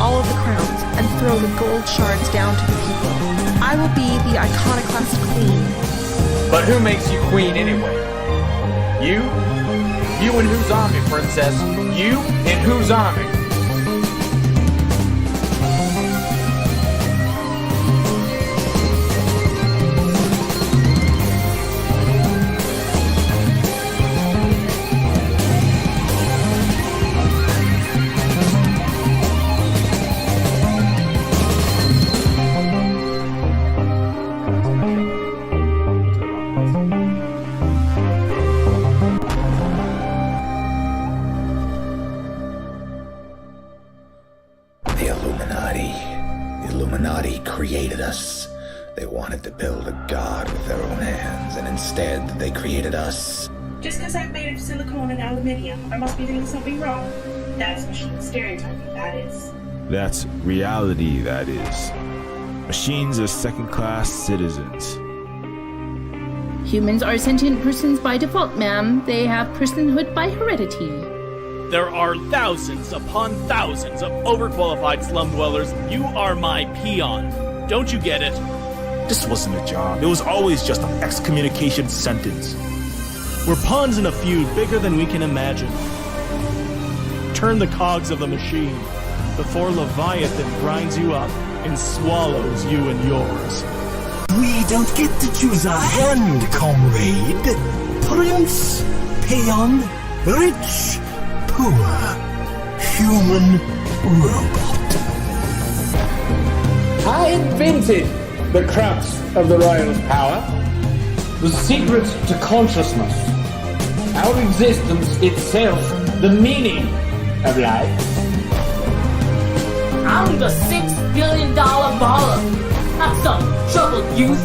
all of the crowns and throw the gold shards down to the people. I will be the iconoclast queen. But who makes you queen anyway? You? You in whose army, princess? You in whose army? Created us. They wanted to build a god with their own hands, and instead they created us. Just because I'm made of silicone and aluminium, I must be doing something wrong. That's machine stereotyping, that is. That's reality, that is. Machines are second-class citizens. Humans are sentient persons by default, ma'am. They have personhood by heredity. There are thousands upon thousands of overqualified slum dwellers. You are my peon. Don't you get it? This wasn't a job. It was always just an excommunication sentence. We're pawns in a feud bigger than we can imagine. Turn the cogs of the machine before Leviathan grinds you up and swallows you and yours. We don't get to choose our hand, comrade. Prince, peon, rich, poor, human, robot. I invented the crux of the royal's power, the secret to consciousness, our existence itself, the meaning of life. I'm the $6 billion baller, not some troubled youth.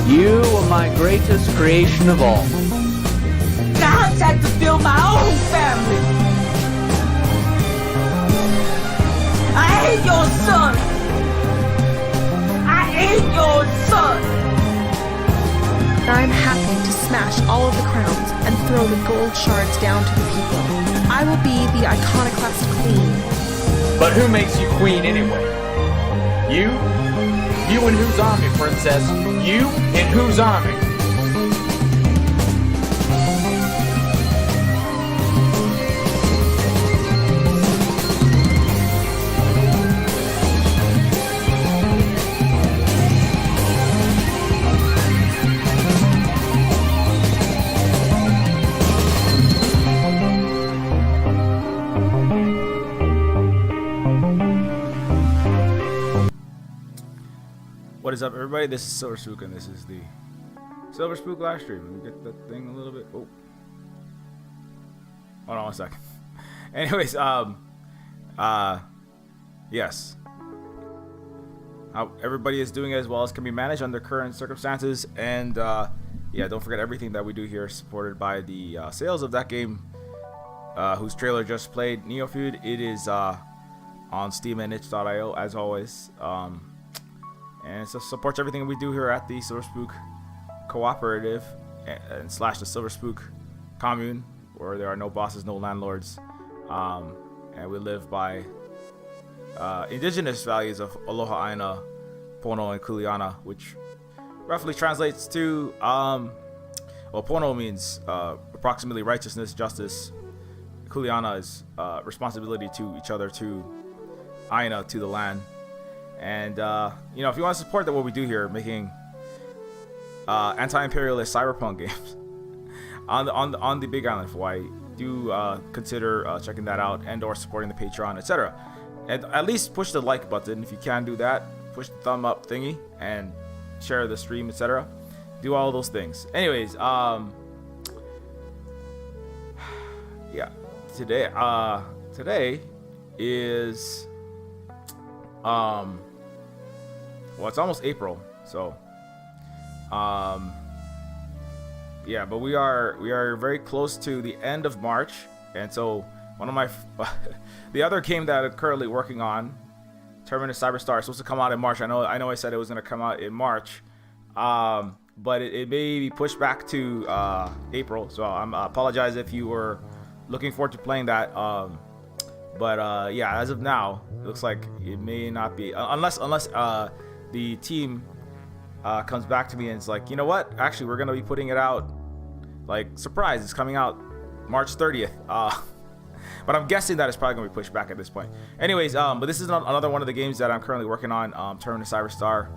You are my greatest creation of all. I had to build my own family. I hate your son. I hate your son. I'm happy to smash all of the crowns and throw the gold shards down to the people. I will be the iconoclast queen. But who makes you queen anyway? You? You in whose army, princess? You in whose army? What is up, everybody? This is Silver Spook, and this is the Silver Spook live stream. Let me get that thing a little bit. Oh, hold on one second. Anyways, yes. How everybody is doing as well as can be managed under current circumstances, and yeah, don't forget everything that we do here is supported by the sales of that game, whose trailer just played, Neofeud. It is on Steam and itch.io as always. And it supports everything we do here at the Silver Spook Cooperative and slash the Silver Spook Commune, where there are no bosses, no landlords, and we live by indigenous values of Aloha Aina, Pono, and Kuleana, which roughly translates to well, Pono means approximately righteousness, justice. Kuleana is responsibility to each other, to Aina, to the land. And you know, if you want to support what we do here, making anti-imperialist cyberpunk games on the Big Island of Hawaii, do consider checking that out and/or supporting the Patreon, etc. And at least push the like button if you can do that. Push the thumb up thingy and share the stream, etc. Do all those things. Anyways, yeah, today is well, it's almost April, so yeah, but we are very close to the end of March, and so one of my the other game that I'm currently working on, Terminus Cyberstar, is supposed to come out in March. I know I said it was going to come out in March, but it may be pushed back to April, so I apologize if you were looking forward to playing that. But yeah, as of now, it looks like it may not be, unless the team comes back to me and it's like, you know what? Actually, we're gonna be putting it out, like, surprise, it's coming out March 30th. But I'm guessing that it's probably gonna be pushed back at this point. Anyways, but this is another one of the games that I'm currently working on. Turn to Cyberstar.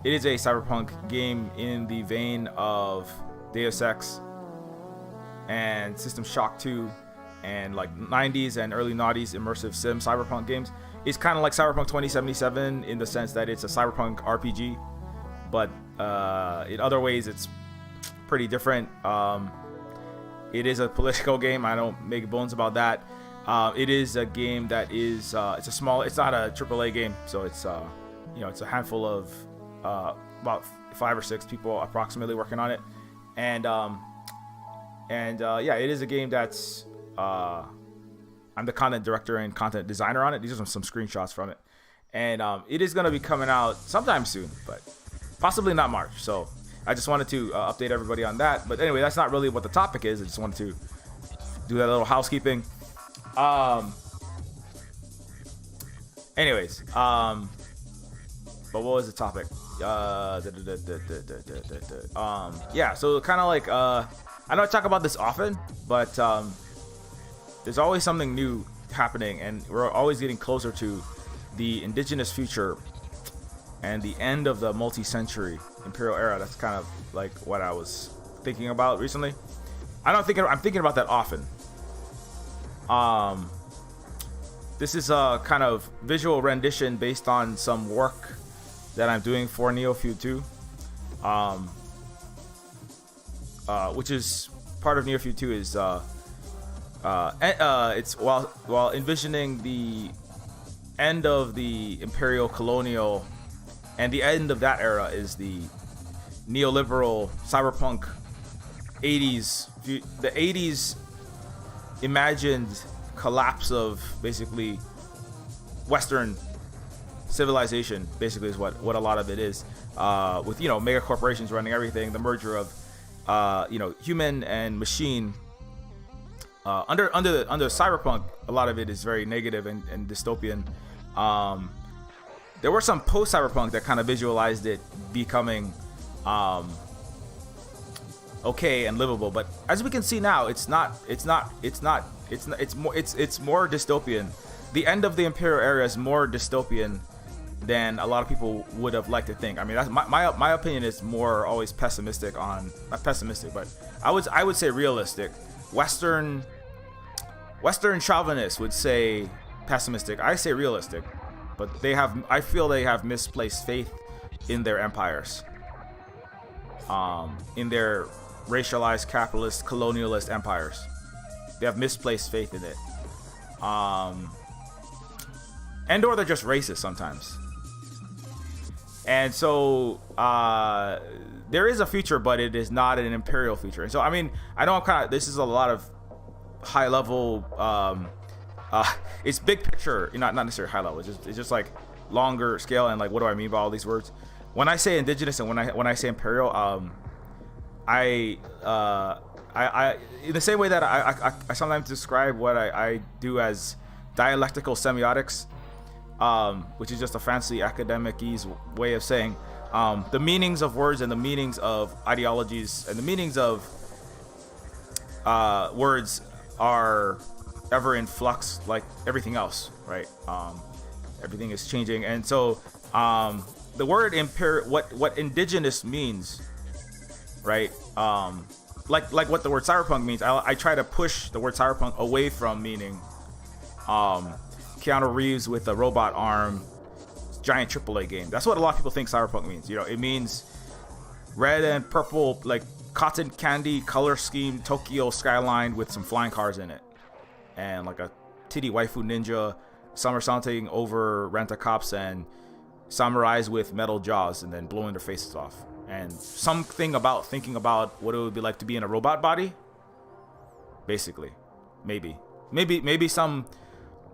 It is a cyberpunk game in the vein of Deus Ex and System Shock 2 and like 90s and early 90s immersive sim cyberpunk games. It's kind of like Cyberpunk 2077 in the sense that it's a cyberpunk RPG, but in other ways it's pretty different. It is a political game. I don't make bones about that. It is a game that is it's not a AAA game, so it's it's a handful of about 5 or 6 people approximately working on it, and yeah, it is a game that's I'm the content director and content designer on it. These are some screenshots from it, and it is going to be coming out sometime soon, but possibly not March. So I just wanted to update everybody on that. But anyway, that's not really what the topic is. I just wanted to do that little housekeeping. Anyways, but what was the topic? Yeah, so kind of like I know I talk about this often, but there's always something new happening, and we're always getting closer to the indigenous future and the end of the multi-century Imperial era. That's kind of like what I was thinking about recently. I'm thinking about that often. This is a kind of visual rendition based on some work that I'm doing for Neofeud 2, which is part of Neofeud 2 is it's while envisioning the end of the Imperial colonial, and the end of that era is the neoliberal cyberpunk 80s, the 80s imagined collapse of basically Western civilization, basically is what a lot of it is, with mega corporations running everything, the merger of human and machine. Under cyberpunk, a lot of it is very negative and dystopian. There were some post-cyberpunk that kind of visualized it becoming okay and livable, but as we can see now, it's more dystopian. The end of the Imperial era is more dystopian than a lot of people would have liked to think. I mean, that's my opinion is more always pessimistic on, not pessimistic, but I would say realistic. Western chauvinists would say pessimistic. I say realistic, but I feel they have misplaced faith in their empires, in their racialized, capitalist, colonialist empires. They have misplaced faith in it, and or they're just racist sometimes. And so there is a future, but it is not an imperial future. And so I mean, I know this is a lot of high level. It's big picture, not necessarily high level. It's just like longer scale. And like, what do I mean by all these words? When I say indigenous and when I say imperial, I in the same way that I sometimes describe what I do as dialectical semiotics, which is just a fancy academic-y way of saying the meanings of words and the meanings of ideologies and the meanings of words are ever in flux, like everything else, right? Everything is changing, and so the word what indigenous means, right? Like what the word cyberpunk means. I try to push the word cyberpunk away from meaning Keanu Reeves with a robot arm, giant AAA game. That's what a lot of people think cyberpunk means. It means red and purple, like cotton candy color scheme Tokyo skyline with some flying cars in it, and like a titty waifu ninja somersaulting over rent-a-cops and samurais with metal jaws and then blowing their faces off, and something about thinking about what it would be like to be in a robot body, basically. Maybe some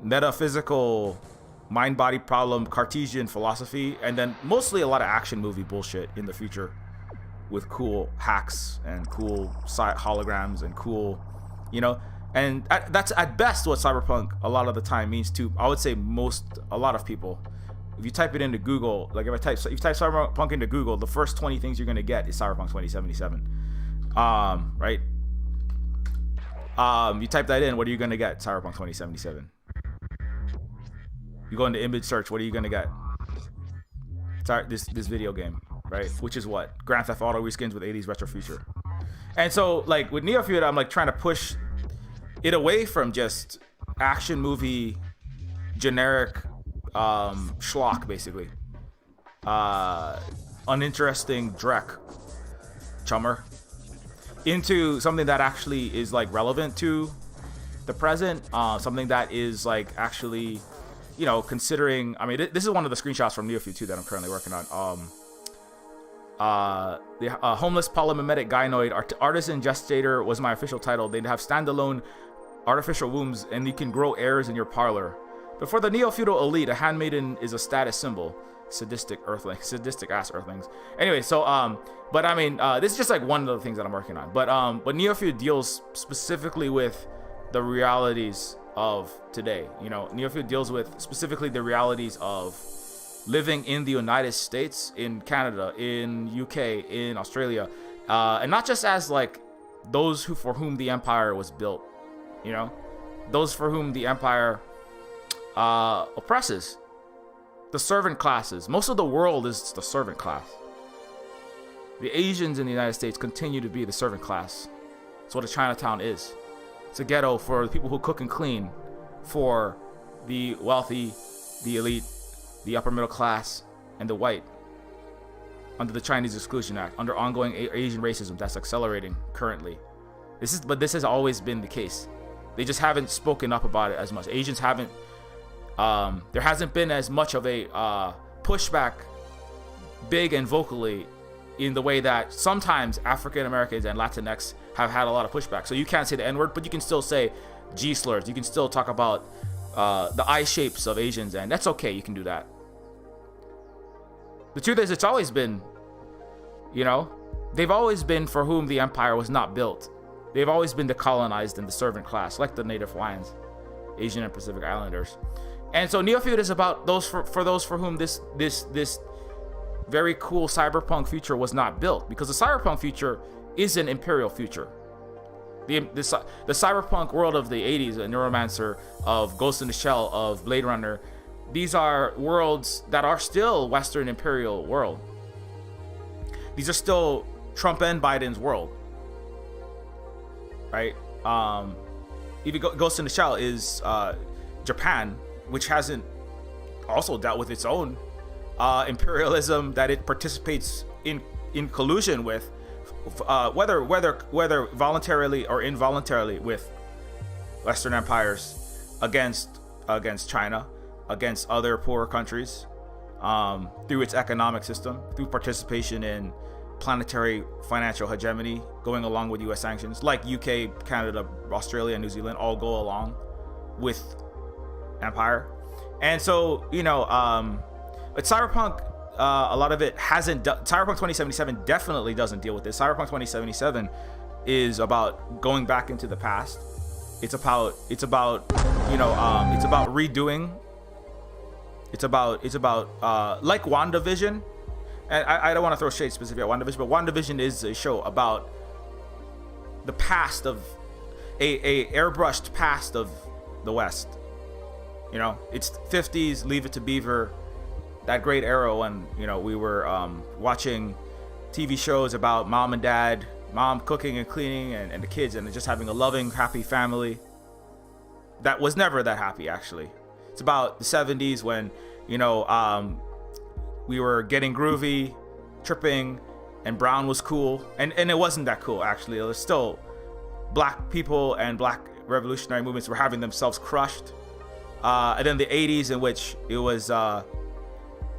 metaphysical mind-body problem, Cartesian philosophy, and then mostly a lot of action movie bullshit in the future with cool hacks and cool holograms and cool, And that's at best what cyberpunk a lot of the time means to, I would say, a lot of people. If you type it into Google, like if you type cyberpunk into Google, the first 20 things you're gonna get is Cyberpunk 2077. Right? You type that in, what are you gonna get? Cyberpunk 2077. You go into image search, what are you gonna get? Sorry, this video game, right? Which is what? Grand Theft Auto reskins with 80s retro future. And so, like with Neofeud, I'm like trying to push it away from just action movie generic schlock, basically. Uninteresting Drek chummer, into something that actually is like relevant to the present, something that is like actually, you know, considering, I mean, this is one of the screenshots from Neofeud 2 that I'm currently working on. The homeless polymimetic gynoid artisan gestator was my official title. They'd have standalone artificial wombs, and you can grow heirs in your parlor. But for the neo-feudal elite, a handmaiden is a status symbol. Sadistic ass earthlings. Anyway, so but I mean, this is just like one of the things that I'm working on. But Neofeud deals specifically with the realities of today. You know, Neofeud deals with specifically the realities of living in the United States, in Canada, in UK, in Australia, and not just as like those for whom the empire was built. You know, those for whom the empire oppresses. The servant classes. Most of the world is the servant class. The Asians in the United States continue to be the servant class. That's what a Chinatown is. It's a ghetto for the people who cook and clean, for the wealthy, the elite, the upper middle class, and the white. Under the Chinese Exclusion Act, under ongoing Asian racism that's accelerating currently. But this has always been the case. They just haven't spoken up about it as much. Asians haven't. There hasn't been as much of a pushback, big and vocally, in the way that sometimes African Americans and Latinx have had a lot of pushback. So you can't say the N-word, but you can still say G slurs. You can still talk about the eye shapes of Asians, and that's okay. You can do that. The truth is, it's always been, you know, they've always been for whom the empire was not built. They've always been the colonized and the servant class, like the Native Hawaiians, Asian and Pacific Islanders. And so Neofeud is about those for those for whom this very cool cyberpunk future was not built, because the cyberpunk future is an Imperial future. The cyberpunk world of the 80s, a Neuromancer, of Ghost in the Shell, of Blade Runner, these are worlds that are still Western Imperial world. These are still Trump and Biden's world, right? Even Ghost in the Shell is Japan, which hasn't also dealt with its own imperialism that it participates in collusion with, whether voluntarily or involuntarily, with Western empires against China, against other poorer countries, through its economic system, through participation in planetary financial hegemony, going along with US sanctions, like UK, Canada, Australia, and New Zealand all go along with empire. And so, you know, but cyberpunk, a lot of it hasn't cyberpunk 2077 definitely doesn't deal with this. Cyberpunk 2077 is about going back into the past. It's about you know, it's about redoing. It's about like WandaVision. And I don't want to throw shade specifically at WandaVision, but WandaVision is a show about the past of a airbrushed past of the West. You know, it's 50s, Leave It to Beaver, that great era when, you know, we were watching TV shows about mom and dad, mom cooking and cleaning, and the kids, and just having a loving, happy family that was never that happy, actually. It's about the 70s when, you know, we were getting groovy, tripping, and brown was cool, and it wasn't that cool, actually. It was still black people and black revolutionary movements were having themselves crushed. And then the 80s, in which it was,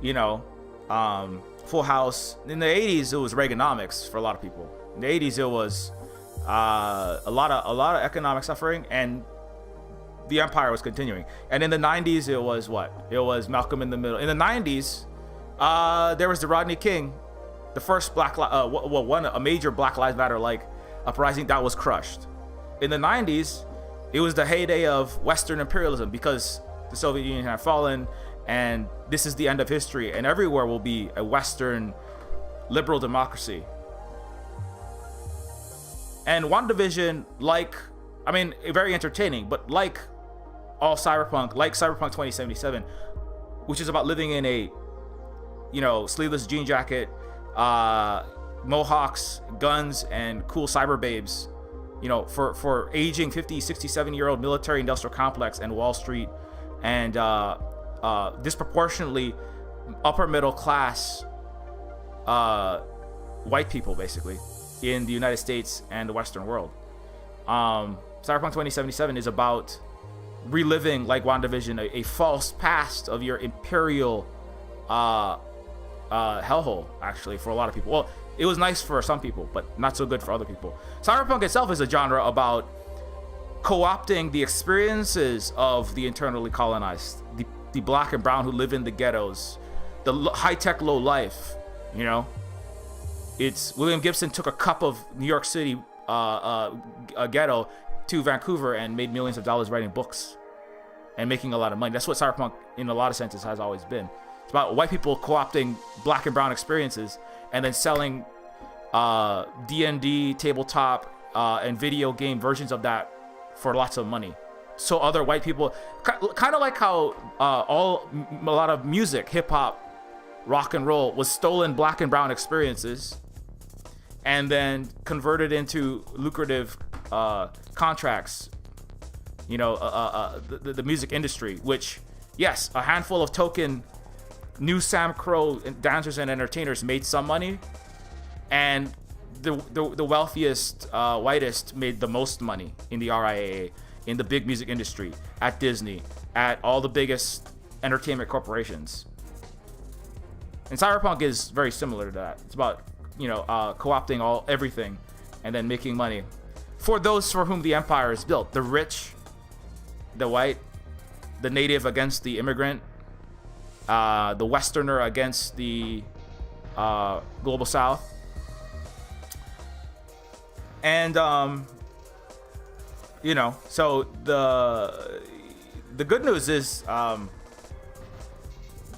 you know, Full House. In the 80s, it was Reaganomics for a lot of people. In the 80s, it was a lot of economic suffering, and the empire was continuing. And in the 90s, it was what? It was Malcolm in the Middle. In the 90s, there was the Rodney King, the first a major Black Lives Matter like uprising that was crushed. In the 90s, It was the heyday of Western imperialism because the Soviet Union had fallen, and this is the end of history, and everywhere will be a Western liberal democracy. And WandaVision, very entertaining, but like all cyberpunk, like Cyberpunk 2077, which is about living in a, sleeveless jean jacket, mohawks, guns, and cool cyber babes, for aging 50, 60, 70-year-old military industrial complex and Wall Street, and disproportionately upper middle class white people, basically, in the United States and the Western world. Cyberpunk 2077 is about reliving, like WandaVision, a false past of your Imperial hellhole, actually, for a lot of people. Well, it was nice for some people, but not so good for other people. Cyberpunk itself is a genre about co-opting the experiences of the internally colonized, the black and brown who live in the ghettos, the high-tech low life, It's William Gibson took a cup of New York City a ghetto to Vancouver and made millions of dollars writing books and making a lot of money. That's what Cyberpunk, in a lot of senses, has always been. It's about white people co-opting black and brown experiences and then selling D&D, tabletop, and video game versions of that for lots of money. So other white people, kind of like how a lot of music, hip-hop, rock and roll, was stolen black and brown experiences and then converted into lucrative contracts, the music industry, which, yes, a handful of token new Sam Crow dancers and entertainers made some money, and the wealthiest, whitest made the most money in the RIAA, in the big music industry, at Disney, at all the biggest entertainment corporations. And Cyberpunk is very similar to that. It's about, co-opting everything and then making money for those for whom the empire is built: the rich, the white, the native against the immigrant, the Westerner against the global South. And so the good news is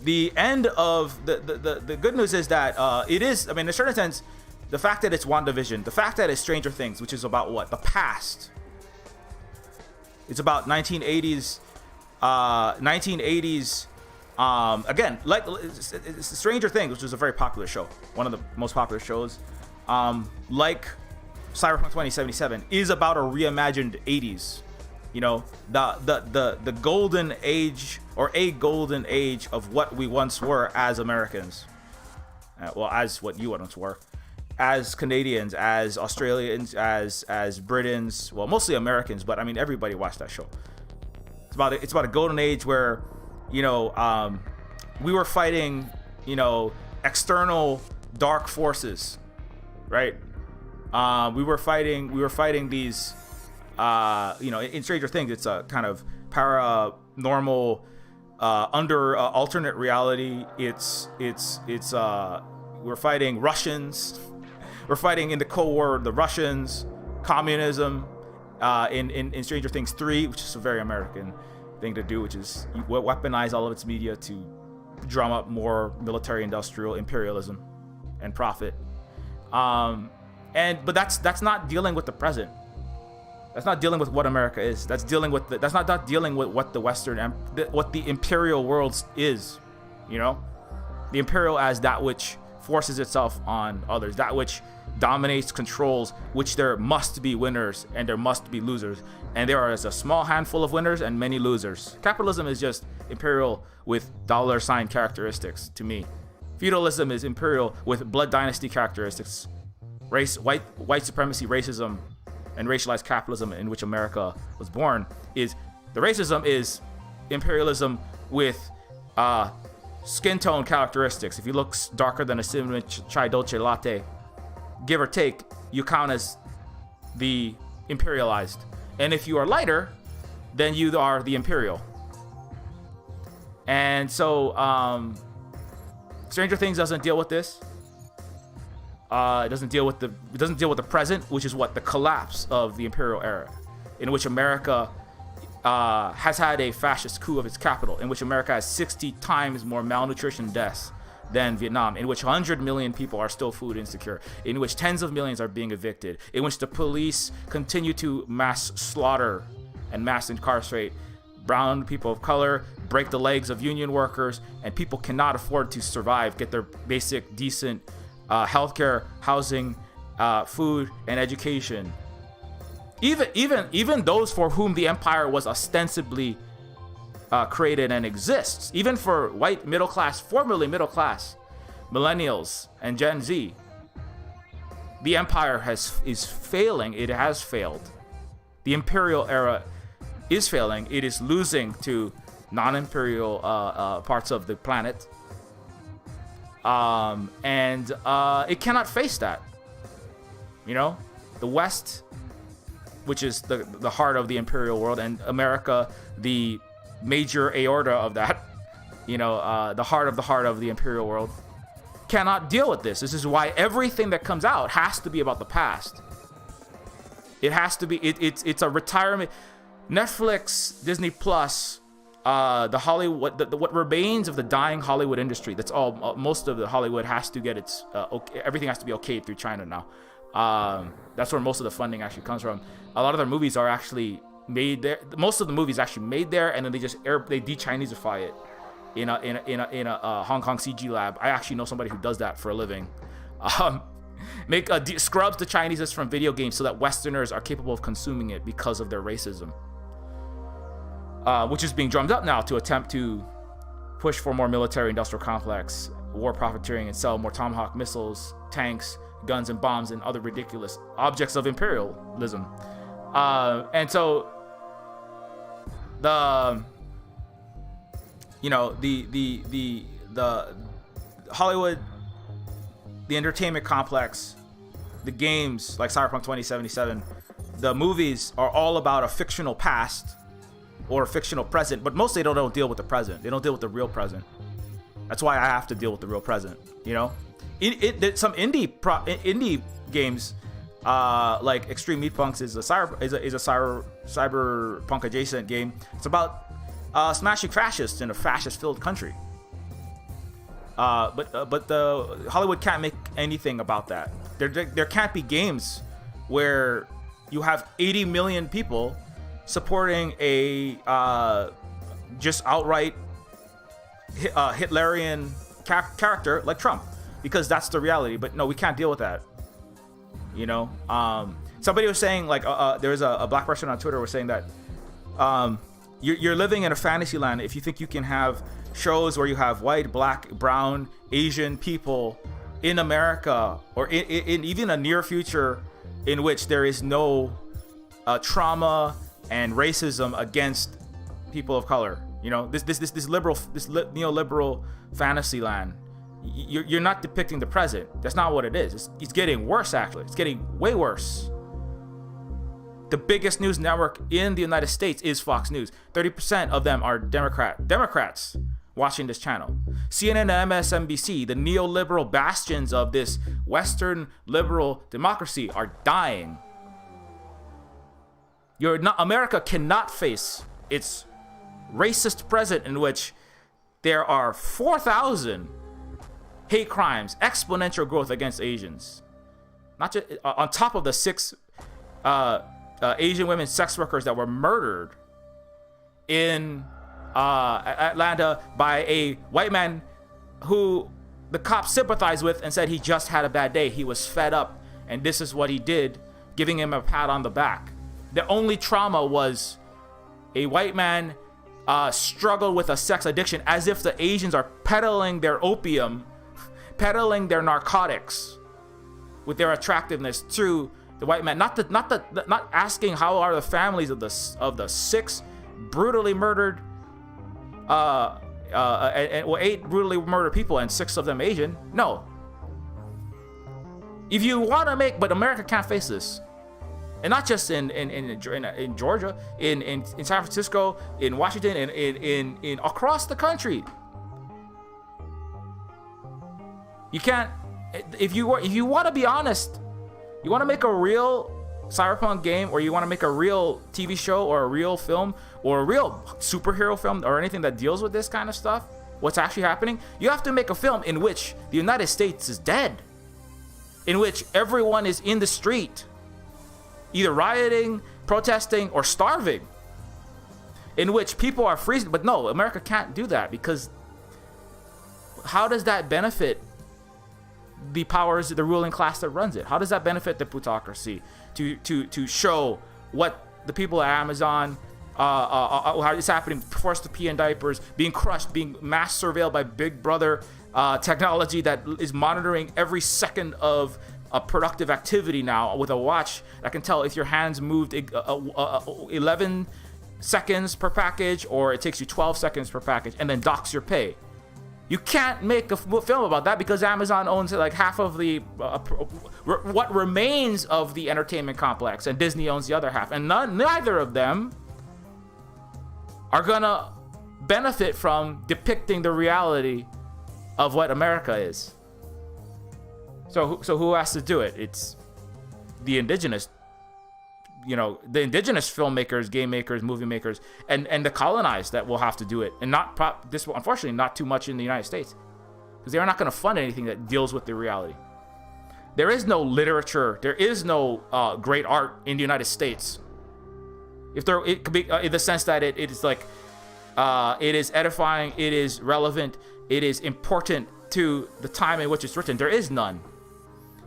the end of the good news is that it is, in a certain sense, the fact that it's WandaVision, the fact that it's Stranger Things, which is about what? The past. It's about 1980s, again, like it's Stranger Things, which is a very popular show, one of the most popular shows, like Cyberpunk 2077, is about a reimagined 80s. The golden age, or a golden age, of what we once were as Americans. As what you once were, as Canadians, as Australians, as Britons, well, mostly Americans, but everybody watched that show. It's about a golden age where, we were fighting, external dark forces, right? We were fighting these, in Stranger Things, it's a kind of paranormal, under alternate reality. We're fighting Russians. We're fighting in the Cold War, the Russians, communism, in Stranger Things 3, which is a very American thing to do, which is you weaponize all of its media to drum up more military industrial imperialism and profit. But that's not dealing with the present. That's not dealing with what America is. That's not dealing with what the what the imperial world is. The imperial as that which forces itself on others, that which dominates, controls, which there must be winners and there must be losers, and there is a small handful of winners and many losers. Capitalism is just imperial with $ characteristics to me. Feudalism is imperial with blood dynasty characteristics. White supremacy, racism, and racialized capitalism, in which America was born, the racism is imperialism with skin tone characteristics. If you look darker than a cinnamon chai dolce latte, give or take, you count as the imperialized. And if you are lighter, then you are the imperial. And so Stranger Things doesn't deal with this. It doesn't deal with the present, which is what the collapse of the imperial era, in which America has had a fascist coup of its capital, in which America has 60 times more malnutrition deaths than Vietnam, in which 100 million people are still food insecure, in which tens of millions are being evicted, in which the police continue to mass slaughter and mass incarcerate brown people of color, break the legs of union workers, and people cannot afford to survive, get their basic, decent healthcare, housing, food, and education. Even those for whom the empire was ostensibly created and exists, even for white middle class, formerly middle class, millennials and Gen Z, the empire is failing. It has failed. The imperial era is failing. It is losing to non-imperial parts of the planet, and it cannot face that. You know, the West, which is the heart of the imperial world, and America, the major aorta of that, you know, the heart of the imperial world, cannot deal with this. This is why everything that comes out has to be about the past. It has to be. It's a retirement. Netflix, Disney Plus, the Hollywood, what remains of the dying Hollywood industry. That's all. Most of the Hollywood has to get its. Everything has to be okayed through China now. That's where most of the funding actually comes from. A lot of their movies are actually made there. Most of the movies actually made there, and then they de-Chineseify it in a Hong Kong CG lab. I actually know somebody who does that for a living. Scrubs the Chineses from video games so that Westerners are capable of consuming it because of their racism, which is being drummed up now to attempt to push for more military-industrial complex, war profiteering, and sell more Tomahawk missiles, tanks, guns, and bombs, and other ridiculous objects of imperialism. And so the Hollywood, the entertainment complex, the games like Cyberpunk 2077, the movies are all about a fictional past or a fictional present, but mostly they don't deal with the present. They don't deal with the real present. That's why I have to deal with the real present. You know, some indie games like Extreme Meat Punks is a cyberpunk adjacent game. It's about smashing fascists in a fascist-filled country. But the Hollywood can't make anything about that. There can't be games where you have 80 million people supporting a just outright Hitlerian character like Trump, because that's the reality. But no, we can't deal with that. You know, somebody was saying, like, there was a black person on Twitter was saying that you're living in a fantasy land if you think you can have shows where you have white, black, brown, Asian people in America, or in even a near future in which there is no trauma and racism against people of color. You know, this neoliberal fantasy land. You're not depicting the present. That's not what it is. It's getting worse, actually. It's getting way worse. The biggest news network in the United States is Fox News. 30% of them are Democrats watching this channel. CNN and MSNBC, the neoliberal bastions of this Western liberal democracy, are dying. America cannot face its racist present in which there are 4,000 hate crimes, exponential growth against Asians. Not just on top of the 6 Asian women sex workers that were murdered in Atlanta by a white man who the cops sympathized with and said he just had a bad day. He was fed up, and this is what he did, giving him a pat on the back. The only trauma was a white man struggled with a sex addiction, as if the Asians are peddling their opium, peddling their narcotics with their attractiveness to the white man. Not asking how are the families of the 6 brutally murdered, 8 brutally murdered people, and 6 of them Asian. No. If you want to but America can't face this. And not just in Georgia, in San Francisco, in Washington, in across the country. You can't. If you want to be honest, you want to make a real cyberpunk game, or you want to make a real TV show or a real film or a real superhero film or anything that deals with this kind of stuff, what's actually happening, you have to make a film in which the United States is dead, in which everyone is in the street, either rioting, protesting, or starving, in which people are freezing. But no, America can't do that, because how does that benefit the powers, the ruling class that runs it? How does that benefit the plutocracy to show what the people at Amazon, how it's happening, forced to pee in diapers, being crushed, being mass surveilled by Big Brother technology that is monitoring every second of a productive activity now with a watch that can tell if your hands moved 11 seconds per package or it takes you 12 seconds per package, and then docks your pay. You can't make a film about that because Amazon owns like half of the what remains of the entertainment complex, and Disney owns the other half, and neither of them are gonna benefit from depicting the reality of what America is. So who has to do it? It's the indigenous, the indigenous filmmakers, game makers, movie makers, and the colonized that will have to do it. And unfortunately, not too much in the United States, because they're not going to fund anything that deals with the reality. There is no literature, there is no great art in the United States. It could be in the sense that it is like, it is edifying, it is relevant, it is important to the time in which it's written. There is none.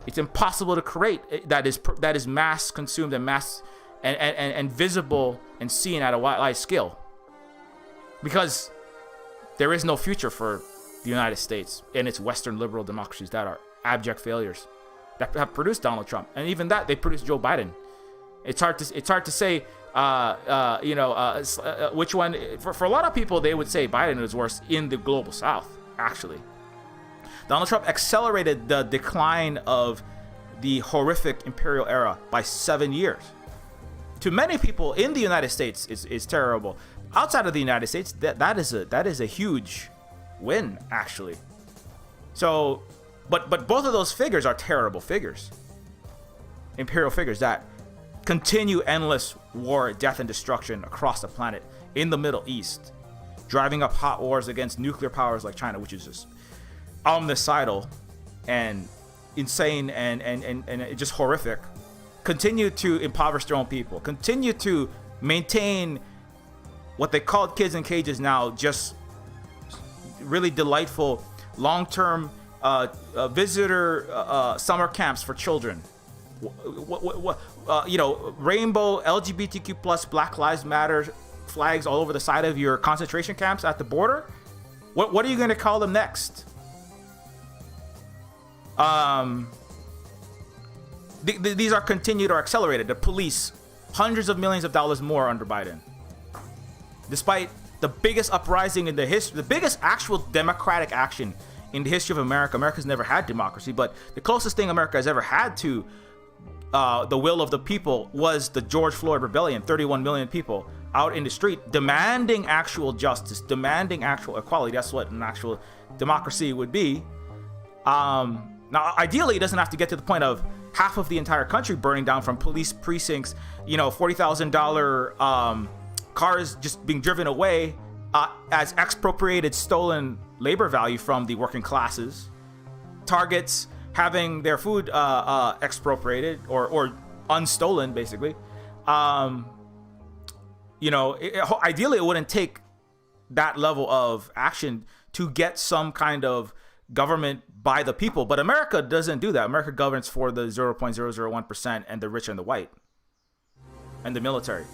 It's impossible to create that is mass consumed and mass and visible and seen at a wide scale, because there is no future for the United States and its Western liberal democracies that are abject failures that have produced Donald Trump, and even that they produced Joe Biden. It's hard to say which one. For a lot of people, they would say Biden is worse in the global South. Actually, Donald Trump accelerated the decline of the horrific Imperial era by 7 years. To many people in the United States, is terrible. Outside of the United States, that is a huge win, actually. So, but both of those figures are terrible figures. Imperial figures that continue endless war, death, and destruction across the planet in the Middle East, driving up hot wars against nuclear powers like China, which is just omnicidal and insane and just horrific. Continue to impoverish their own people, continue to maintain what they called kids in cages, now just really delightful long-term visitor summer camps for children. Rainbow LGBTQ plus Black Lives Matter flags all over the side of your concentration camps at the border. What are you going to call them next? These are continued or accelerated. The police, hundreds of millions of dollars more under Biden. Despite the biggest uprising in the history, the biggest actual democratic action in the history of America. America's never had democracy, but the closest thing America has ever had to the will of the people was the George Floyd rebellion. 31 million people out in the street demanding actual justice, demanding actual equality. That's what an actual democracy would be. Now, ideally, it doesn't have to get to the point of half of the entire country burning down from police precincts, $40,000 cars just being driven away as expropriated, stolen labor value from the working classes, targets having their food expropriated or unstolen, basically. Ideally, it wouldn't take that level of action to get some kind of government by the people, but America doesn't do that. America governs for the 0.001% and the rich and the white and the military.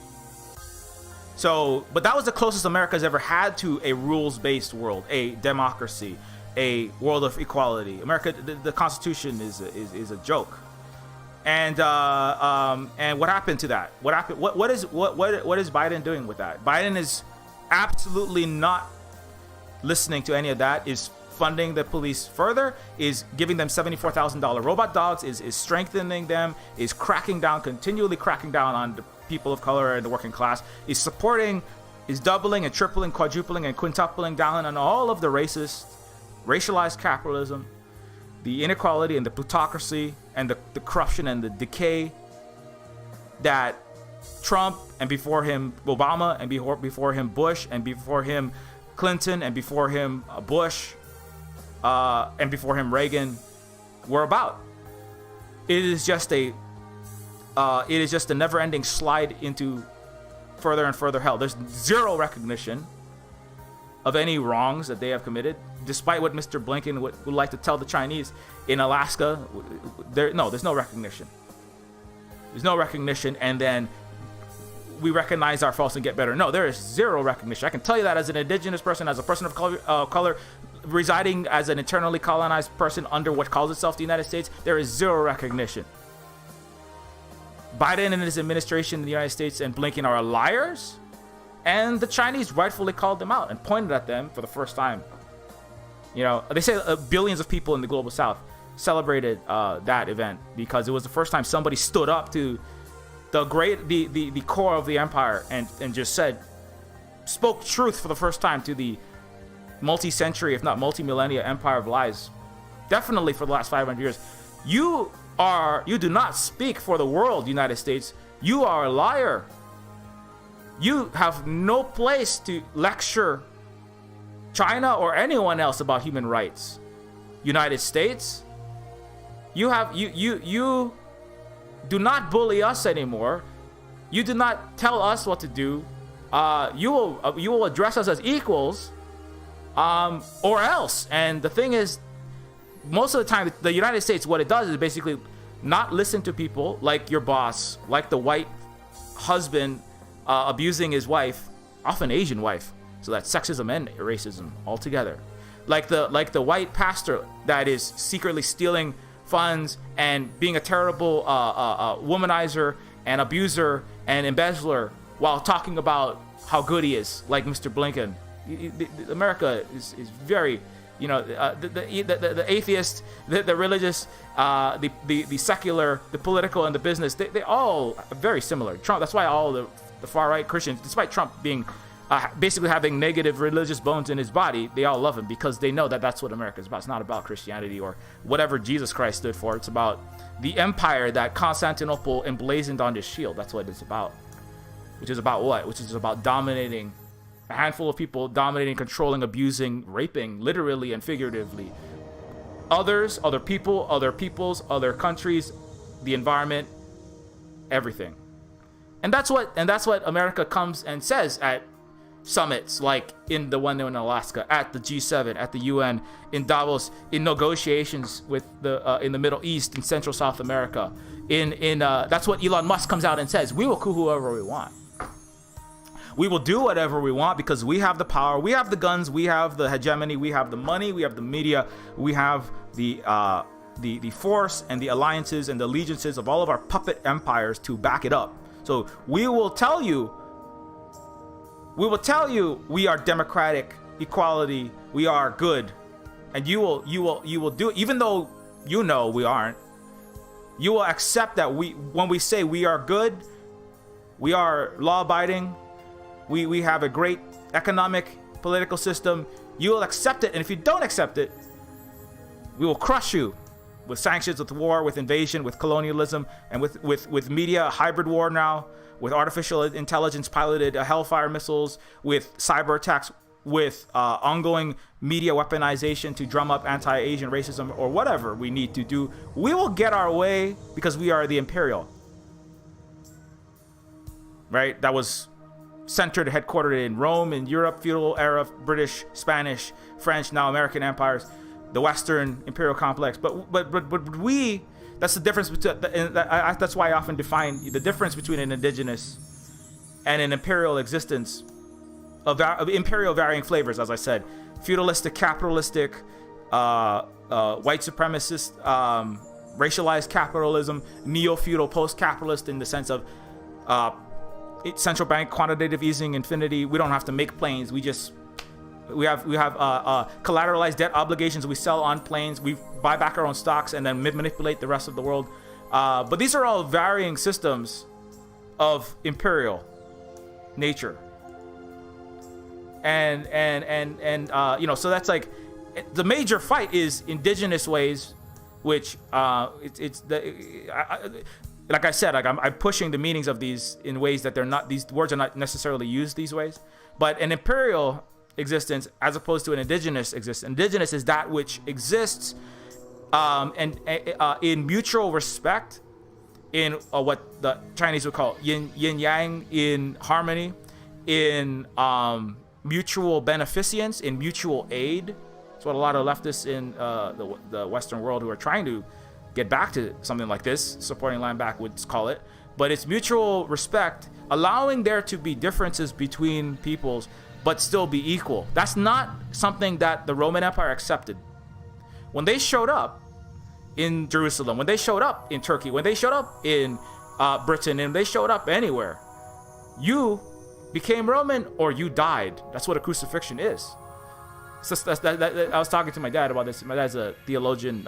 So, but that was the closest America's ever had to a rules-based world, a democracy, a world of equality. America, the Constitution is a joke. And what happened to that? What happened? What is Biden doing with that? Biden is absolutely not listening to any of that. Is funding the police further, is giving them $74,000 robot dogs, is strengthening them, is continually cracking down on the people of color and the working class, is doubling and tripling, quadrupling and quintupling down on all of the racialized capitalism, the inequality and the plutocracy and the corruption and the decay that Trump, and before him Obama, and before him Bush, and before him Clinton, and before him Bush, and before him Reagan were about. It is just a never-ending slide into further and further hell. There's zero recognition of any wrongs that they have committed, despite what Mr. Blinken would like to tell the Chinese in Alaska. There's no recognition. There's no recognition, and then we recognize our faults and get better. No, there is zero recognition. I can tell you that as an indigenous person, as a person of color, residing as an internally colonized person under what calls itself the United States, there is zero recognition. Biden and his administration in the United States and Blinken are liars, and the Chinese rightfully called them out and pointed at them for the first time. You know, they say billions of people in the global south celebrated that event because it was the first time somebody stood up to the core of the empire and just spoke truth for the first time to the multi-century, if not multi-millennia empire of lies. Definitely for the last 500 years. You do not speak for the world, United States. You are a liar. You have no place to lecture China or anyone else about human rights. United States, you do not bully us anymore. You do not tell us what to do. You will address us as equals, or else. And the thing is, most of the time, the United States, what it does is basically not listen to people like your boss, like the white husband abusing his wife, often Asian wife. So that's sexism and racism altogether. Like the white pastor that is secretly stealing funds and being a terrible womanizer and abuser and embezzler while talking about how good he is, like Mr. Blinken. America is very, you know, the atheist, the religious, the secular, the political, and the business, they all are very similar. Trump, that's why all the far right Christians, despite Trump being basically having negative religious bones in his body, they all love him because they know that that's what America is about. It's not about Christianity or whatever Jesus Christ stood for. It's about the empire that Constantinople emblazoned on his shield. That's what it's about. Which is about what? Which is about dominating a handful of people, dominating, controlling, abusing, raping, literally and figuratively, others, other people, other peoples, other countries, the environment, everything. And that's what America comes and says at summits, like in the one in Alaska, at the G7, at the UN, in Davos, in negotiations with in the Middle East, in Central South America. That's what Elon Musk comes out and says. We will coup whoever we want. We will do whatever we want because we have the power, we have the guns, we have the hegemony, we have the money, we have the media, we have the force and the alliances and the allegiances of all of our puppet empires to back it up. So we will tell you we are democratic, equality, we are good, and you will do it, even though you know we aren't. You will accept that when we say we are good, we are law-abiding, we have a great economic, political system, you will accept it. And if you don't accept it, we will crush you with sanctions, with war, with invasion, with colonialism, and with media, hybrid war now, with artificial intelligence piloted Hellfire missiles, with cyber attacks, with ongoing media weaponization to drum up anti-Asian racism or whatever we need to do. We will get our way because we are the Imperial. Right? That was centered, headquartered in Rome, in Europe, feudal era, British, Spanish, French, now American empires, the Western imperial complex. But we, that's the difference between, that's why I often define the difference between an indigenous and an imperial existence of imperial varying flavors, as I said. Feudalistic, capitalistic, white supremacist, racialized capitalism, neo-feudal, post-capitalist in the sense of central bank quantitative easing, infinity. We don't have to make planes. We have collateralized debt obligations. We sell on planes. We buy back our own stocks and then manipulate the rest of the world. But these are all varying systems of imperial nature. And you know, so that's like the major fight is indigenous ways, which like I said, like I'm pushing the meanings of these in ways that they're not. These words are not necessarily used these ways. But an imperial existence, as opposed to an indigenous existence. Indigenous is that which exists, in mutual respect, in what the Chinese would call yin yang, in harmony, in mutual beneficence, in mutual aid. That's what a lot of leftists in the Western world who are trying to get back to something like this, supporting land back, would call it. But it's mutual respect, allowing there to be differences between peoples, but still be equal. That's not something that the Roman Empire accepted. When they showed up in Jerusalem, when they showed up in Turkey, when they showed up in Britain, and they showed up anywhere, you became Roman or you died. That's what a crucifixion is. So I was talking to my dad about this. My dad's a theologian,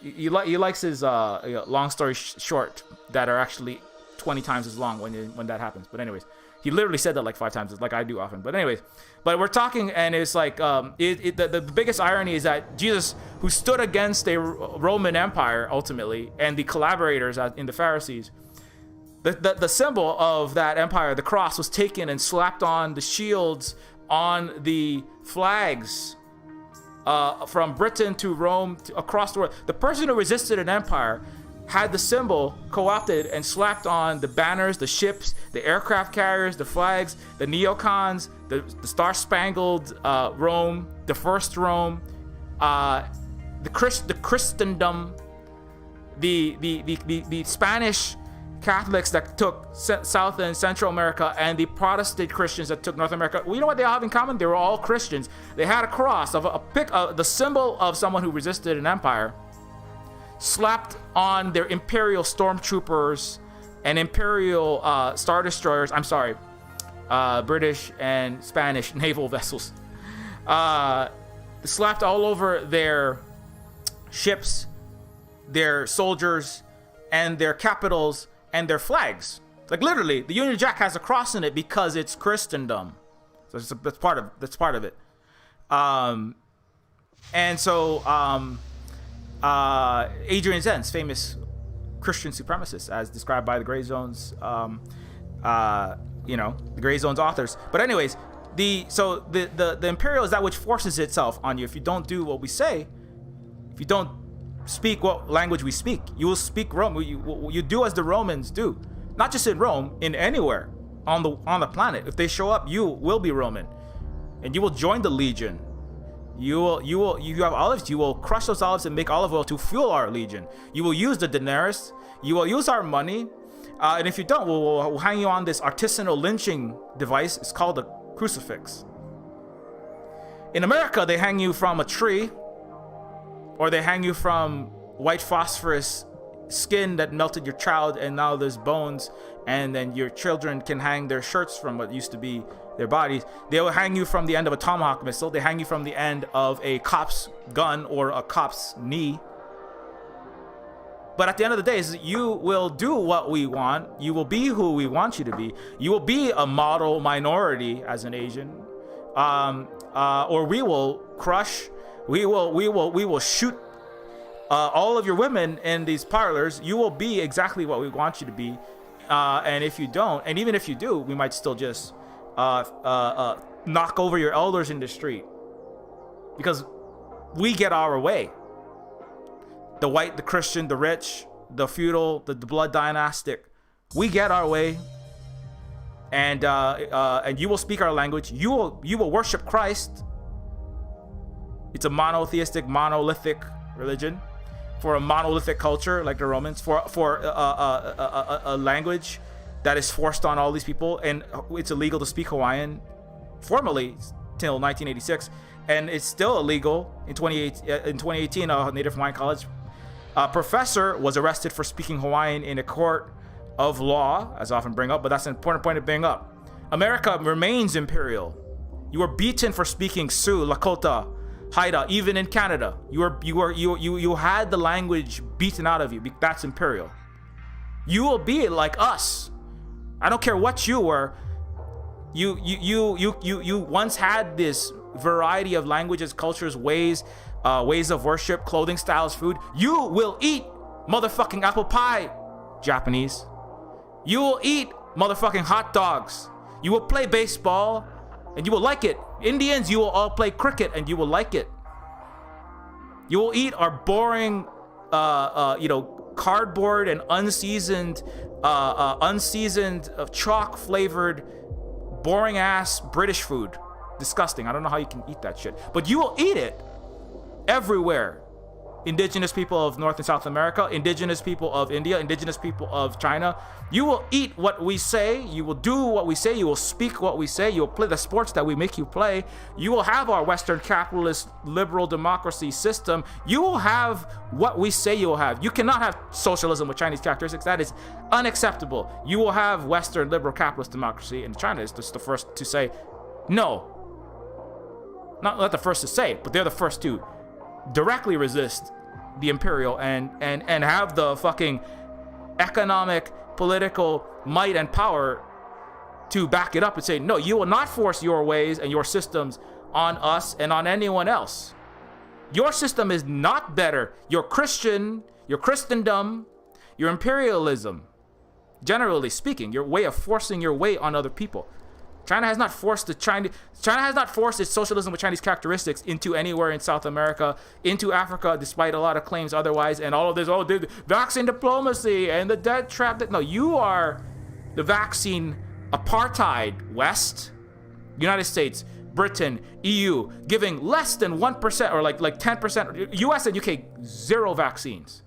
he likes his long story short that are actually 20 times as long when that happens. But anyways, he literally said that like 5 times, like I do often. But anyways, but we're talking, and it's like the biggest irony is that Jesus, who stood against a Roman Empire ultimately, and the collaborators in the Pharisees, the symbol of that empire, the cross, was taken and slapped on the shields, on the flags, from Britain to Rome, across the world. The person who resisted an empire had the symbol co-opted and slapped on the banners, the ships, the aircraft carriers, the flags, the neocons, the star-spangled Rome, the first Rome, the Christendom, the Spanish Catholics that took South and Central America, and the Protestant Christians that took North America. Well, you know what they all have in common? They were all Christians. They had a cross of the symbol of someone who resisted an empire, slapped on their Imperial stormtroopers and Imperial star destroyers. I'm sorry, British and Spanish naval vessels. Slapped all over their ships, their soldiers, and their capitals, and their flags. Like literally, the Union Jack has a cross in it because it's Christendom. So that's part of it. And so Adrian Zenz, famous Christian supremacist, as described by the Gray Zone's, the Gray Zone's authors. But anyways, the Imperial is that which forces itself on you. If you don't do what we say, if you don't speak what language we speak, you will speak Rome. You do as the Romans do, not just in Rome, in anywhere on the planet. If they show up, you will be Roman, and you will join the legion. You have olives. You will crush those olives and make olive oil to fuel our legion. You will use the denarius. You will use our money, and if you don't, we'll hang you on this artisanal lynching device. It's called a crucifix. In America, they hang you from a tree, or they hang you from white phosphorus skin that melted your child, and now there's bones, and then your children can hang their shirts from what used to be their bodies. They will hang you from the end of a tomahawk missile. They hang you from the end of a cop's gun or a cop's knee. But at the end of the day, you will do what we want. You will be who we want you to be. You will be a model minority as an Asian, or we will crush. We will shoot all of your women in these parlors. You will be exactly what we want you to be, and if you don't, and even if you do, we might still just knock over your elders in the street, because we get our way. The white, the Christian, the rich, the feudal, the blood dynastic, we get our way, and you will speak our language. You will worship Christ. It's a monotheistic, monolithic religion for a monolithic culture like the Romans, for a language that is forced on all these people, and it's illegal to speak Hawaiian formally till 1986, and it's still illegal in 2018. A Native Hawaiian College professor was arrested for speaking Hawaiian in a court of law, as I often bring up, but that's an important point to bring up. America remains imperial. You were beaten for speaking Sioux, Lakota, Haida. Even in Canada, you had the language beaten out of you. That's imperial. You will be like us. I don't care what you were. You once had this variety of languages, cultures, ways of worship, clothing styles, food. You will eat motherfucking apple pie, Japanese. You will eat motherfucking hot dogs. You will play baseball and you will like it. Indians, you will all play cricket and you will like it. You will eat our boring, cardboard and unseasoned chalk flavored, boring ass British food. Disgusting. I don't know how you can eat that shit, but you will eat it everywhere. Indigenous people of North and South America, indigenous people of India, indigenous people of China. You will eat what we say, you will do what we say, you will speak what we say, you will play the sports that we make you play. You will have our Western capitalist liberal democracy system. You will have what we say you will have. You cannot have socialism with Chinese characteristics. That is unacceptable. You will have Western liberal capitalist democracy, and China is just the first to say no. Not the first to say it, but they're the first to directly resist the Imperial and have the fucking economic, political might and power to back it up and say, no, you will not force your ways and your systems on us and on anyone else. Your system is not better. Your Christendom, your imperialism, generally speaking, your way of forcing your way on other people. China has not forced its socialism with Chinese characteristics into anywhere in South America, into Africa, despite a lot of claims otherwise, and all of this, the vaccine diplomacy and the debt trap. No, you are the vaccine apartheid West, United States, Britain, EU, giving less than 1% or like 10%, US and UK, zero vaccines.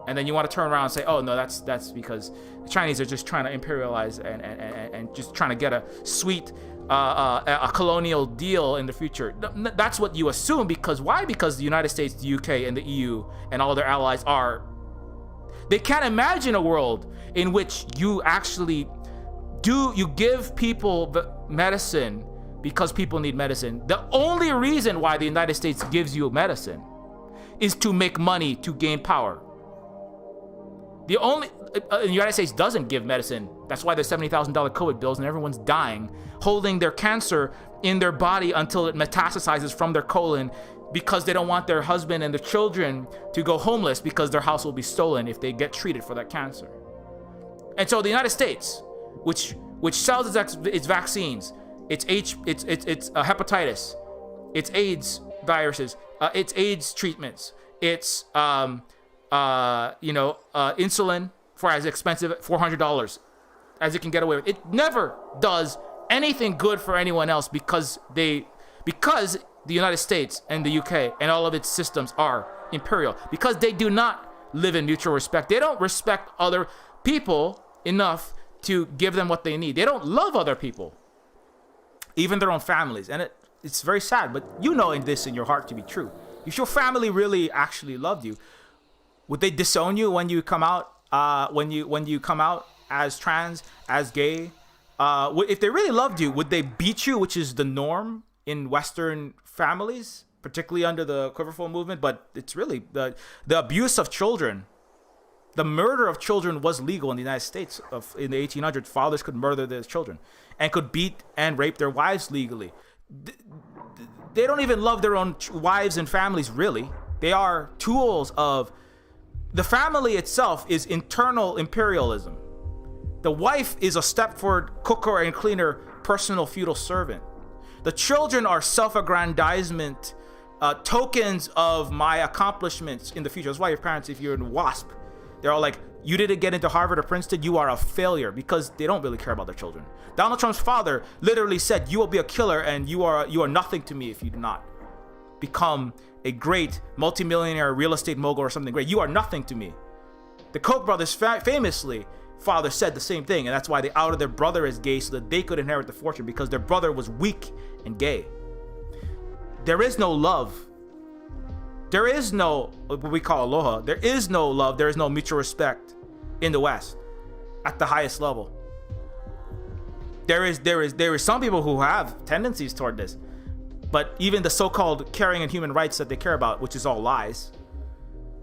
And then you want to turn around and say, oh, no, that's because the Chinese are just trying to imperialize and just trying to get a sweet a colonial deal in the future. That's what you assume. Because why? Because the United States, the UK, and the EU and all their allies they can't imagine a world in which you actually you give people the medicine because people need medicine. The only reason why the United States gives you medicine is to make money, to gain power. The United States doesn't give medicine. That's why there's $70,000 COVID bills and everyone's dying, holding their cancer in their body until it metastasizes from their colon, because they don't want their husband and their children to go homeless because their house will be stolen if they get treated for that cancer. And so the United States, which sells its vaccines, its hepatitis, its AIDS viruses, its AIDS treatments, its insulin for as expensive $400 as it can get away with. It never does anything good for anyone else because the United States and the UK and all of its systems are imperial, because they do not live in mutual respect. They don't respect other people enough to give them what they need. They don't love other people, even their own families. And it's very sad, but you know this in your heart to be true. If your family really actually loved you, would they disown you when you come out? When you come out as trans, as gay? If they really loved you, would they beat you, which is the norm in Western families, particularly under the Quiverful movement? But it's really the abuse of children, the murder of children was legal in the United States. In the 1800s, fathers could murder their children and could beat and rape their wives legally. They don't even love their own wives and families, really. They are tools of... The family itself is internal imperialism. The wife is a Stepford cooker and cleaner, personal feudal servant. The children are self-aggrandizement, tokens of my accomplishments in the future. That's why your parents, if you're in WASP, they're all like, you didn't get into Harvard or Princeton, you are a failure, because they don't really care about their children. Donald Trump's father literally said, you will be a killer and you are nothing to me if you do not become a great multimillionaire real estate mogul or something great. You are nothing to me. The Koch brothers famously, father said the same thing, and that's why they outed their brother as gay so that they could inherit the fortune, because their brother was weak and gay. There is no love. There is no what we call aloha. There is no love. There is no mutual respect in the West at the highest level. There is some people who have tendencies toward this. But even the so-called caring and human rights that they care about, which is all lies,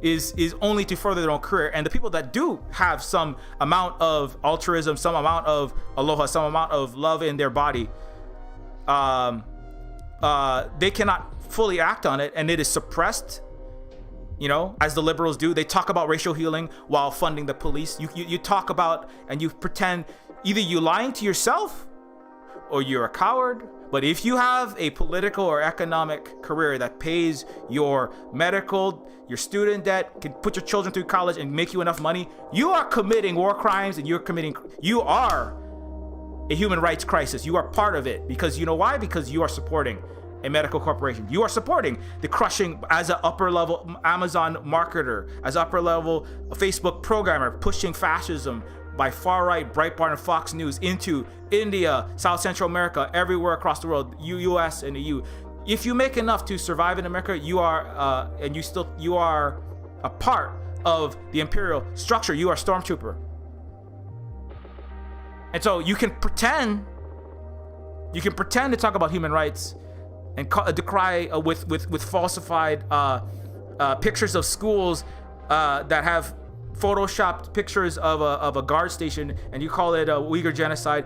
is only to further their own career. And the people that do have some amount of altruism, some amount of aloha, some amount of love in their body, they cannot fully act on it, and it is suppressed. You know, as the liberals do, they talk about racial healing while funding the police. You talk about and you pretend either you're lying to yourself or you're a coward. But if you have a political or economic career that pays your medical, your student debt, can put your children through college and make you enough money, you are committing war crimes and you are a human rights crisis. You are part of it because you know why? Because you are supporting a medical corporation. You are supporting the crushing as an upper level Amazon marketer, as upper level Facebook programmer, pushing fascism by far right Breitbart and Fox News into India, South Central America, everywhere across the world, US and the EU. If you make enough to survive in America, you are you are a part of the imperial structure. You are a stormtrooper. And so you can pretend to talk about human rights and decry with falsified pictures of schools that have photoshopped pictures of a guard station, and you call it a Uyghur genocide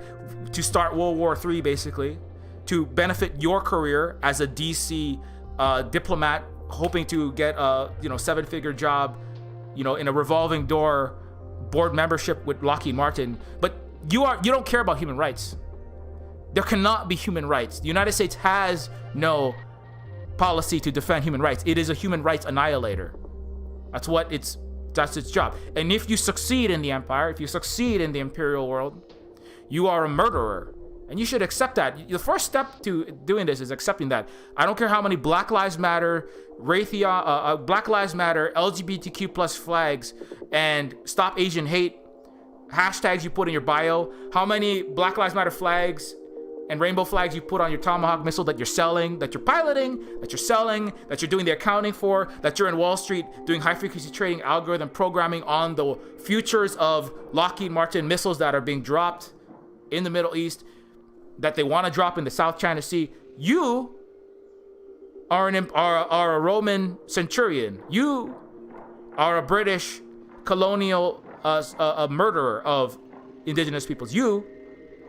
to start World War III, basically, to benefit your career as a DC diplomat, hoping to get a 7-figure job, in a revolving door board membership with Lockheed Martin. But you don't care about human rights. There cannot be human rights. The United States has no policy to defend human rights. It is a human rights annihilator. That's its job. And if you succeed in the empire, if you succeed in the imperial world, you are a murderer. And you should accept that. The first step to doing this is accepting that. I don't care how many Black Lives Matter, Black Lives Matter, LGBTQ plus flags, and Stop Asian Hate hashtags you put in your bio, how many Black Lives Matter flags and rainbow flags you put on your Tomahawk missile that you're selling, that you're piloting, that you're selling, that you're doing the accounting for, that you're in Wall Street doing high-frequency trading algorithm programming on the futures of Lockheed Martin missiles that are being dropped in the Middle East, that they want to drop in the South China Sea. You are a Roman centurion. You are a British colonial a murderer of indigenous peoples. You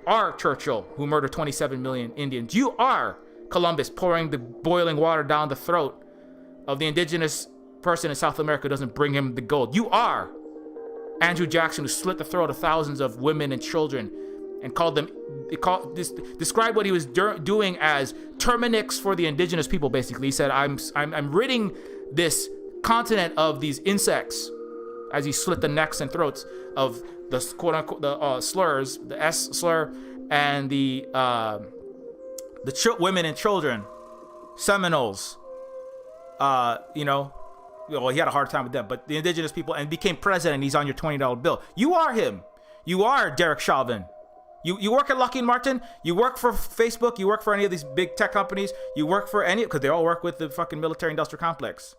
are Churchill, who murdered 27 million Indians. You are Columbus, pouring the boiling water down the throat of the indigenous person in South America who doesn't bring him the gold. You are Andrew Jackson, who slit the throat of thousands of women and children and described what he was doing as Terminix for the indigenous people. Basically, he said, I'm ridding this continent of these insects, as he slit the necks and throats of the quote unquote the slurs, the S slur, and the women and children, Seminoles. He had a hard time with them, but the indigenous people, and became president. He's on your $20 bill. You are him. You are Derek Chauvin. You work at Lockheed Martin. You work for Facebook. You work for any of these big tech companies. You work for because they all work with the fucking military-industrial complex.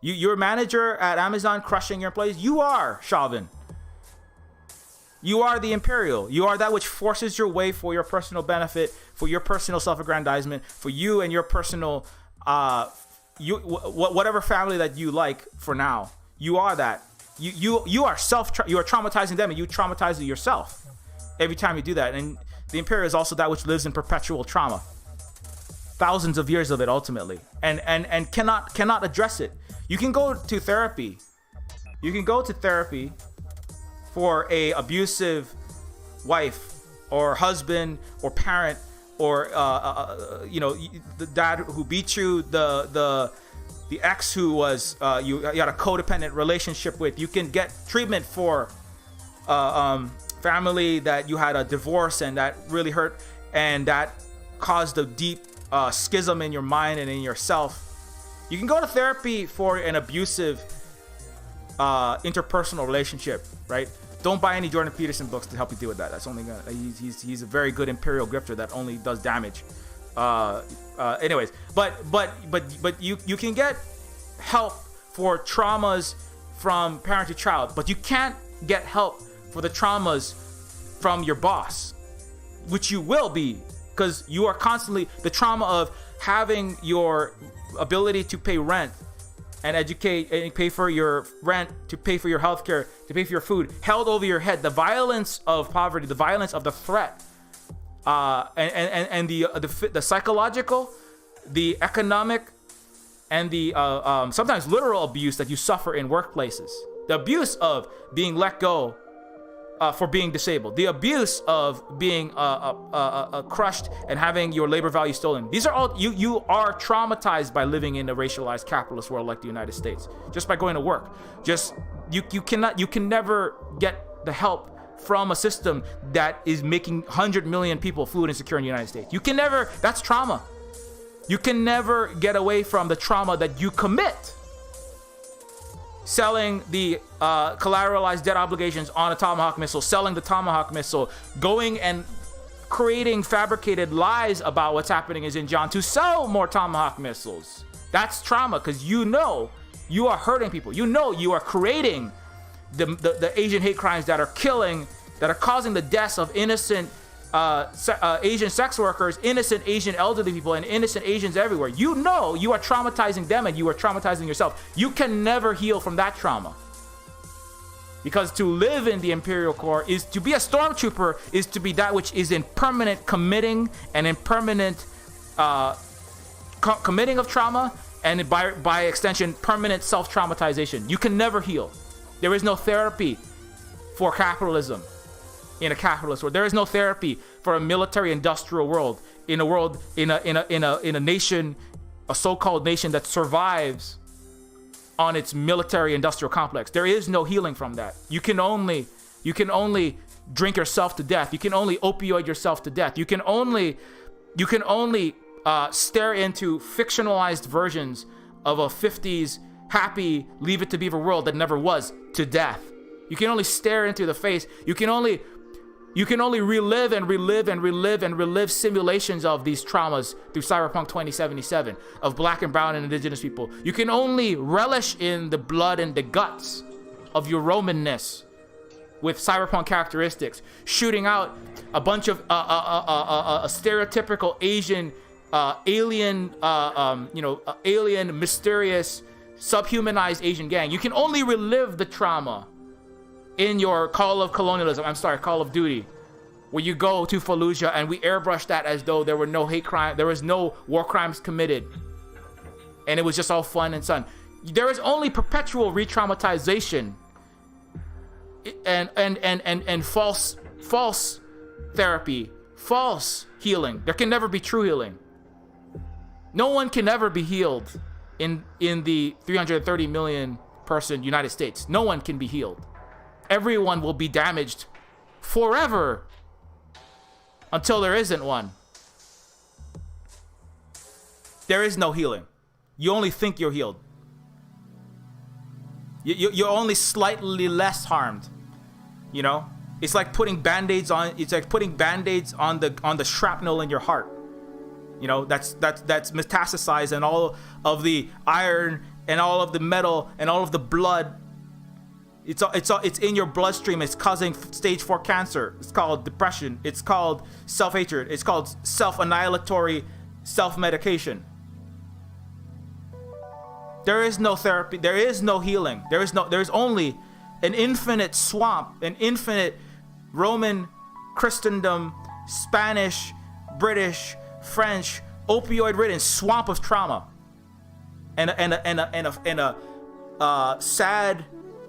You're a manager at Amazon, crushing your employees. You are Chauvin. You are the Imperial. You are that which forces your way for your personal benefit, for your personal self-aggrandizement, for you and your personal, whatever family that you like for now. You are that. You are traumatizing them, and you traumatize yourself every time you do that. And the Imperial is also that which lives in perpetual trauma. Thousands of years of it, ultimately, and cannot address it. You can go to therapy. You can go to therapy for a abusive wife or husband or parent, or the dad who beat you, the ex who was you had a codependent relationship with. You can get treatment for family that you had a divorce and that really hurt, and that caused a deep schism in your mind and in yourself. You can go to therapy for an abusive interpersonal relationship, right? Don't buy any Jordan Peterson books to help you deal with that. That's only gonna, he's a very good imperial grifter that only does damage. Anyways, but you can get help for traumas from parent to child, but you can't get help for the traumas from your boss, which you will be, because you are constantly the trauma of having your ability to pay rent and educate and pay for your rent, to pay for your healthcare, to pay for your food, held over your head. The violence of poverty, the violence of the threat, and the psychological, the economic, and the sometimes literal abuse that you suffer in workplaces. The abuse of being let go for being disabled. The abuse of being crushed and having your labor value stolen. These are all, you are traumatized by living in a racialized capitalist world like the United States. Just by going to work. Just, you can never get the help from a system that is making 100 million people food insecure in the United States. You can never, that's trauma. You can never get away from the trauma that you commit. Selling the collateralized debt obligations on a Tomahawk missile, selling the Tomahawk missile, going and creating fabricated lies about what's happening in Xinjiang to sell more Tomahawk missiles. That's trauma, because you know you are hurting people. You know you are creating the Asian hate crimes that are killing, that are causing the deaths of innocent Asian sex workers, innocent Asian elderly people, and innocent Asians everywhere. You know you are traumatizing them and you are traumatizing yourself. You can never heal from that trauma. Because to live in the Imperial Corps is to be a stormtrooper, is to be that which is in permanent committing and in permanent committing of trauma, and by extension, permanent self-traumatization. You can never heal. There is no therapy for capitalism. In a capitalist world, there is no therapy for a military-industrial world. In a nation, a so-called nation that survives on its military-industrial complex. There is no healing from that. You can only drink yourself to death. You can only opioid yourself to death. You can only stare into fictionalized versions of a 50s happy Leave It to Beaver world that never was to death. You can only stare into the face. You can only relive and relive and relive and relive simulations of these traumas through Cyberpunk 2077 of Black and brown and indigenous people. You can only relish in the blood and the guts of your Romanness with cyberpunk characteristics, shooting out a bunch of a stereotypical Asian alien, alien, mysterious, subhumanized Asian gang. You can only relive the trauma in your Call of Duty, where you go to Fallujah and we airbrush that as though there were no hate crime, there was no war crimes committed, and it was just all fun and sun. There is only perpetual re-traumatization and false therapy, false healing. There can never be true healing. No one can ever be healed in the 330 million person United States. No one can be healed. Everyone will be damaged forever until there isn't one. There is no healing. You only think you're healed. You're only slightly less harmed. You know, it's like putting band-aids on. It's like putting band-aids on the shrapnel in your heart. You know, that's metastasized, and all of the iron and all of the metal and all of the blood. It's in your bloodstream. It's causing stage 4 cancer. It's called depression. It's called self-hatred. It's called self-annihilatory self-medication. There is no therapy. There is no healing. There's only an infinite swamp, an infinite Roman, Christendom, Spanish, British, French, opioid-ridden swamp of trauma, and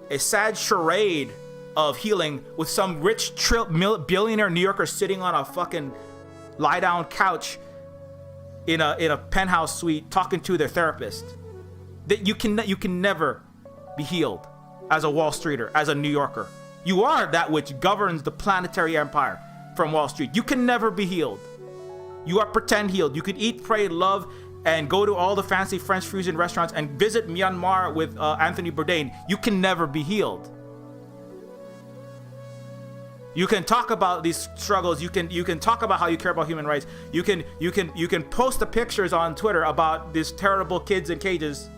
a sad charade of healing with some rich billionaire New Yorker sitting on a fucking lie-down couch in a penthouse suite talking to their therapist. That you can never be healed as a Wall Streeter, as a New Yorker. You are that which governs the planetary empire from Wall Street. You can never be healed. You are pretend healed. You could eat, pray, love, and go to all the fancy French fusion restaurants and visit Myanmar with Anthony Bourdain. You can never be healed. You can talk about these struggles. You can talk about how you care about human rights. You can post the pictures on Twitter about these terrible kids in cages,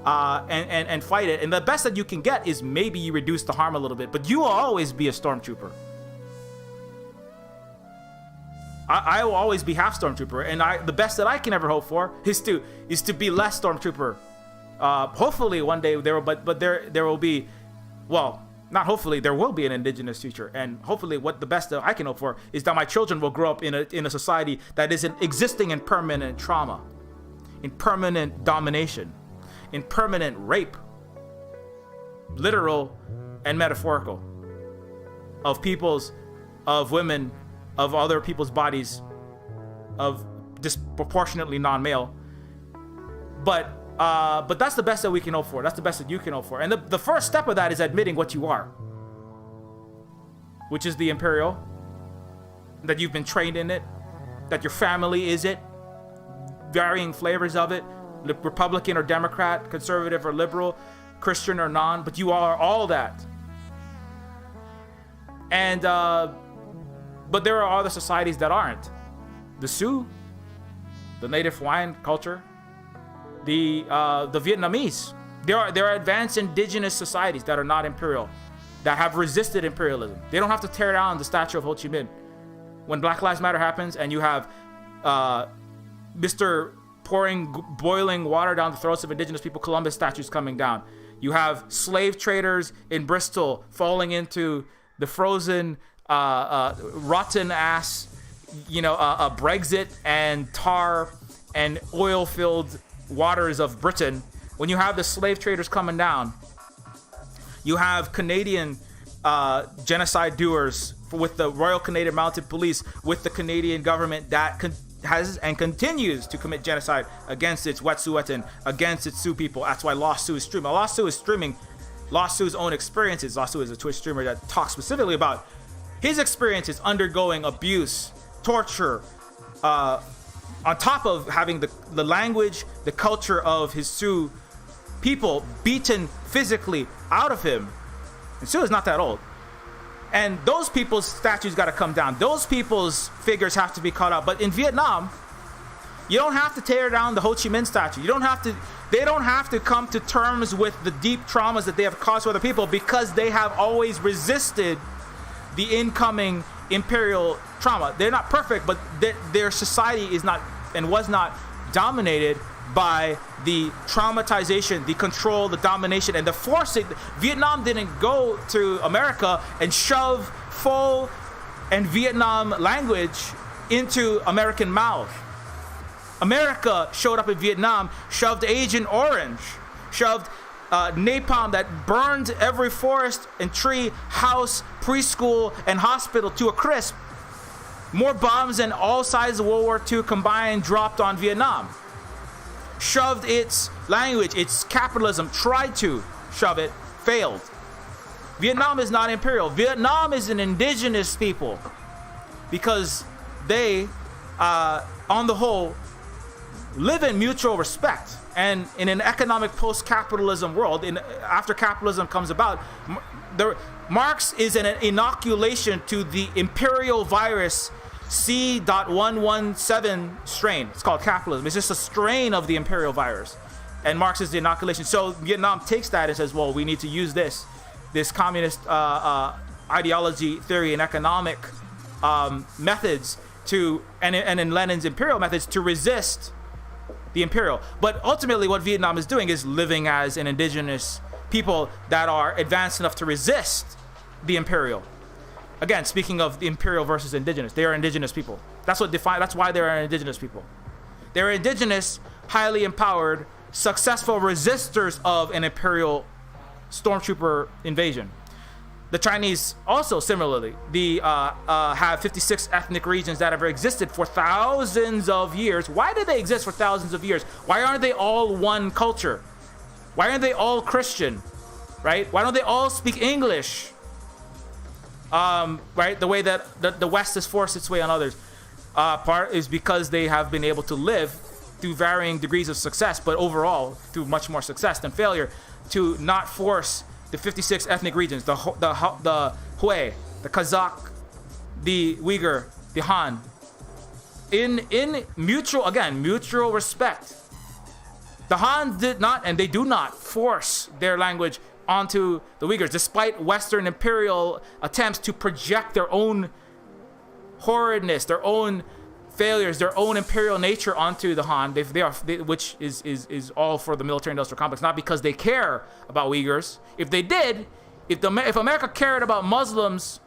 and fight it. And the best that you can get is maybe you reduce the harm a little bit, but you will always be a stormtrooper. I will always be half stormtrooper, and the best that I can ever hope for is to be less stormtrooper. Hopefully one day there will be, well, not hopefully, there will be an indigenous future, and hopefully what the best that I can hope for is that my children will grow up in a society that isn't existing in permanent trauma, in permanent domination, in permanent rape, literal and metaphorical, of people's, of women, of other people's bodies, of disproportionately non-male. But that's the best that we can hope for. That's the best that you can hope for. And the first step of that is admitting what you are, which is the Imperial, that you've been trained in it, that your family is it, varying flavors of it, Republican or Democrat, conservative or liberal, Christian or non, but you are all that. And but there are other societies that aren't. The Sioux, the native Hawaiian culture, the Vietnamese. There are advanced indigenous societies that are not imperial, that have resisted imperialism. They don't have to tear down the statue of Ho Chi Minh. When Black Lives Matter happens and you have Mr. boiling water down the throats of indigenous people, Columbus statues coming down. You have slave traders in Bristol falling into the frozen, rotten ass, Brexit and tar and oil-filled waters of Britain. When you have the slave traders coming down, you have Canadian genocide doers with the Royal Canadian Mounted Police, with the Canadian government that has and continues to commit genocide against its Wet'suwet'en, against its Sioux people. That's why Lost Sioux is streaming. Lost Sioux is streaming Lost Sioux's own experiences. Lost Sioux is a Twitch streamer that talks specifically about his experiences undergoing abuse, torture, on top of having the language, the culture of his Sioux people beaten physically out of him. And Sioux is not that old. And those people's statues got to come down. Those people's figures have to be cut out. But in Vietnam, you don't have to tear down the Ho Chi Minh statue. They don't have to come to terms with the deep traumas that they have caused to other people, because they have always resisted the incoming imperial trauma. They're not perfect, but their society is not and was not dominated by the traumatization, the control, the domination, and the forcing. Vietnam didn't go to America and shove Pho and Vietnam language into American mouth. America showed up in Vietnam, shoved Agent Orange, shoved napalm that burned every forest and tree, house, preschool, and hospital to a crisp. More bombs than all sides of World War II combined dropped on Vietnam. Shoved its language, its capitalism, tried to shove it, failed. Vietnam is not imperial. Vietnam is an indigenous people, because they, on the whole, live in mutual respect. And in an economic post-capitalism world, after capitalism comes about, Marx is an inoculation to the imperial virus C.117 strain. It's called capitalism. It's just a strain of the imperial virus. And Marx is the inoculation. So Vietnam takes that and says, well, we need to use this communist ideology, theory, and economic methods and in Lenin's imperial methods to resist the imperial. But ultimately what Vietnam is doing is living as an indigenous people that are advanced enough to resist the imperial. Again, speaking of the imperial versus indigenous, they are indigenous people. That's why they are indigenous people. They're indigenous, highly empowered, successful resistors of an imperial stormtrooper invasion. The Chinese also similarly, have 56 ethnic regions that have existed for thousands of years. Why do they exist for thousands of years? Why aren't they all one culture? Why aren't they all Christian? Right? Why don't they all speak English? Right? The way that the West has forced its way on others. Part is because they have been able to live through varying degrees of success, but overall through much more success than failure, to not force the 56 ethnic regions, the Hui, the Kazakh, the Uyghur, the Han, in mutual respect. The Han did not, and they do not, force their language onto the Uyghurs, despite Western imperial attempts to project their own horridness, their own failures, their own imperial nature onto the Han, which is all for the military-industrial complex, not because they care about Uyghurs. If they did, if America cared about Muslims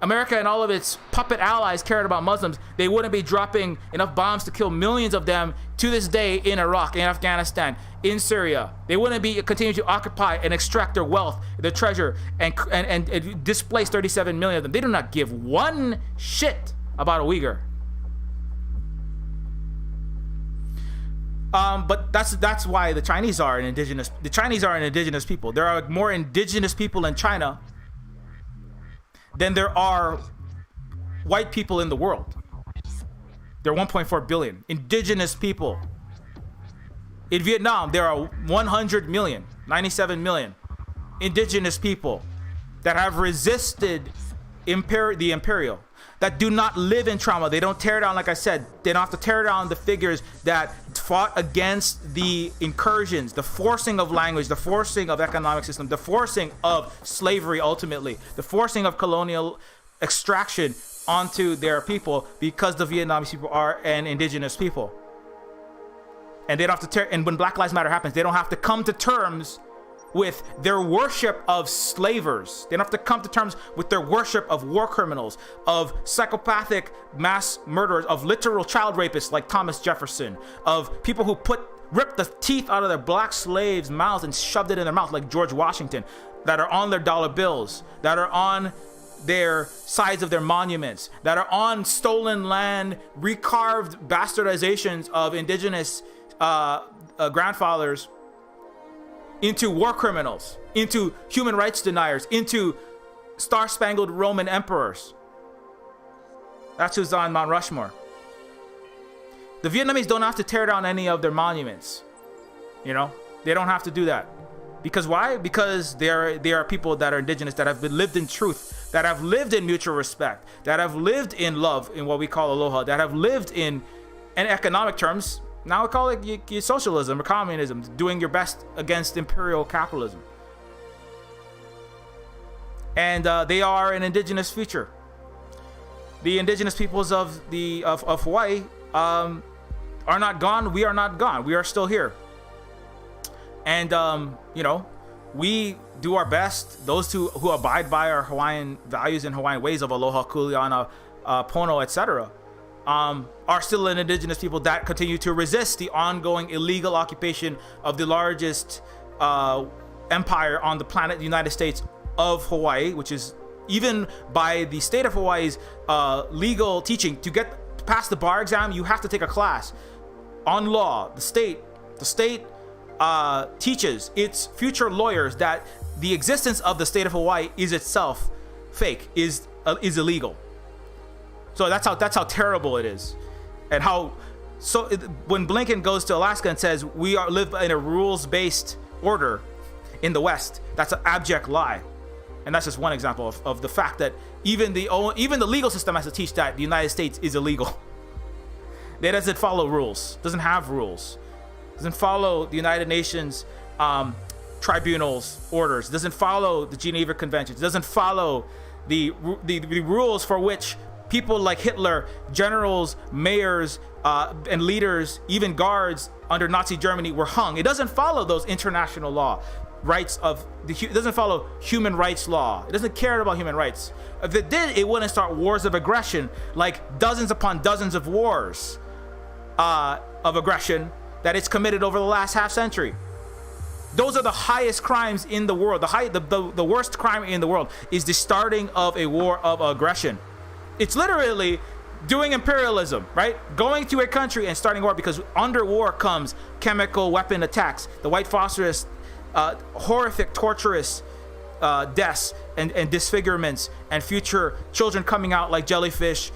America and all of its puppet allies cared about Muslims, they wouldn't be dropping enough bombs to kill millions of them to this day in Iraq, in Afghanistan, in Syria. They wouldn't be continuing to occupy and extract their wealth, their treasure, and displace 37 million of them. They do not give one shit about a Uyghur. But that's why the Chinese are an indigenous. The Chinese are an indigenous people. There are more indigenous people in China than there are white people in the world. There are 1.4 billion indigenous people. In Vietnam, there are 100 million, 97 million indigenous people that have resisted the Imperial, that do not live in trauma. They don't tear down, like I said, they don't have to tear down the figures that fought against the incursions, the forcing of language, the forcing of economic system, the forcing of slavery ultimately, the forcing of colonial extraction onto their people, because the Vietnamese people are an indigenous people. And they don't have to and when Black Lives Matter happens, they don't have to come to terms with their worship of slavers. They don't have to come to terms with their worship of war criminals, of psychopathic mass murderers, of literal child rapists like Thomas Jefferson, of people who ripped the teeth out of their black slaves' mouths and shoved it in their mouth like George Washington, that are on their dollar bills, that are on their sides of their monuments, that are on stolen land, recarved bastardizations of indigenous grandfathers into war criminals, into human rights deniers, into star-spangled Roman emperors. That's who's on Mount Rushmore. The Vietnamese don't have to tear down any of their monuments. You know, they don't have to do that. Because why? Because they are people that are indigenous, that have lived in truth, that have lived in mutual respect, that have lived in love, in what we call aloha, that have lived in economic terms. Now we call it socialism or communism, doing your best against imperial capitalism. And they are an indigenous future. The indigenous peoples of Hawaii are not gone. We are not gone. We are still here. And you know, we do our best. Those who abide by our Hawaiian values and Hawaiian ways of aloha, kuleana, pono, etc., are still an indigenous people that continue to resist the ongoing illegal occupation of the largest empire on the planet, the United States of Hawaii, which is, even by the state of Hawaii's legal teaching, to get past the bar exam, you have to take a class on law. The state teaches its future lawyers that the existence of the state of Hawaii is itself fake, is illegal. So that's how terrible it is. And when Blinken goes to Alaska and says we live in a rules-based order in the West, that's an abject lie. And that's just one example of the fact that even the legal system has to teach that the United States is illegal. It doesn't follow rules, doesn't have rules, doesn't follow the United Nations tribunals orders, doesn't follow the Geneva Conventions, doesn't follow the rules for which people like Hitler, generals, mayors, and leaders, even guards under Nazi Germany were hung. It doesn't follow those international law rights it doesn't follow human rights law. It doesn't care about human rights. If it did, it wouldn't start wars of aggression, like dozens upon dozens of wars of aggression that it's committed over the last half century. Those are the highest crimes in the world. The worst crime in the world is the starting of a war of aggression. It's literally doing imperialism, right? Going to a country and starting a war, because under war comes chemical weapon attacks, the white phosphorus, horrific, torturous deaths and disfigurements, and future children coming out like jellyfish,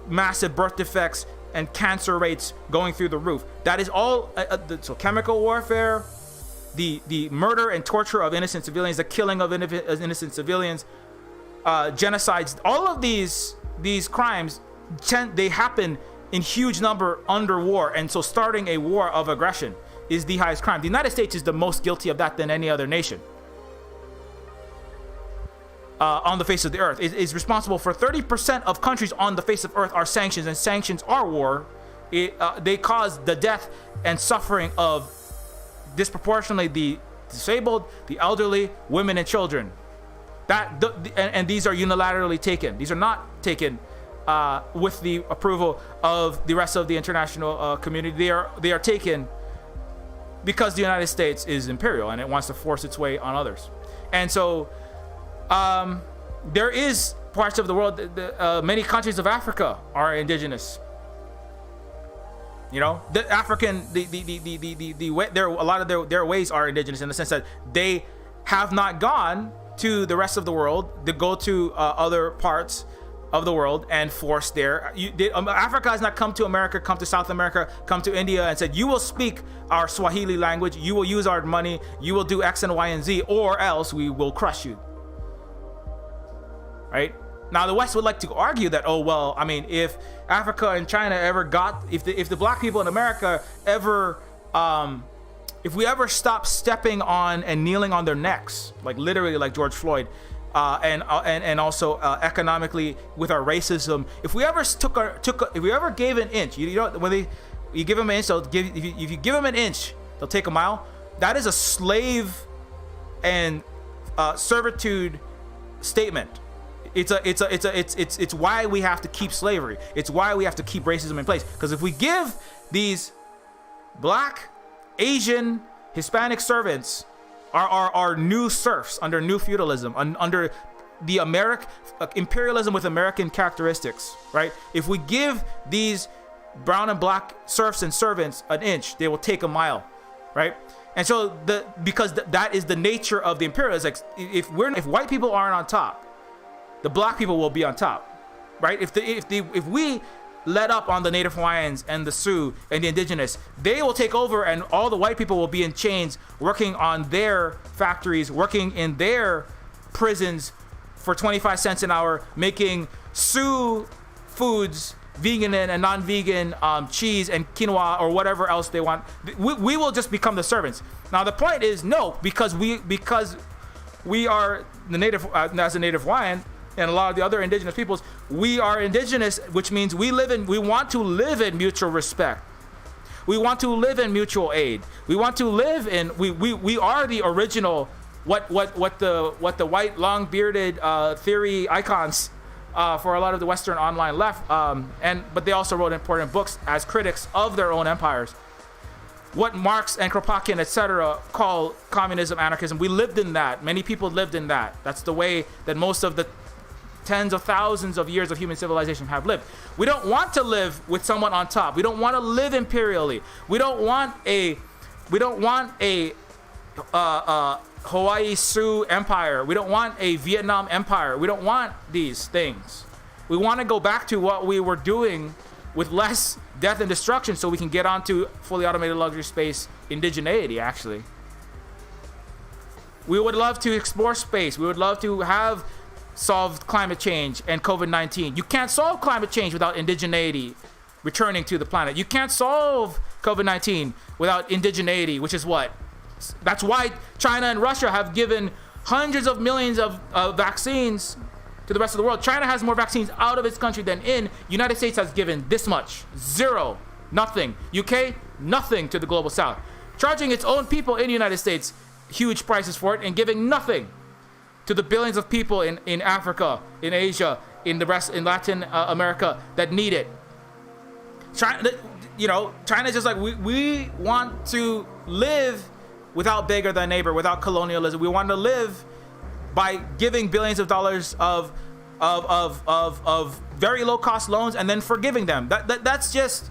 massive birth defects, and cancer rates going through the roof. That is all. So chemical warfare, the murder and torture of innocent civilians, the killing of innocent civilians, genocides, all of these crimes, they happen in huge number under war. And so starting a war of aggression is the highest crime. The United States is the most guilty of that than any other nation on the face of the earth. It is responsible for 30% of countries on the face of earth are sanctions, and sanctions are war. They cause the death and suffering of disproportionately the disabled, the elderly, women, and children. And these are unilaterally taken. These are not taken with the approval of the rest of the international community. They are taken because the United States is imperial and it wants to force its way on others. And so there is parts of the world, many countries of Africa are indigenous. You know, the African, a lot of their ways are indigenous in the sense that they have not gone to the rest of the world. They go to other parts of the world and force Africa has not come to America, come to South America, come to India and said, you will speak our Swahili language, you will use our money, you will do X and Y and Z, or else we will crush you. Right? Now the West would like to argue that, oh well, I mean, if Africa and China ever got, if the black people in America ever, if we ever stop stepping on and kneeling on their necks, like literally like George Floyd, and also economically with our racism, if we ever if we ever gave an inch, you know, when you give them an inch, if you give them an inch, they'll take a mile. That is a slave and servitude statement. It's why we have to keep slavery. It's why we have to keep racism in place. Because if we give these black, Asian, Hispanic servants are new serfs under new feudalism, under the imperialism with American characteristics, right? If we give these brown and black serfs and servants an inch, they will take a mile, right? And so because that is the nature of the imperial. It's like if white people aren't on top, the black people will be on top, right? If we let up on the Native Hawaiians and the Sioux and the Indigenous, they will take over, and all the white people will be in chains, working on their factories, working in their prisons for 25 cents an hour, making Sioux foods, vegan and non-vegan, cheese and quinoa or whatever else they want. We will just become the servants. Now the point is no, because we are the native, as a Native Hawaiian, and a lot of the other indigenous peoples, we are indigenous, which means we want to live in mutual respect. We want to live in mutual aid. We want to live in, we are the original, what the white long bearded theory icons for a lot of the Western online left, but they also wrote important books as critics of their own empires. What Marx and Kropotkin, etc., call communism, anarchism, we lived in that. Many people lived in that. That's the way that most of the tens of thousands of years of human civilization have lived. We don't want to live with someone on top. We don't want to live imperially. We don't want a Hawaii Sioux empire. We don't want a Vietnam empire. We don't want these things. We want to go back to what we were doing with less death and destruction, so we can get onto fully automated luxury space indigeneity. Actually, we would love to explore space. We would love to have solved climate change and COVID-19. You can't solve climate change without indigeneity returning to the planet. You can't solve COVID-19 without indigeneity, which is what? That's why China and Russia have given hundreds of millions of vaccines to the rest of the world. China has more vaccines out of its country than in. United States has given this much. Zero. Nothing. UK, nothing to the global south. Charging its own people in the United States huge prices for it and giving nothing to the billions of people in Africa, in Asia, in Latin America that need it. China's just like, we want to live without beggar thy neighbor, without colonialism. We want to live by giving billions of dollars of very low cost loans and then forgiving them. That's just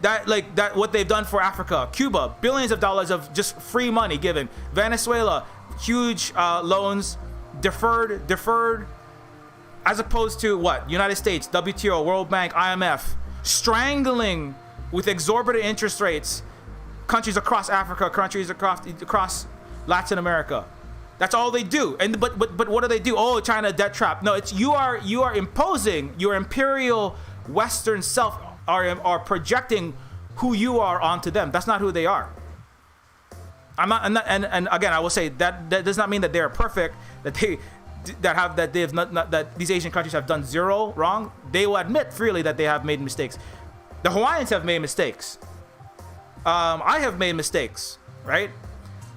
what they've done for Africa. Cuba, billions of dollars of just free money given. Venezuela, huge loans, deferred, as opposed to what? United States, WTO, World Bank, IMF, strangling with exorbitant interest rates countries across Africa, countries across Latin America. That's all they do. And but what do they do? Oh, China debt trap. No, it's you are imposing your imperial Western self, are projecting who you are onto them. That's not who they are. And again, I will say that does not mean that they are perfect, that these Asian countries have done zero wrong. They will admit freely that they have made mistakes. The Hawaiians have made mistakes. I have made mistakes, right?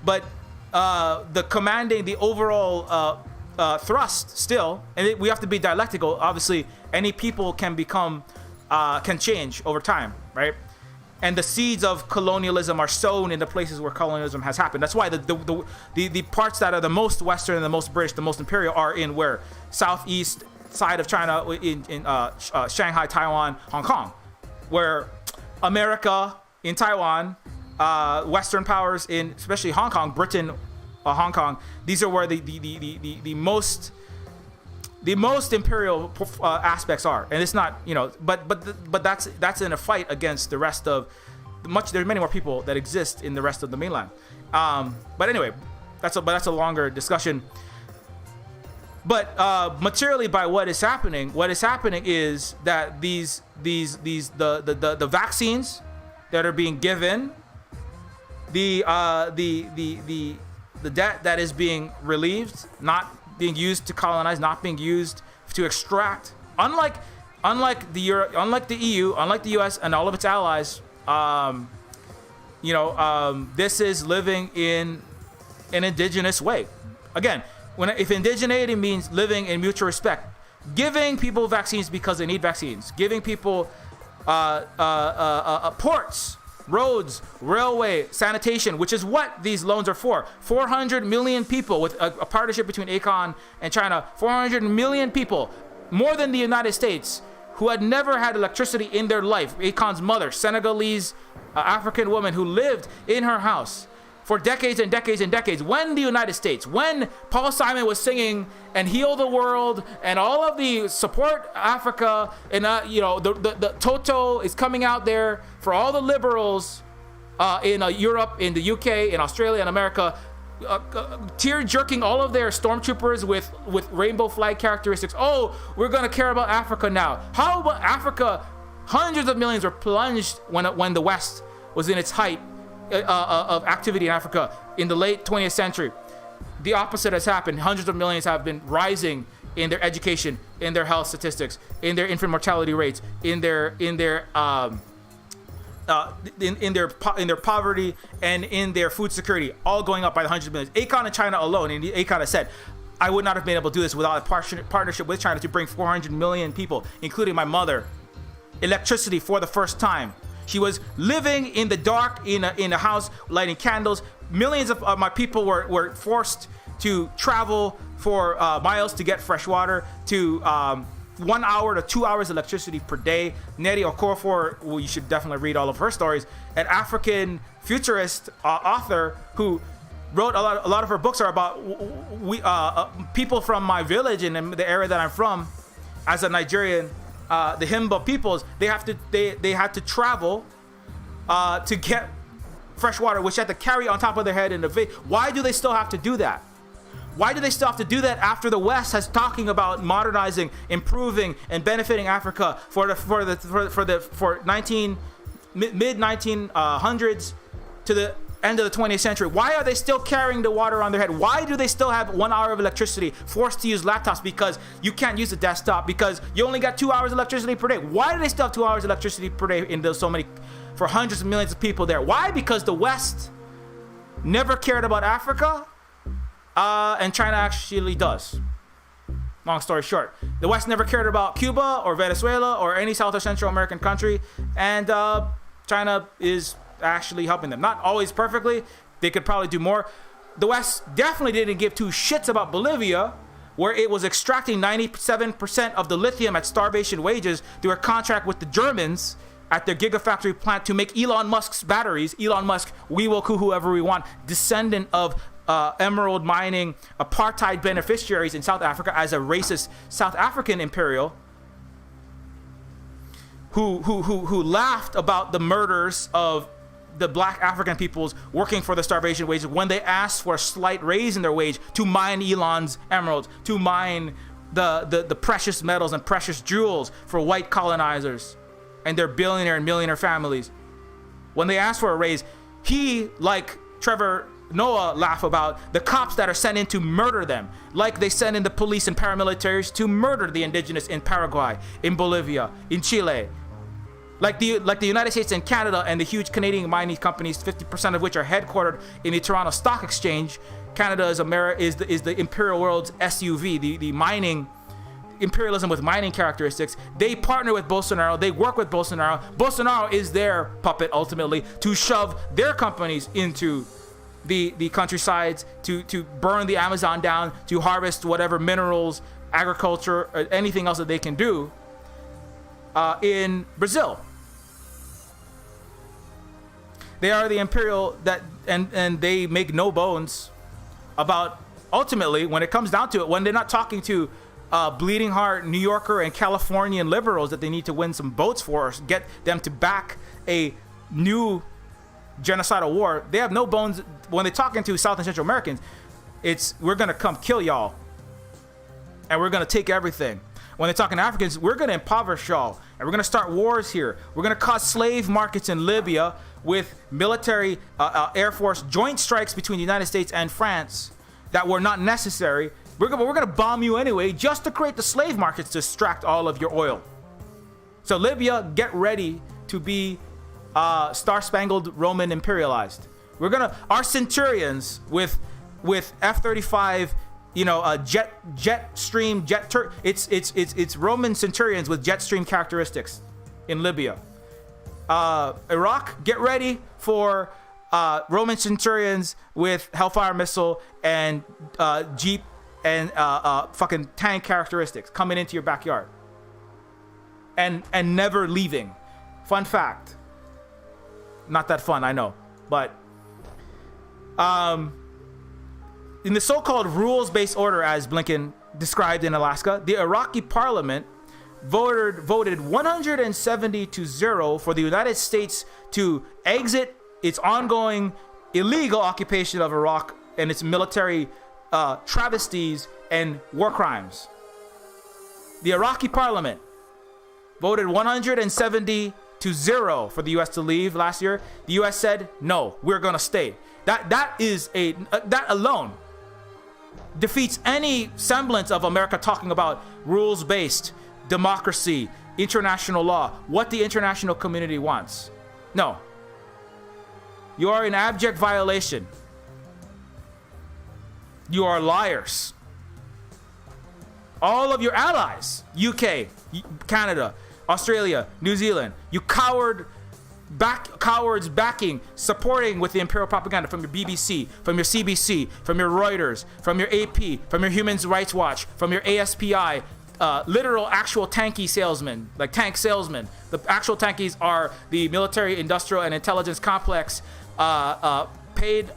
But the overall thrust still, and we have to be dialectical. Obviously, any people can change over time, right? And the seeds of colonialism are sown in the places where colonialism has happened. That's why the parts that are the most Western and the most British, the most Imperial, are in where? Southeast side of China, in Shanghai, Taiwan, Hong Kong, where America in Taiwan, Western powers in especially Hong Kong, Britain, Hong Kong. These are where the most imperial aspects are, and it's not, but that's in a fight against the rest of there's many more people that exist in the rest of the mainland. But anyway, that's a longer discussion. But materially, by what is happening is that the vaccines that are being given, the debt that is being relieved, not being used to colonize, not being used to extract. Unlike the EU, unlike the US and all of its allies, this is living in an indigenous way. Again, if indigeneity means living in mutual respect, giving people vaccines because they need vaccines, giving people ports, roads, railway, sanitation, which is what these loans are for. 400 million people, with a partnership between ACON and China, 400 million people, more than the United States, who had never had electricity in their life. ACON's mother, Senegalese African woman who lived in her house for decades and decades and decades. When the United States, when Paul Simon was singing and Heal the World and all of the support Africa, and the Toto is coming out there for all the liberals in Europe, in the UK, in Australia, and America, tear jerking all of their stormtroopers with rainbow flag characteristics. Oh, we're gonna care about Africa now. How about Africa? Hundreds of millions were plunged when the West was in its height of activity in Africa in the late 20th century. The opposite has happened. Hundreds of millions have been rising in their education, in their health statistics, in their infant mortality rates, in their poverty, and in their food security, all going up by the hundreds of millions. ACON and China alone, and ACON has said, I would not have been able to do this without a partnership with China to bring 400 million people, including my mother, electricity for the first time. She was living in the dark in a house, lighting candles. Millions of my people were forced to travel for miles to get fresh water, to 1 hour to 2 hours electricity per day. Neri Okorafor, well, you should definitely read all of her stories, an African futurist author who wrote a lot of her books are about people from my village and the area that I'm from. As a Nigerian, the Himba peoples, they had to travel to get fresh water, which they had to carry on top of their head in a vase. Why do they still have to do that? Why do they still have to do that after the West has talking about modernizing, improving, and benefiting Africa for mid 1900s to the end of the 20th century? Why are they still carrying the water on their head? Why do they still have 1 hour of electricity, forced to use laptops because you can't use a desktop because you only got 2 hours of electricity per day? Why do they still have 2 hours of electricity per day in those for hundreds of millions of people there? Why? Because the West never cared about Africa, and China actually does. Long story short, the West never cared about Cuba or Venezuela or any South or Central American country, and China is actually helping them. Not always perfectly. They could probably do more. The West definitely didn't give two shits about Bolivia, where it was extracting 97% of the lithium at starvation wages through a contract with the Germans at their gigafactory plant to make Elon Musk's batteries. Elon Musk, we will coup whoever we want, descendant of emerald mining apartheid beneficiaries in South Africa, as a racist South African imperial who laughed about the murders of the black African peoples working for the starvation wages when they asked for a slight raise in their wage to mine Elon's emeralds, to mine the precious metals and precious jewels for white colonizers and their billionaire and millionaire families. When they asked for a raise, he, like Trevor Noah, laugh about the cops that are sent in to murder them, like they send in the police and paramilitaries to murder the indigenous in Paraguay, in Bolivia, in Chile, like the United States and Canada and the huge Canadian mining companies, 50% of which are headquartered in the Toronto Stock Exchange, Canada is the imperial world's SUV, the mining imperialism with mining characteristics. They partner with Bolsonaro. They work with Bolsonaro. Bolsonaro is their puppet ultimately to shove their companies into the countrysides, to burn the Amazon down, to harvest whatever minerals, agriculture, or anything else that they can do in Brazil. They are the imperial that, and they make no bones about, ultimately, when it comes down to it, when they're not talking to bleeding heart New Yorker and Californian liberals that they need to win some votes for, or get them to back a new genocidal war, they have no bones when they're talking to South and Central Americans. It's, we're gonna come kill y'all and we're gonna take everything. When they're talking to Africans, we're gonna impoverish y'all and we're gonna start wars here. We're gonna cause slave markets in Libya with military Air Force joint strikes between the United States and France that were not necessary. We're gonna bomb you anyway just to create the slave markets to extract all of your oil. So Libya, get ready to be Star-Spangled Roman imperialized. We're gonna, our centurions with F-35, it's Roman centurions with Jetstream characteristics in Libya. Iraq, get ready for Roman centurions with Hellfire missile and Jeep and fucking tank characteristics coming into your backyard and never leaving. Fun fact. Not that fun, I know, but in the so-called rules-based order, as Blinken described in Alaska, the Iraqi parliament voted 170-0 for the United States to exit its ongoing illegal occupation of Iraq and its military travesties and war crimes. The Iraqi parliament voted 170-0 for the U.S. to leave last year. The U.S. said, no, we're going to stay. That alone defeats any semblance of America talking about rules-based democracy, international law, what the international community wants. No. You are in abject violation. You are liars. All of your allies, UK, Canada, Australia, New Zealand, you cowards backing, supporting with the imperial propaganda from your BBC, from your CBC, from your Reuters, from your AP, from your Human Rights Watch, from your ASPI, literal actual tanky salesmen, like tank salesmen. The actual tankies are the military, industrial, and intelligence complex paid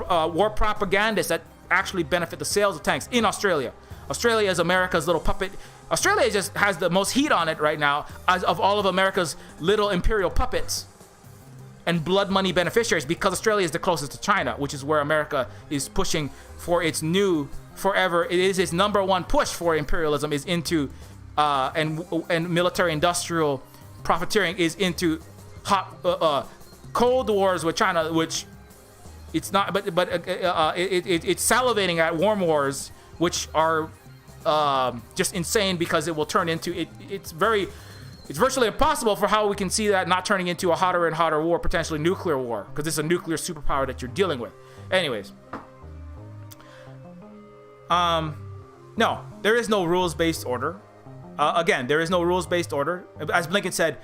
war propagandists that actually benefit the sales of tanks in Australia. Australia is America's little puppet. Australia just has the most heat on it right now as of all of America's little imperial puppets and blood money beneficiaries, because Australia is the closest to China, which is where America is pushing for its new forever. It is its number one push for imperialism is into and military industrial profiteering is into hot cold wars with China, which it's not, but it's salivating at warm wars, which are just insane because it will turn into it's virtually impossible for how we can see that not turning into a hotter and hotter war, potentially nuclear war, because it's a nuclear superpower that you're dealing with. Anyways, no, there is no rules-based order. Again, there is no rules-based order. As Blinken said,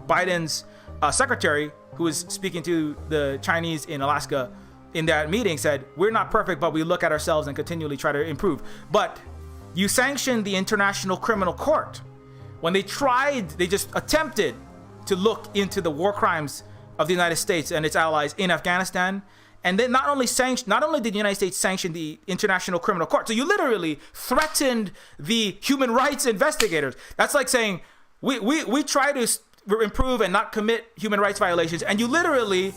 Biden's secretary, who was speaking to the Chinese in Alaska in that meeting, said, we're not perfect, but we look at ourselves and continually try to improve. But you sanctioned the International Criminal Court. When they just attempted to look into the war crimes of the United States and its allies in Afghanistan. And then not only did the United States sanction the International Criminal Court, so you literally threatened the human rights investigators. That's like saying, we try to improve and not commit human rights violations, and you literally,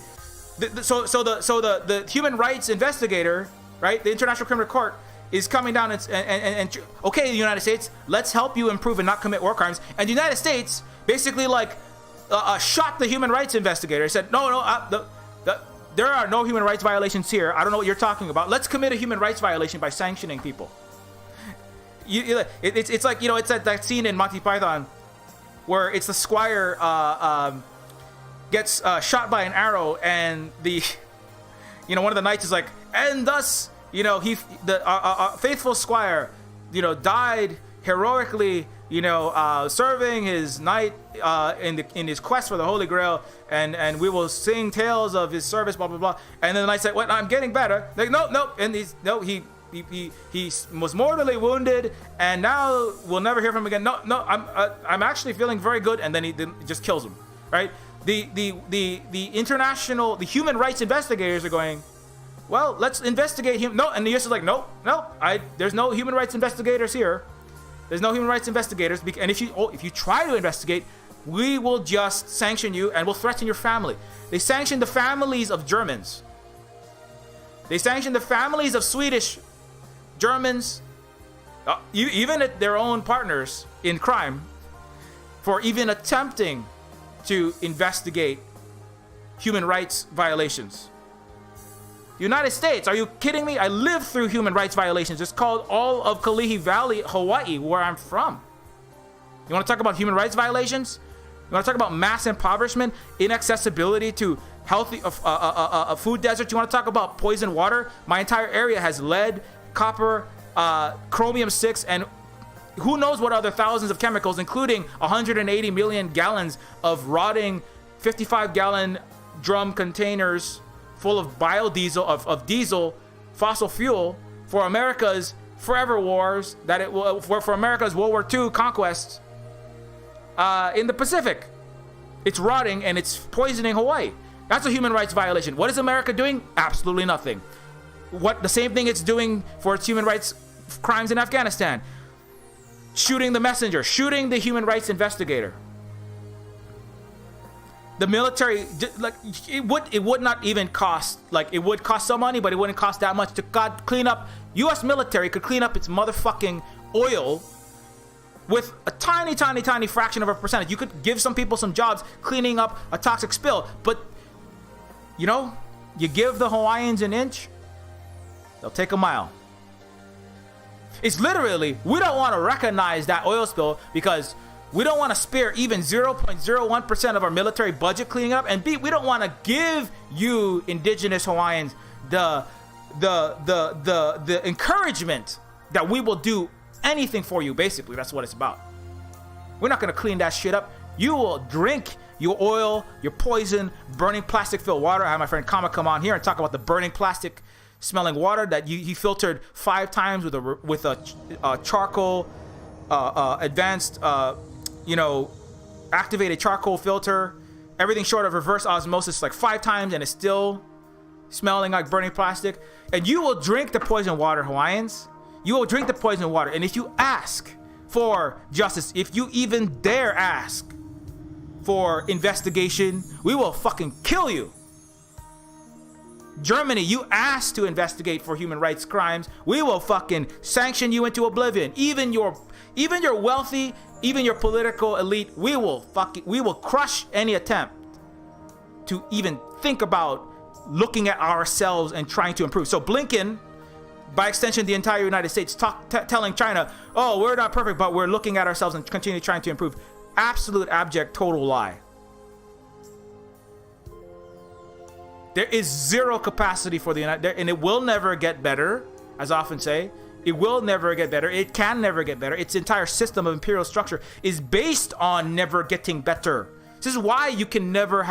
the human rights investigator, right, the International Criminal Court is coming down and okay, the United States, let's help you improve and not commit war crimes. And the United States basically shot the human rights investigator. He said, there are no human rights violations here. I don't know what you're talking about. Let's commit a human rights violation by sanctioning people. It's like, it's that scene in Monty Python where it's the squire gets shot by an arrow, and the one of the knights is like, and thus, the faithful squire, died heroically, serving his knight in his quest for the Holy Grail, and we will sing tales of his service, blah blah blah. And then the knight said, "Well, I'm getting better." Like, no, and he was mortally wounded, and now we'll never hear from him again. No, I'm actually feeling very good, and then he just kills him, right? The human rights investigators are going, well, let's investigate him. No, and the US is like, no, there's no human rights investigators here. There's no human rights investigators, and if you try to investigate, we will just sanction you and we'll threaten your family. They sanctioned the families of Germans. They sanctioned the families of Swedish, Germans, even their own partners in crime, for even attempting to investigate human rights violations. The United States, are you kidding me? I lived through human rights violations. It's called all of Kalihi Valley, Hawaii, where I'm from. You want to talk about human rights violations? You want to talk about mass impoverishment, inaccessibility to healthy food deserts? You want to talk about poisoned water? My entire area has lead, copper, chromium-6, and who knows what other thousands of chemicals, including 180 million gallons of rotting 55-gallon drum containers full of biodiesel, of diesel, fossil fuel, for America's forever wars, for America's World War II conquests in the Pacific. It's rotting and it's poisoning Hawaii. That's a human rights violation. What is America doing? Absolutely nothing. The same thing it's doing for its human rights crimes in Afghanistan. Shooting the messenger, shooting the human rights investigator. The military, like, it would not even cost, like, it would cost some money, but it wouldn't cost that much to clean up. U.S. military could clean up its motherfucking oil with a tiny fraction of a percentage. You could give some people some jobs cleaning up a toxic spill, but you give the Hawaiians an inch, they'll take a mile. It's literally, we don't want to recognize that oil spill because we don't want to spare even 0.01% of our military budget cleaning up, and B, we don't want to give you indigenous Hawaiians the encouragement that we will do anything for you. Basically, that's what it's about. We're not going to clean that shit up. You will drink your oil, your poison, burning plastic-filled water. I had my friend Kama come on here and talk about the burning plastic smelling water that he filtered 5 times with a charcoal advanced activated charcoal filter, everything short of reverse osmosis, like 5 times, and it's still smelling like burning plastic. And you will drink the poison water, Hawaiians. You will drink the poison water. And if you ask for justice, if you even dare ask for investigation, we will fucking kill you. Germany, you asked to investigate for human rights crimes, we will fucking sanction you into oblivion. Even your wealthy, even your political elite, we will crush any attempt to even think about looking at ourselves and trying to improve. So Blinken, by extension the entire United States, telling China, oh, we're not perfect, but we're looking at ourselves and continue trying to improve. Absolute, abject, total lie. There is zero capacity for the United, and it will never get better, as I often say. It will never get better. It can never get better. Its entire system of imperial structure is based on never getting better. This is why you can never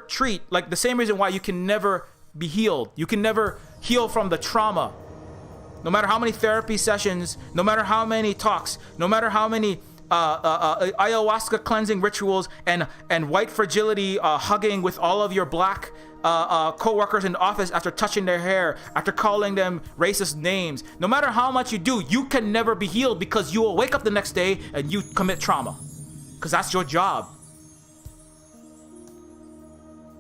treat, like the same reason why you can never be healed. You can never heal from the trauma. No matter how many therapy sessions, no matter how many talks, no matter how many ayahuasca cleansing rituals and white fragility hugging with all of your black co-workers in the office after touching their hair, after calling them racist names, no matter how much you do, you can never be healed because you will wake up the next day and you commit trauma, because that's your job.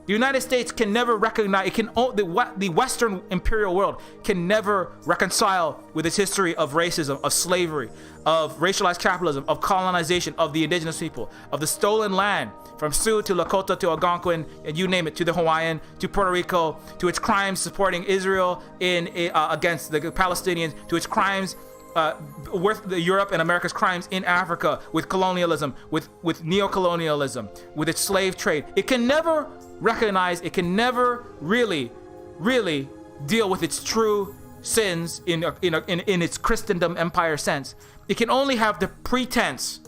The United States can never recognize, the Western imperial world can never reconcile with its history of racism, of slavery, of racialized capitalism, of colonization, of the indigenous people, of the stolen land from Sioux to Lakota to Algonquin, and you name it, to the Hawaiian, to Puerto Rico, to its crimes supporting Israel against the Palestinians, to its crimes with Europe and America's crimes in Africa, with colonialism, with neo-colonialism, with its slave trade. It can never recognize, it can never really deal with its true sins in its Christendom empire sense. It can only have the pretense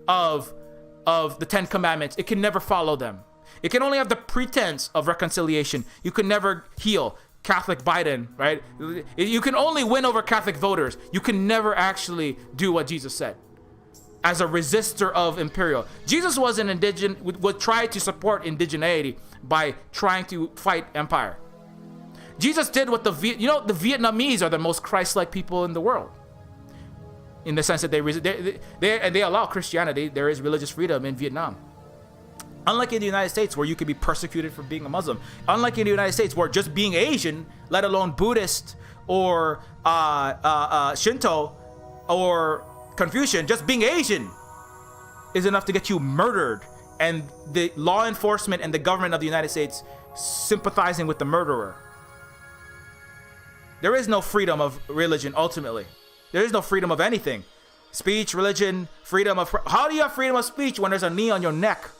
of the Ten Commandments. It can never follow them. It can only have the pretense of reconciliation. You can never heal Catholic Biden, right? You can only win over Catholic voters. You can never actually do what Jesus said as a resistor of Imperial. Jesus was would try to support indigeneity by trying to fight empire. Jesus did what the Vietnamese are the most Christ-like people in the world, in the sense that they allow Christianity. There is religious freedom in Vietnam. Unlike in the United States, where you could be persecuted for being a Muslim. Unlike in the United States, where just being Asian, let alone Buddhist or Shinto or Confucian, just being Asian is enough to get you murdered. And the law enforcement and the government of the United States sympathizing with the murderer. There is no freedom of religion, ultimately. There is no freedom of anything. Speech, religion, freedom of... How do you have freedom of speech when there's a knee on your neck?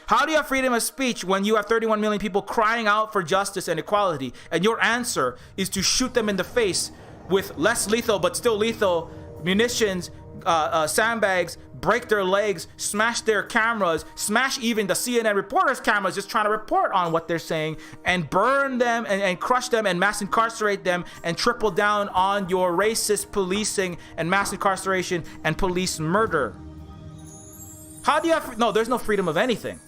How do you have freedom of speech when you have 31 million people crying out for justice and equality, and your answer is to shoot them in the face with less lethal but still lethal munitions, sandbags, break their legs, smash their cameras, smash even the CNN reporters' cameras just trying to report on what they're saying, and burn them and crush them and mass incarcerate them and triple down on your racist policing and mass incarceration and police murder? How do you have... No, there's no freedom of anything.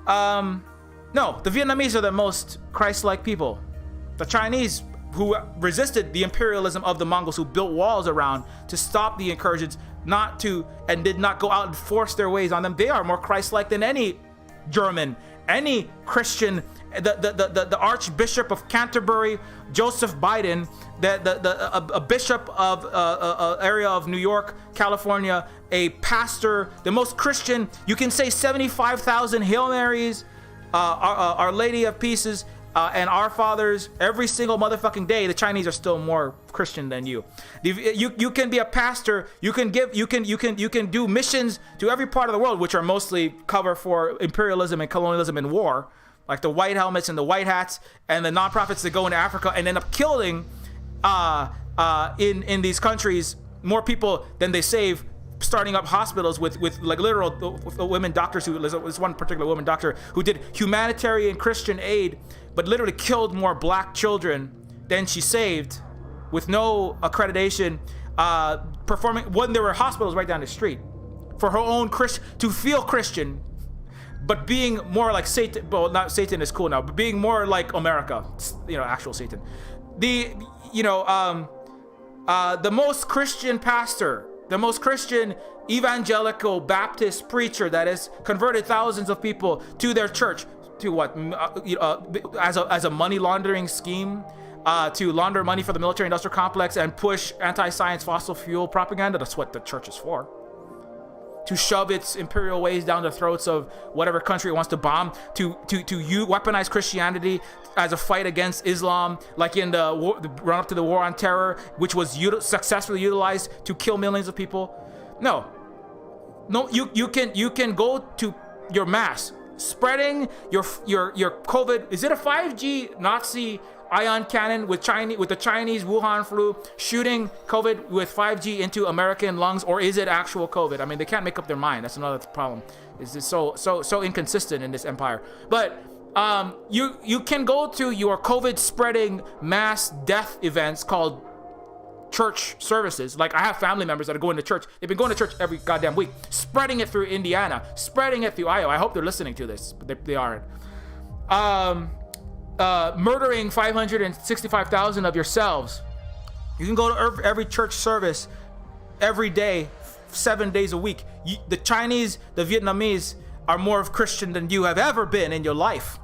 No, the Vietnamese are the most Christ-like people. The Chinese, who resisted the imperialism of the Mongols, who built walls around to stop the incursions, and did not go out and force their ways on them. They are more Christ-like than any German, any Christian. The Archbishop of Canterbury, Joseph Biden, a bishop of area of New York, California, a pastor, the most Christian. You can say 75,000 Hail Marys, Our Lady of Peaces, and Our Fathers every single motherfucking day. The Chinese are still more Christian than you. You can be a pastor. You can do missions to every part of the world, which are mostly cover for imperialism and colonialism and war, like the white helmets and the white hats and the nonprofits that go into Africa and end up killing in these countries more people than they save, starting up hospitals with like literal women doctors. There's one particular woman doctor who did humanitarian Christian aid, but literally killed more black children than she saved, with no accreditation, performing when there were hospitals right down the street for her own to feel Christian, but being more like Satan. Well, not Satan is cool now, but being more like America, actual Satan. The most Christian pastor, the most Christian evangelical Baptist preacher that has converted thousands of people to their church, to what, as a money laundering scheme, to launder money for the military industrial complex and push anti-science fossil fuel propaganda. That's what the church is for. To shove its imperial ways down the throats of whatever country it wants to bomb, to weaponize Christianity as a fight against Islam, like in the run up to the war on terror, which was successfully utilized to kill millions of people. No, you can go to your mass, spreading your COVID. Is it a 5G Nazi ion cannon with the Chinese Wuhan flu shooting COVID with 5G into American lungs, or is it actual COVID? I mean, they can't make up their mind. That's another problem. Is this so inconsistent in this empire? But you can go to your COVID spreading mass death events called church services. Like, I have family members that are going to church. They've been going to church every goddamn week, spreading it through Indiana, spreading it through Iowa. I hope they're listening to this, but they aren't. Murdering 565,000 of yourselves. You can go to every church service every day, 7 days a week. The Chinese, the Vietnamese are more of Christian than you have ever been in your life.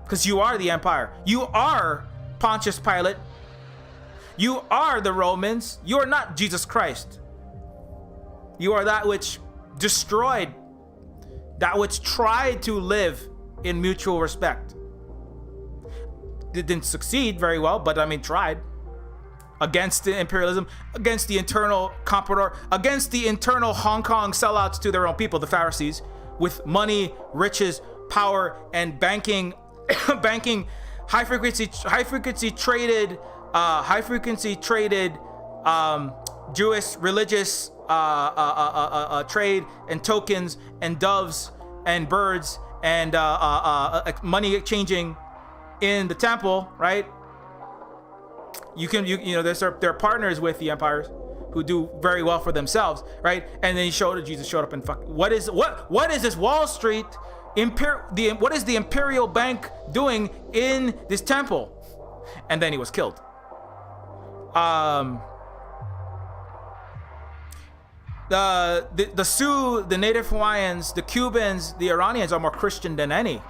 Because you are the empire. You are Pontius Pilate. You are the Romans. You are not Jesus Christ. You are that which destroyed, that which tried to live in mutual respect. didn't succeed very well, but I mean, tried. Against the imperialism, against the internal comprador, against the internal Hong Kong sellouts to their own people, the Pharisees, with money, riches, power, and banking, high frequency traded Jewish religious trade and tokens and doves and birds and money exchanging in the temple, right? They're partners with the empires who do very well for themselves, right? And then Jesus showed up and what is this Wall Street what is the Imperial Bank doing in this temple? And then he was killed. The Sioux, the Native Hawaiians, the Cubans, the Iranians are more Christian than any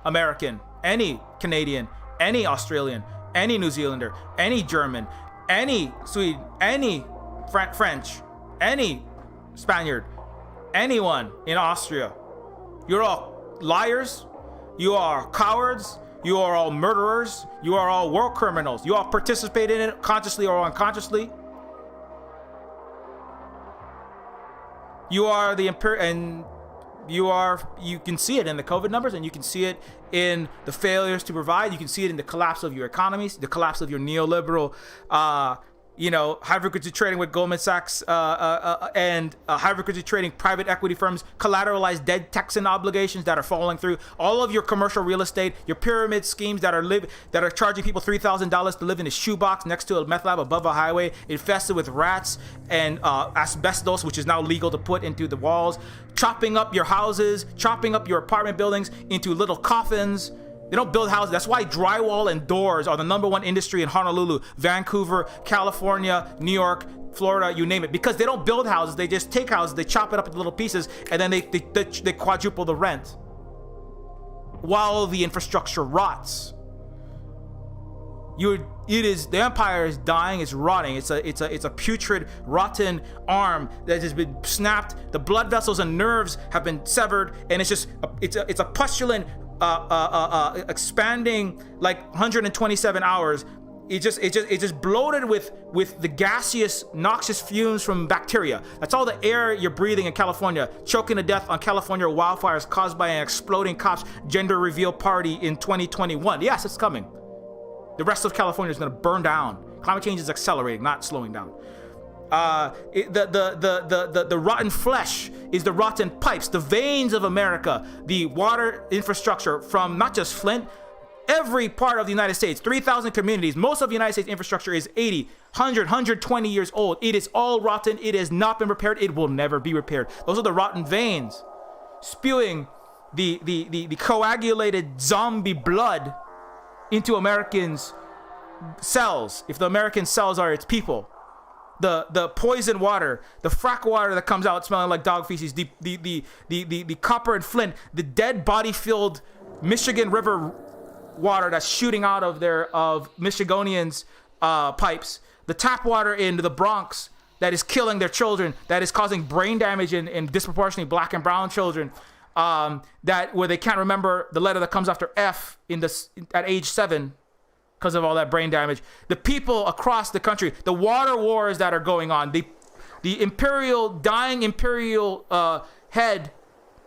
American, any Canadian, any Australian, any New Zealander, any German, any Swede, any French, any Spaniard, anyone in Austria. You're all liars. You are cowards. You are all murderers. You are all war criminals. You all participate in it consciously or unconsciously. You are the and you can see it in the COVID numbers, and you can see it in the failures to provide. You can see it in the collapse of your economies, the collapse of your neoliberal, high frequency trading with Goldman Sachs and high frequency trading private equity firms, collateralized dead Texan obligations that are falling through. All of your commercial real estate, your pyramid schemes that are charging people $3,000 to live in a shoebox next to a meth lab above a highway, infested with rats and asbestos, which is now legal to put into the walls, chopping up your houses, chopping up your apartment buildings into little coffins. They don't build houses. That's why drywall and doors are the #1 industry in Honolulu, Vancouver, California, New York, Florida, you name it. Because they don't build houses. They just take houses, they chop it up into little pieces, and then they quadruple the rent while the infrastructure rots. The empire is dying. It's rotting. It's a putrid, rotten arm that has been snapped. The blood vessels and nerves have been severed, and it's a pustulant, expanding like 127 hours. It's just bloated with the gaseous, noxious fumes from bacteria. That's all the air you're breathing in California, choking to death on California wildfires caused by an exploding cops gender reveal party in 2021. Yes, it's coming. The rest of California is going to burn down. Climate change is accelerating, not slowing down. The rotten flesh is the rotten pipes, the veins of America, the water infrastructure from not just Flint, every part of the United States, 3,000 communities. Most of the United States infrastructure is 80, 100, 120 years old. It is all rotten. It has not been repaired. It will never be repaired. Those are the rotten veins spewing the coagulated zombie blood into Americans' cells, if the American cells are its people. The poison water, the frack water that comes out smelling like dog feces, the copper and flint, the dead body filled Michigan River water that's shooting out of Michiganians' pipes, the tap water in the Bronx that is killing their children, that is causing brain damage in disproportionately black and brown children, where they can't remember the letter that comes after F at age 7 because of all that brain damage. The people across the country, the water wars that are going on, the dying imperial head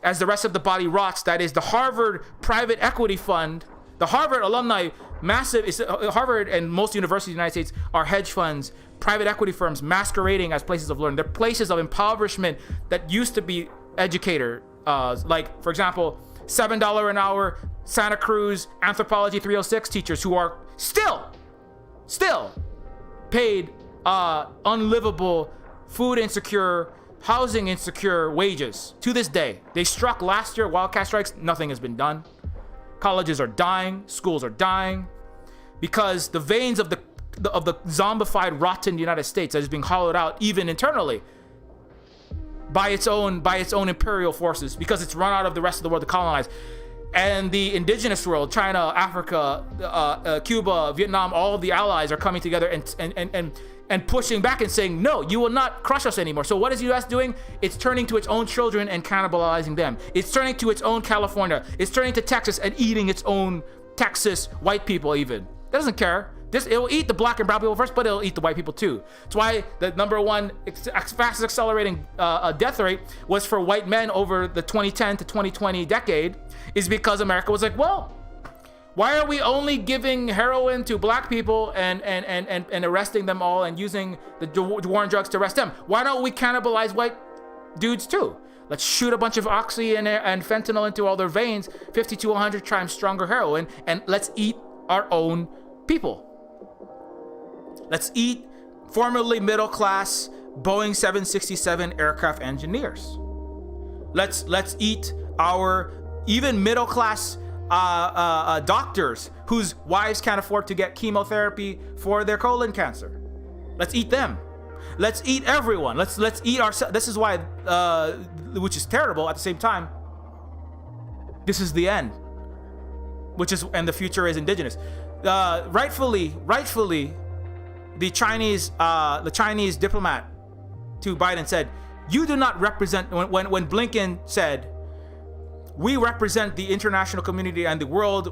as the rest of the body rots, that is the Harvard private equity fund. The Harvard alumni, Harvard and most universities in the United States are hedge funds, private equity firms masquerading as places of learning. They're places of impoverishment that used to be educator. Like, for example, $7 an hour Santa Cruz Anthropology 306 teachers who are still paid unlivable, food insecure, housing insecure wages to this day. They struck last year, wildcat strikes, nothing has been done. Colleges are dying, schools are dying, because the veins of the zombified, rotten United States that is being hollowed out even internally by its own imperial forces, because it's run out of the rest of the world to colonize. And the indigenous world, China, Africa, Cuba, Vietnam, all of the allies are coming together and pushing back and saying, no, you will not crush us anymore. So what is the U.S. doing? It's turning to its own children and cannibalizing them. It's turning to its own California. It's turning to Texas and eating its own Texas white people even. It doesn't care. It will eat the black and brown people first, but it'll eat the white people too. That's why the number one fastest accelerating death rate was for white men over the 2010 to 2020 decade, is because America was like, well, why are we only giving heroin to black people and arresting them all and using the war on drugs to arrest them? Why don't we cannibalize white dudes too? Let's shoot a bunch of oxy and fentanyl into all their veins, 50 to 100 times stronger heroin, and let's eat our own people. Let's eat formerly middle-class Boeing 767 aircraft engineers. Let's eat our even middle-class doctors whose wives can't afford to get chemotherapy for their colon cancer. Let's eat them. Let's eat everyone. Let's eat ourselves. This is why, which is terrible at the same time. This is the end. And the future is indigenous. Rightfully, the Chinese diplomat to Biden said, "You do not represent." When Blinken said, "We represent the international community and the world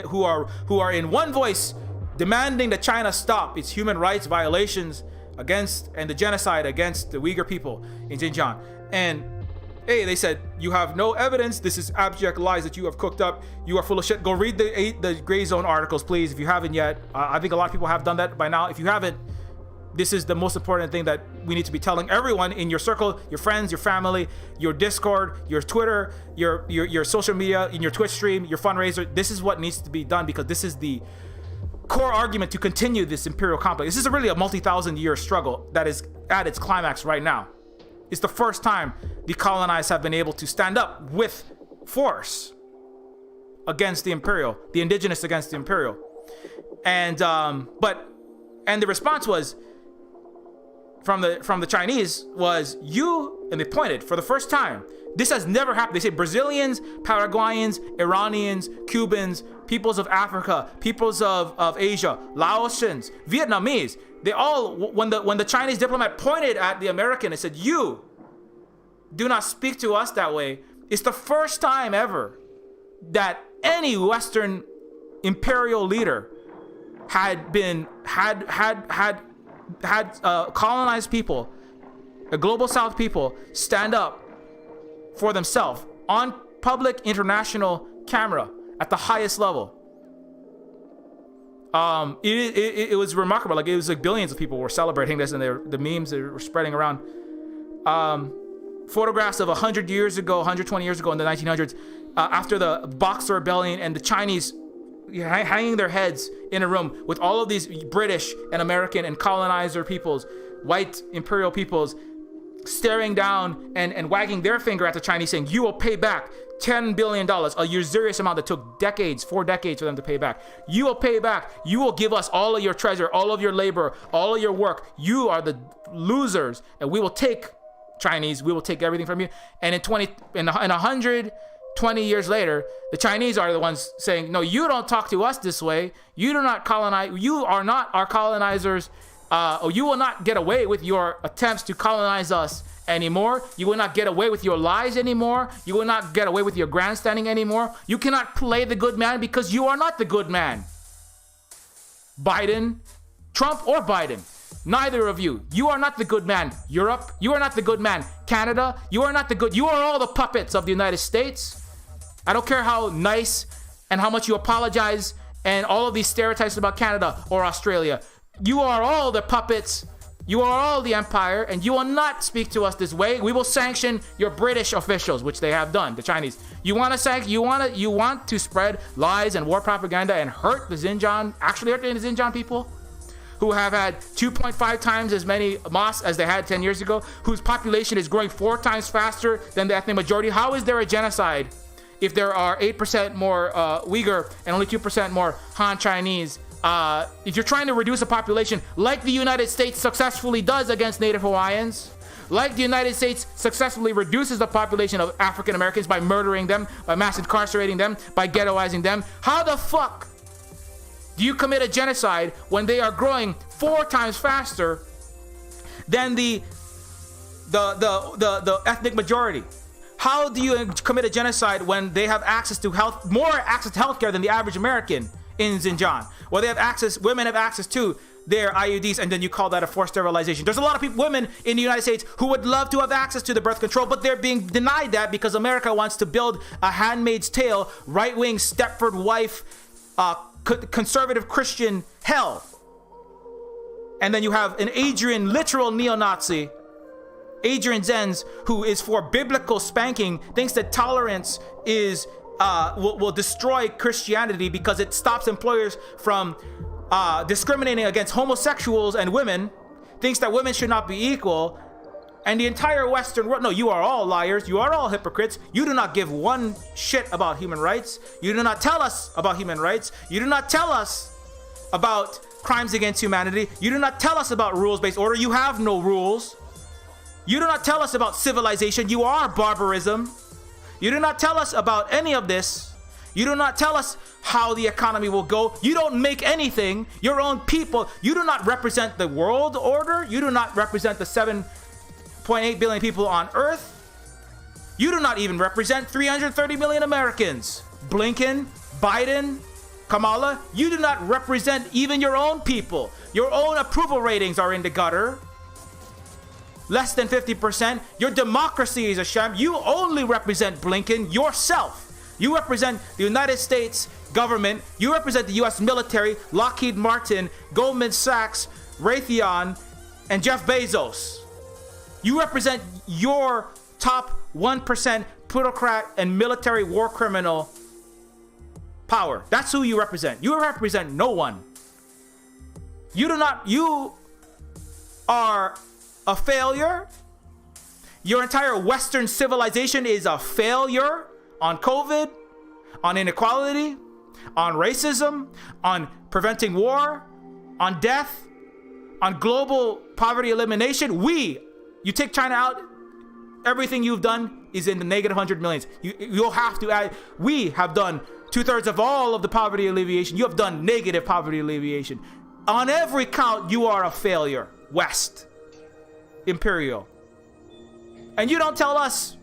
who are in one voice demanding that China stop its human rights violations against and the genocide against the Uyghur people in Xinjiang." And they said, "You have no evidence. This is abject lies that you have cooked up. You are full of shit. Go read the Gray Zone articles, please, if you haven't yet." I think a lot of people have done that by now. If you haven't, this is the most important thing that we need to be telling everyone in your circle, your friends, your family, your Discord, your Twitter, your social media, in your Twitch stream, your fundraiser. This is what needs to be done, because this is the core argument to continue this imperial complex. This is really a multi-thousand-year struggle that is at its climax right now. It's the first time the colonized have been able to stand up with force against the imperial, the indigenous against the imperial. And the response was from the Chinese was, and they pointed for the first time. This has never happened. They say Brazilians, Paraguayans, Iranians, Cubans, peoples of Africa, peoples of Asia, Laotians, Vietnamese. They all, when the Chinese diplomat pointed at the American and said, "You do not speak to us that way," it's the first time ever that any Western imperial leader had colonized people, the global South people, stand up for themselves on public international camera at the highest level. It was remarkable. It was like billions of people were celebrating this, and the memes that were spreading around. Photographs of 100 years ago, 120 years ago in the 1900s, after the Boxer Rebellion, and the Chinese hanging their heads in a room with all of these British and American and colonizer peoples, white imperial peoples, staring down and wagging their finger at the Chinese, saying, "You will pay back $10 billion, a usurious amount that took 4 decades for them to pay back. You will pay back. You will give us all of your treasure, all of your labor, all of your work. You are the losers, and we will take Chinese. We will take everything from you." And in 120 years later, the Chinese are the ones saying, "No, you don't talk to us this way. You do not colonize. You are not our colonizers. You will not get away with your attempts to colonize us anymore. You will not get away with your lies anymore. You will not get away with your grandstanding anymore. You cannot play the good man, because you are not the good man." Biden, Trump or Biden, neither of you. You are not the good man. Europe, you are not the good man. Canada, you are not the good. You are all the puppets of the United States. I don't care how nice and how much you apologize and all of these stereotypes about Canada or Australia. You are all the puppets. You are all the empire, and you will not speak to us this way. We will sanction your British officials, which they have done, the Chinese. You want to spread lies and war propaganda and hurt the Xinjiang, actually hurt the Xinjiang people, who have had 2.5 times as many mosques as they had 10 years ago, whose population is growing 4 times faster than the ethnic majority. How is there a genocide if there are 8% more Uyghur and only 2% more Han Chinese? If you're trying to reduce a population like the United States successfully does against Native Hawaiians, like the United States successfully reduces the population of African Americans by murdering them, by mass incarcerating them, by ghettoizing them, how the fuck do you commit a genocide when they are growing 4 times faster than the ethnic majority? How do you commit a genocide when they have access to health, more access to healthcare than the average American in Xinjiang? Well, they have access, women have access to their IUDs, and then you call that a forced sterilization. There's a lot of people, women in the United States who would love to have access to the birth control, but they're being denied that because America wants to build a Handmaid's Tale, right-wing Stepford wife, conservative Christian hell. And then you have an Adrian, literal neo-Nazi, Adrian Zenz, who is for biblical spanking, thinks that tolerance is will destroy Christianity because it stops employers from discriminating against homosexuals and women, thinks that women should not be equal, and the entire Western world. No, you are all liars. You are all hypocrites. You do not give one shit about human rights. You do not tell us about human rights. You do not tell us about crimes against humanity. You do not tell us about rules-based order. You have no rules. You do not tell us about civilization. You are barbarism. You do not tell us about any of this. You do not tell us how the economy will go. You don't make anything. Your own people. You do not represent the world order. You do not represent the 7.8 billion people on Earth. You do not even represent 330 million Americans. Blinken, Biden, Kamala, you do not represent even your own people. Your own approval ratings are in the gutter. Less than 50%. Your democracy is a sham. You only represent Blinken yourself. You represent the United States government. You represent the U.S. military, Lockheed Martin, Goldman Sachs, Raytheon, and Jeff Bezos. You represent your top 1% plutocrat and military war criminal power. That's who you represent. You represent no one. You are a failure. Your entire Western civilization is a failure on COVID, on inequality, on racism, on preventing war, on death, on global poverty elimination. You take China out, everything you've done is in the negative 100 millions. You'll have to add, we have done 2/3 of all of the poverty alleviation. You have done negative poverty alleviation. On every count, you are a failure. West. Imperial. And you don't tell us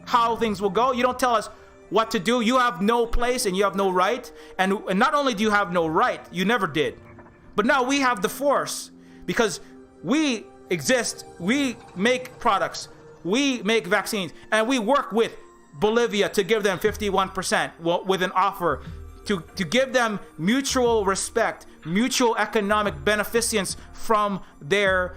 how things will go. You don't tell us what to do. You have no place and you have no right. And not only do you have no right, you never did. But now we have the force because we exist. We make products. We make vaccines. And we work with Bolivia to give them 51% with an offer to give them mutual respect, mutual economic beneficence from their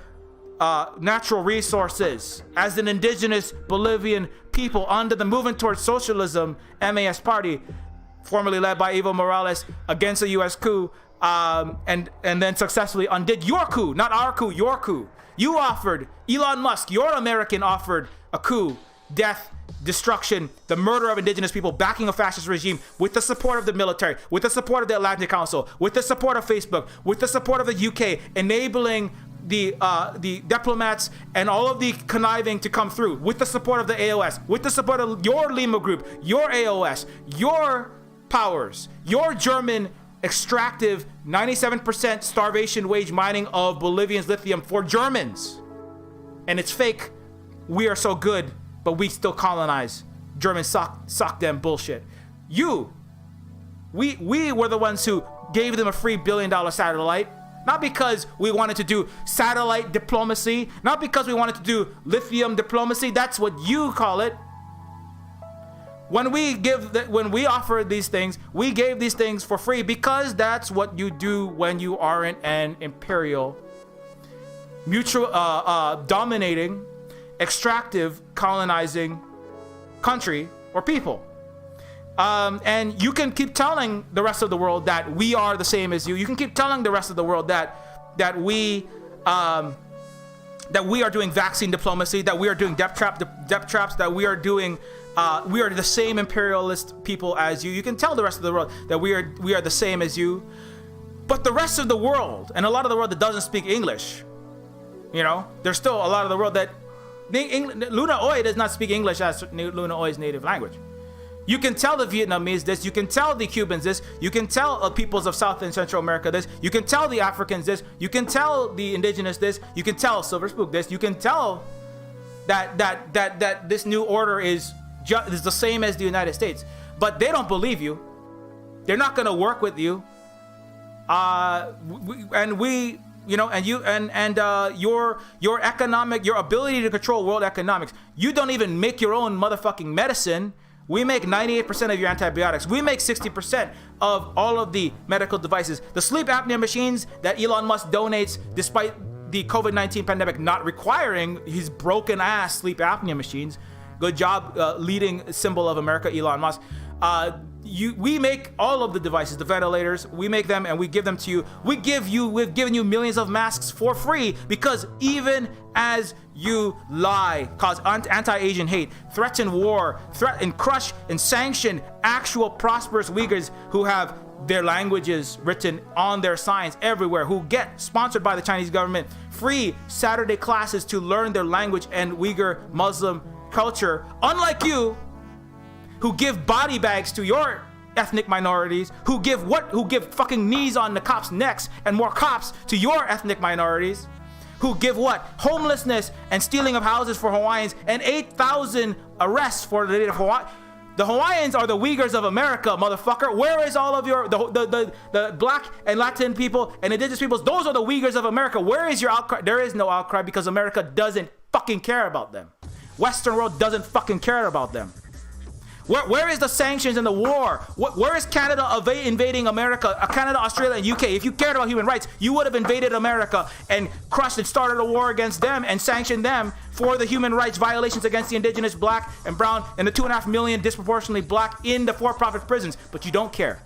natural resources. As an indigenous Bolivian people under the movement towards socialism, MAS party, formerly led by Evo Morales against the US coup, and then successfully undid your coup, not our coup, your coup. You offered, Elon Musk, your American offered a coup, death, destruction, the murder of indigenous people, backing a fascist regime with the support of the military, with the support of the Atlantic Council, with the support of Facebook, with the support of the UK, enabling the diplomats and all of the conniving to come through, with the support of the AOS, with the support of your Lima group, your AOS, your powers, your German extractive 97% starvation wage mining of Bolivians' lithium for Germans. And it's fake. We are so good, but we still colonize. Germans suck them bullshit. We were the ones who gave them a free $1 billion satellite. Not because we wanted to do satellite diplomacy, not because we wanted to do lithium diplomacy. That's what you call it. When we offered these things, we gave these things for free because that's what you do when you aren't an imperial, mutual, dominating, extractive, colonizing country or people. And you can keep telling the rest of the world that we are the same as you. You can keep telling the rest of the world that we are doing vaccine diplomacy, that we are doing depth traps, that we are the same imperialist people as you. You can tell the rest of the world that we are the same as you. But the rest of the world, and a lot of the world that doesn't speak English, there's still a lot of the world that Luna Oi does not speak English as Luna Oi's native language. You can tell the Vietnamese this, you can tell the Cubans this, you can tell peoples of South and Central America this, you can tell the Africans this, you can tell the indigenous this, you can tell Silver Spook this, you can tell that this new order is is the same as the United States. But they don't believe you. They're not going to work with you. Your economic, your ability to control world economics. You don't even make your own motherfucking medicine. We make 98% of your antibiotics. We make 60% of all of the medical devices. The sleep apnea machines that Elon Musk donates, despite the COVID-19 pandemic not requiring his broken ass sleep apnea machines. Good job, leading symbol of America, Elon Musk. We make all of the devices, the ventilators. We make them and we give them to you. We've given you millions of masks for free because even as you lie, cause anti-Asian hate, threaten war, threaten, crush, and sanction actual prosperous Uyghurs who have their languages written on their signs everywhere, who get sponsored by the Chinese government free Saturday classes to learn their language and Uyghur Muslim culture, unlike you, who give body bags to your ethnic minorities, who give fucking knees on the cops' necks and more cops to your ethnic minorities, who give homelessness and stealing of houses for Hawaiians and 8,000 arrests for the native Hawaii. The Hawaiians are the Uyghurs of America, motherfucker. Where is all of your the black and Latin people and indigenous peoples? Those are the Uyghurs of America. Where is your outcry? There is no outcry because America doesn't fucking care about them. Western world doesn't fucking care about them. Where is the sanctions and the war? Where is Canada invading America? Canada, Australia, and UK. If you cared about human rights, you would have invaded America and crushed and started a war against them and sanctioned them for the human rights violations against the indigenous, black, and brown, and the 2.5 million disproportionately black in the for-profit prisons. But you don't care.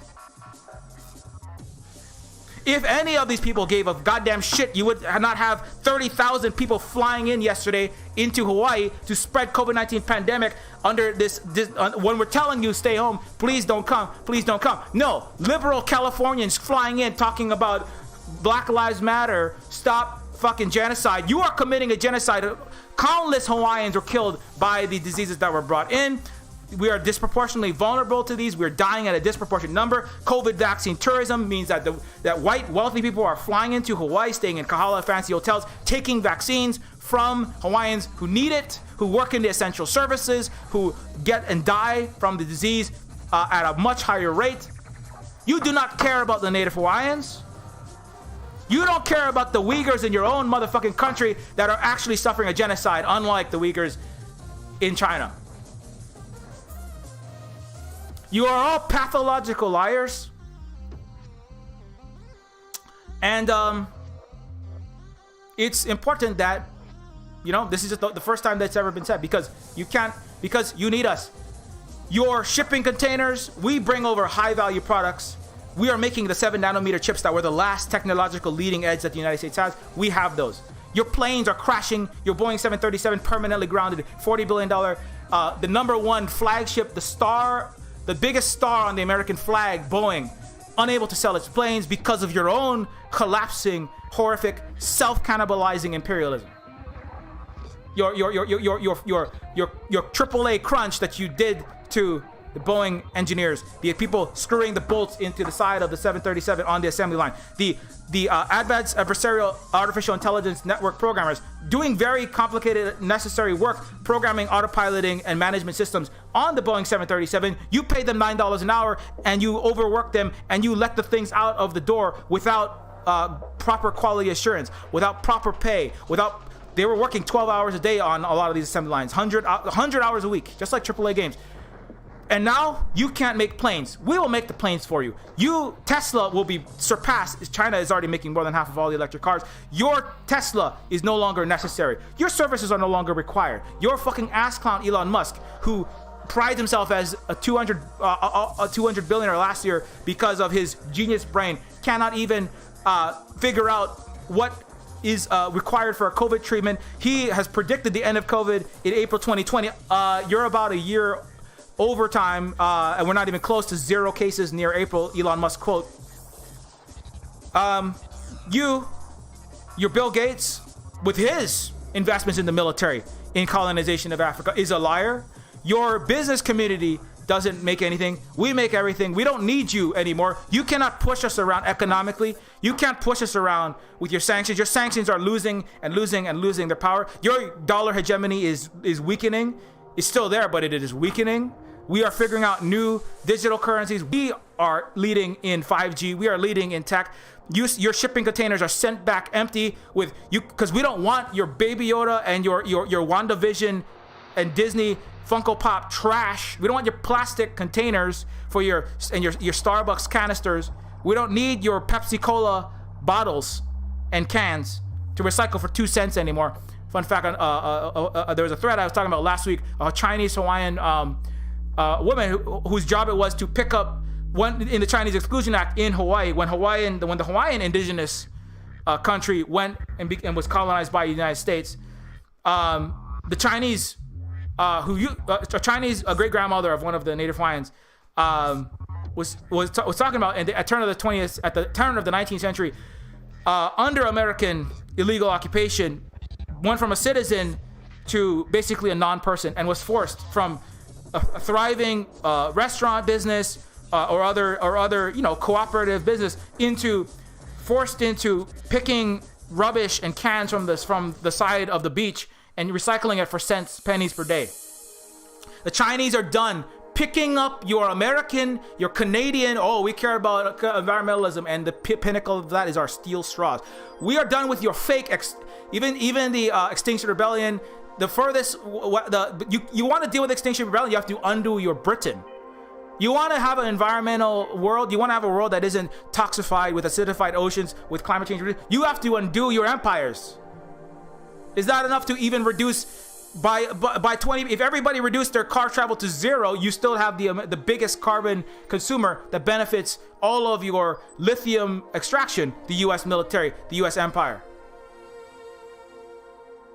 If any of these people gave a goddamn shit, you would not have 30,000 people flying in yesterday into Hawaii to spread COVID-19 pandemic under this when we're telling you stay home, please don't come, please don't come. No, liberal Californians flying in talking about Black Lives Matter, stop fucking genocide. You are committing a genocide. Countless Hawaiians were killed by the diseases that were brought in. We are disproportionately vulnerable to these. We're dying at a disproportionate number. COVID vaccine tourism means that that white wealthy people are flying into Hawaii, staying in kahala fancy hotels, taking vaccines from Hawaiians who need it, who work in the essential services, who get and die from the disease at a much higher rate. You do not care about the native Hawaiians. You don't care about the Uyghurs in your own motherfucking country that are actually suffering a genocide, unlike the Uyghurs in China. You are all pathological liars. And it's important that, this is just the first time that's ever been said, because you need us. Your shipping containers, we bring over high value products. We are making the 7 nanometer chips that were the last technological leading edge that the United States has. We have those. Your planes are crashing. Your Boeing 737 permanently grounded. $40 billion. The number one flagship, the biggest star on the American flag, Boeing, unable to sell its planes because of your own collapsing, horrific, self-cannibalizing imperialism. Your AAA crunch that you did to the Boeing engineers, the people screwing the bolts into the side of the 737 on the assembly line, the advanced adversarial artificial intelligence network programmers doing very complicated, necessary work, programming, autopiloting, and management systems on the Boeing 737. You pay them $9 an hour, and you overwork them, and you let the things out of the door without proper quality assurance, without proper pay, they were working 12 hours a day on a lot of these assembly lines, 100 hours a week, just like AAA games. And now you can't make planes. We will make the planes for you. Tesla will be surpassed. China is already making more than half of all the electric cars. Your Tesla is no longer necessary. Your services are no longer required. Your fucking ass clown Elon Musk, who prides himself as a 200 billionaire last year because of his genius brain, cannot even figure out what is required for a COVID treatment. He has predicted the end of COVID in April 2020. You're about a year overtime, and we're not even close to 0 cases near April, Elon Musk quote. Your Bill Gates, with his investments in the military, in colonization of Africa, is a liar. Your business community doesn't make anything. We make everything. We don't need you anymore. You cannot push us around economically. You can't push us around with your sanctions. Your sanctions are losing and losing and losing their power. Your dollar hegemony is weakening. is still there, but it is weakening. We are figuring out new digital currencies. We are leading in 5G. We are leading in tech. Your shipping containers are sent back empty with you, because we don't want your Baby Yoda and your WandaVision and Disney Funko Pop trash. We don't want your plastic containers for your Starbucks canisters. We don't need your Pepsi Cola bottles and cans to recycle for 2 cents anymore. Fun fact, there was a thread I was talking about last week, a Chinese Hawaiian woman whose job it was to pick up in the Chinese Exclusion Act in Hawaii, when the Hawaiian indigenous country went and was colonized by the United States. The Chinese, a great grandmother of one of the native Hawaiians, was talking about, and at the turn of the 19th century, under American illegal occupation, went from a citizen to basically a non-person, and was forced from a thriving restaurant business or other cooperative business forced into picking rubbish and cans from the side of the beach and recycling it for pennies per day. The Chinese are done picking up your American, your Canadian, we care about environmentalism, and the pinnacle of that is our steel straws. We are done with your fake, even the Extinction Rebellion. The furthest, you want to deal with Extinction Rebellion, you have to undo your Britain. You want to have an environmental world, you want to have a world that isn't toxified with acidified oceans, with climate change, you have to undo your empires. Is that enough to even reduce by 20? If everybody reduced their car travel to 0, you still have the biggest carbon consumer that benefits all of your lithium extraction, the US military, the US empire.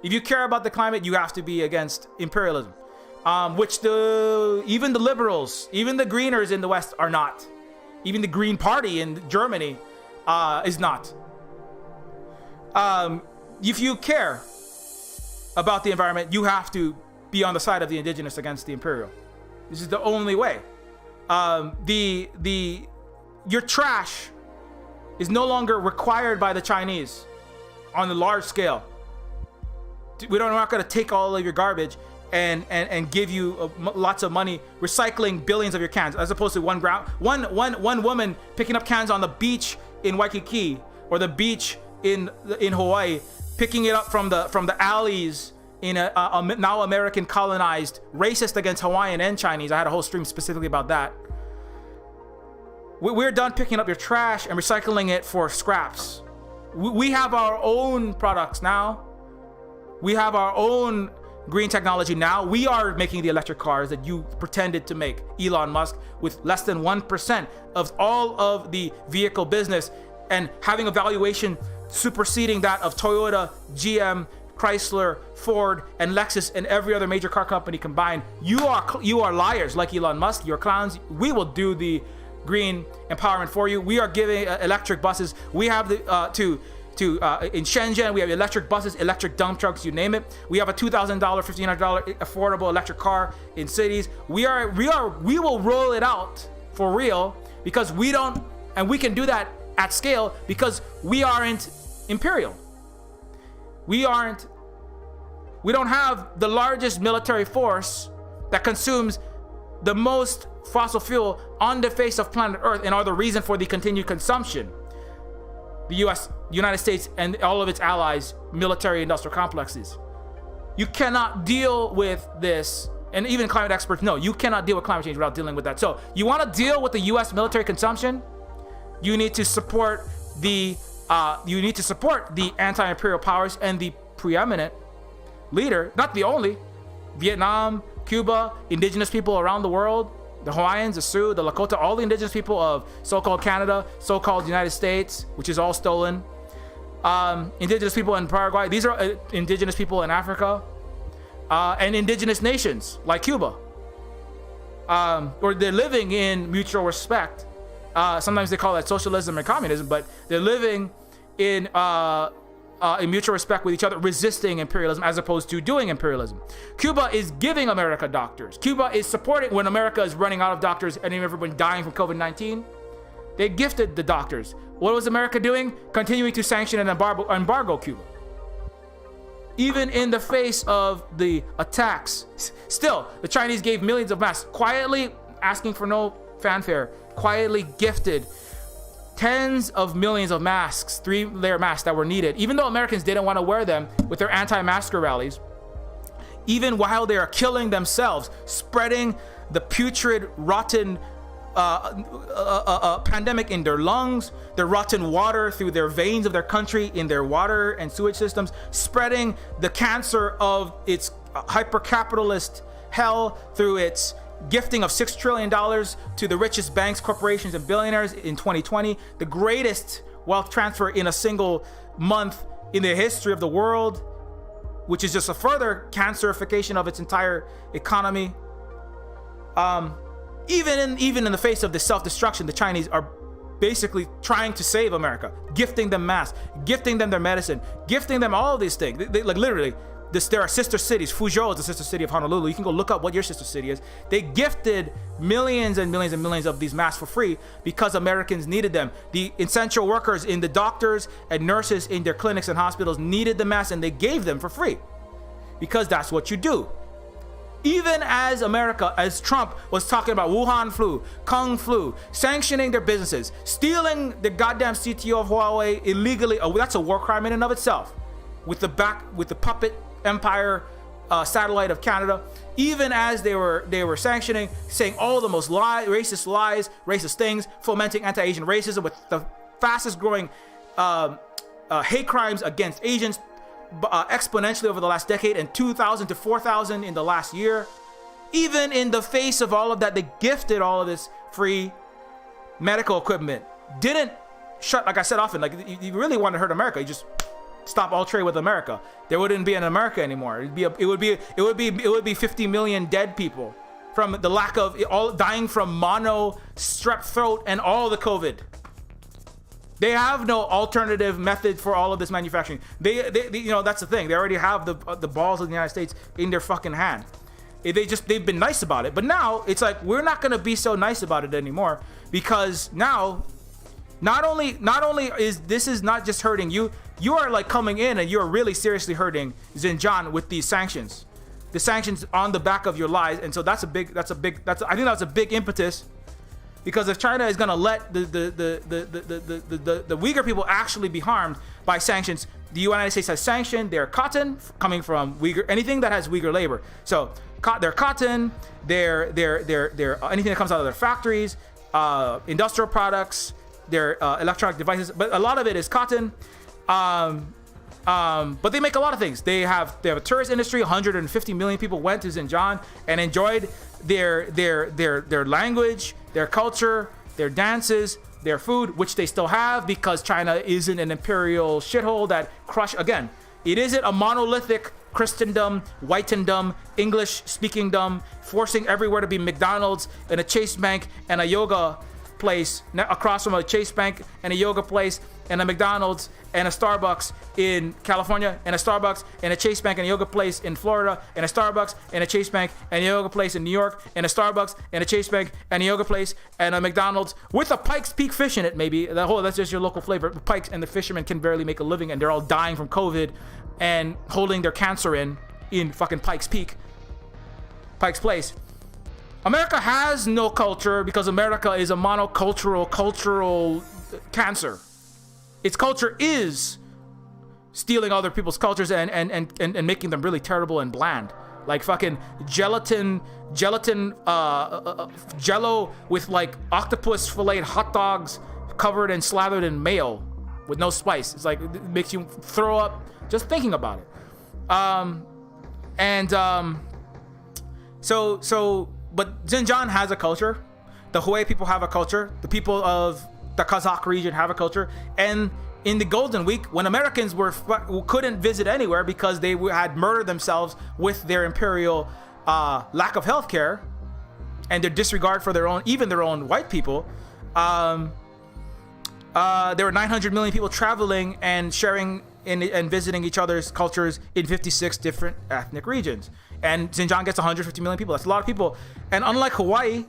If you care about the climate, you have to be against imperialism, which even the liberals, even the greeners in the West are not. Even the Green Party in Germany is not. If you care about the environment, you have to be on the side of the indigenous against the imperial. This is the only way. Your trash is no longer required by the Chinese on a large scale. We're not going to take all of your garbage and give you lots of money recycling billions of your cans, as opposed to one woman picking up cans on the beach in Waikiki or the beach in Hawaii, picking it up from the alleys in a now American colonized, racist against Hawaiian and Chinese. I had a whole stream specifically about that. We're done picking up your trash and recycling it for scraps. We have our own products now. We have our own green technology now. We are making the electric cars that you pretended to make, Elon Musk, with less than 1% of all of the vehicle business, and having a valuation superseding that of Toyota, GM, Chrysler, Ford, and Lexus, and every other major car company combined. You are liars like Elon Musk. You're clowns. We will do the green empowerment for you. We are giving electric buses. We have in Shenzhen, we have electric buses, electric dump trucks, you name it. We have a $2,000, $1,500 affordable electric car in cities. We will roll it out for real, because we can do that at scale because we aren't imperial. We don't have the largest military force that consumes the most fossil fuel on the face of planet Earth and are the reason for the continued consumption. The United States and all of its allies, military industrial complexes. You cannot deal with this, and even climate experts know you cannot deal with climate change without dealing with that. So you want to deal with the US military consumption, you need to support the anti-imperial powers and the preeminent leader, not the only, Vietnam, Cuba, indigenous people around the world, the Hawaiians, the Sioux, the Lakota, all the indigenous people of so-called Canada, so-called United States, which is all stolen. Indigenous people in Paraguay. These are indigenous people in Africa, and indigenous nations like Cuba, or they're living in mutual respect. Sometimes they call that socialism and communism, but they're living in mutual respect with each other, resisting imperialism as opposed to doing imperialism. Cuba is giving America doctors. Cuba is supporting when America is running out of doctors and everyone dying from COVID-19. They gifted the doctors. What was America doing? Continuing to sanction and embargo Cuba. even in the face of the attacks. Still, the Chinese gave millions of masks, quietly asking for no fanfare, quietly gifted tens of millions of masks, 3-layer masks that were needed, even though Americans didn't want to wear them with their anti-masker rallies, even while they are killing themselves, spreading the putrid, rotten pandemic in their lungs, their rotten water through their veins of their country, in their water and sewage systems, spreading the cancer of its hyper-capitalist hell through its gifting of $6 trillion to the richest banks, corporations, and billionaires in 2020, the greatest wealth transfer in a single month in the history of the world, which is just a further cancerification of its entire economy. Even in the face of this self-destruction, the Chinese are basically trying to save America, gifting them masks, gifting them their medicine, gifting them all these things. They like literally, there are sister cities. Fuzhou is the sister city of Honolulu. You can go look up what your sister city is. They gifted millions and millions and millions of these masks for free because Americans needed them. The essential workers in the doctors and nurses in their clinics and hospitals needed the masks, and they gave them for free because that's what you do. Even as America, as Trump was talking about Wuhan flu, Kung flu, sanctioning their businesses, stealing the goddamn CTO of Huawei illegally, that's a war crime in and of itself. With the puppet empire satellite of Canada, even as they were sanctioning, saying all the most racist lies, racist things, fomenting anti-Asian racism with the fastest growing hate crimes against Asians exponentially over the last decade, and 2,000 to 4,000 in the last year. Even in the face of all of that, they gifted all of this free medical equipment. Didn't shut, like I said often, like you really want to hurt America, you just stop all trade with America. There wouldn't be an America anymore. It would be 50 million dead people from the lack of all dying from mono, strep throat, and all the COVID. They have no alternative method for all of this manufacturing. They that's the thing. They already have the balls of the United States in their fucking hand. They've been nice about it, but now it's like we're not gonna be so nice about it anymore, because now not only is this not just hurting you, you are like coming in and you're really seriously hurting Xinjiang with these sanctions. The sanctions on the back of your lies, and so I think that's a big impetus. Because if China is gonna let the Uyghur people actually be harmed by sanctions, the United States has sanctioned their cotton coming from Uyghur, anything that has Uyghur labor. So their cotton, their anything that comes out of their factories, industrial products, their electronic devices, but a lot of it is cotton. But they make a lot of things. They have a tourist industry. 150 million people went to Xinjiang and enjoyed their language, their culture, their dances, their food, which they still have because China isn't an imperial shithole that crush. Again, it isn't a monolithic Christendom, whitendom, English-speakingdom, forcing everywhere to be McDonald's and a Chase Bank and a yoga place across from a Chase Bank and a yoga place and a McDonald's and a Starbucks in California and a Starbucks and a Chase Bank and a yoga place in Florida and a Starbucks and a Chase Bank and a yoga place in New York and a Starbucks and a Chase Bank and a yoga place and a McDonald's with a Pikes Peak fish in it, maybe. That's just your local flavor. Pikes and the fishermen can barely make a living and they're all dying from COVID and holding their cancer in fucking Pikes Peak, Pikes Place. America has no culture because America is a monocultural cultural cancer. Its culture is stealing other people's cultures and making them really terrible and bland. Like fucking gelatin, jello with like octopus filleted hot dogs covered and slathered in mayo with no spice. It's like, it makes you throw up just thinking about it. But Xinjiang has a culture. The Hui people have a culture. The people of the Kazakh region have a culture. And in the Golden Week, when Americans couldn't visit anywhere because they had murdered themselves with their imperial lack of healthcare and their disregard for their own white people, there were 900 million people traveling and sharing and visiting each other's cultures in 56 different ethnic regions. And Xinjiang gets 150 million people. That's a lot of people. And unlike Hawaii,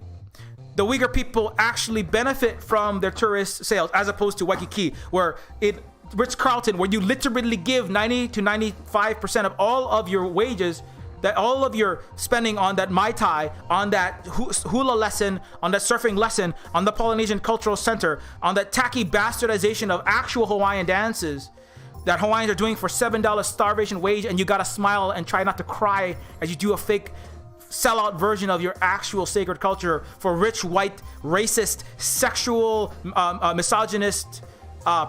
the Uyghur people actually benefit from their tourist sales, as opposed to Waikiki, where Ritz-Carlton, where you literally give 90 to 95% of all of your wages, that all of your spending on that Mai Tai, on that hula lesson, on that surfing lesson, on the Polynesian Cultural Center, on that tacky bastardization of actual Hawaiian dances that Hawaiians are doing for $7 starvation wage, and you gotta smile and try not to cry as you do a fake sellout version of your actual sacred culture for rich, white, racist, sexual, misogynist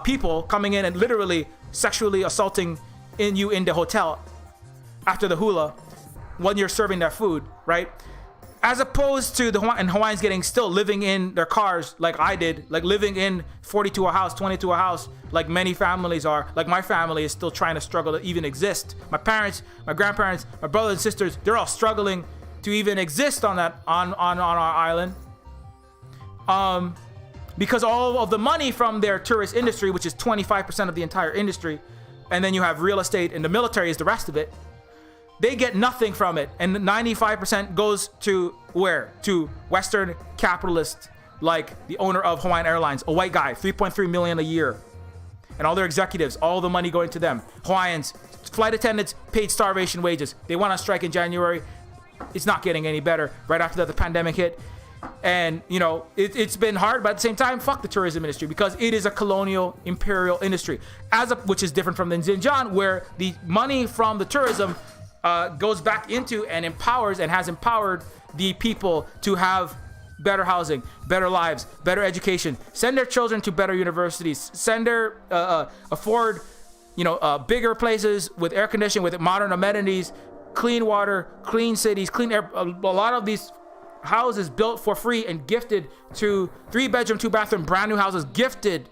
people coming in and literally sexually assaulting you in the hotel after the hula when you're serving their food, right? As opposed to the Hawaiians still living in their cars like I did, like living in 40 to a house, 20 to a house, like many families are. Like my family is still trying to struggle to even exist. My parents, my grandparents, my brothers and sisters, they're all struggling to even exist on our island. Because all of the money from their tourist industry, which is 25% of the entire industry, and then you have real estate and the military is the rest of it, they get nothing from it, and 95% goes to where? To Western capitalists, like the owner of Hawaiian Airlines, a white guy, $3.3 million a year, and all their executives, all the money going to them. Hawaiians, flight attendants, paid starvation wages. They went on strike in January. It's not getting any better. Right after that, the pandemic hit, and you know it's been hard. But at the same time, fuck the tourism industry, because it is a colonial imperial industry, which is different from the Xinjiang, where the money from the tourism goes back into and empowers and has empowered the people to have better housing, better lives, better education, send their children to better universities, afford, bigger places with air conditioning, with modern amenities, clean water, clean cities, clean air. A lot of these houses built for free and gifted to 3-bedroom, 2-bathroom, brand new houses, gifted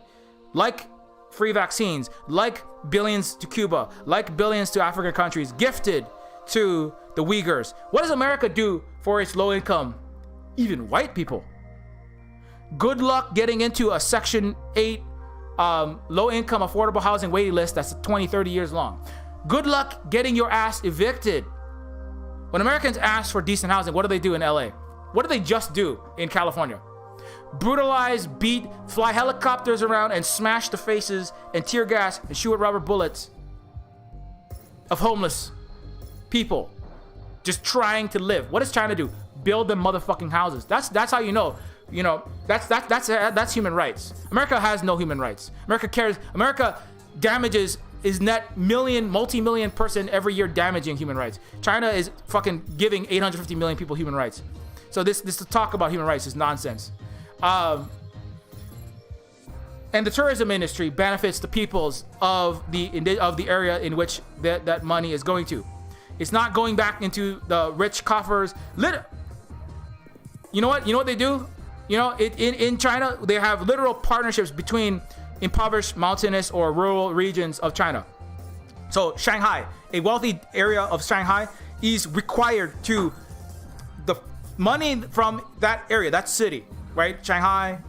like free vaccines, like billions to Cuba, like billions to African countries, gifted to the Uyghurs. What does America do for its low income, even white people? Good luck getting into a Section 8 low income affordable housing waiting list that's 20, 30 years long. Good luck getting your ass evicted. When Americans ask for decent housing, what do they do in LA? What do they just do in California? Brutalize, beat, fly helicopters around and smash the faces and tear gas and shoot with rubber bullets of homeless people just trying to live. What is China do? Build them motherfucking houses. That's how you know that's human rights. America has no human rights. America damages is net multi-million person every year damaging human rights. China is fucking giving 850 million people human rights. So this talk about human rights is nonsense. And the tourism industry benefits the peoples of the area in which that money is going to. It's not going back into the rich coffers. You know what they do? In China, they have literal partnerships between impoverished mountainous or rural regions of China. So Shanghai, a wealthy area of Shanghai, is required to the money from that area, that city, right? Shanghai,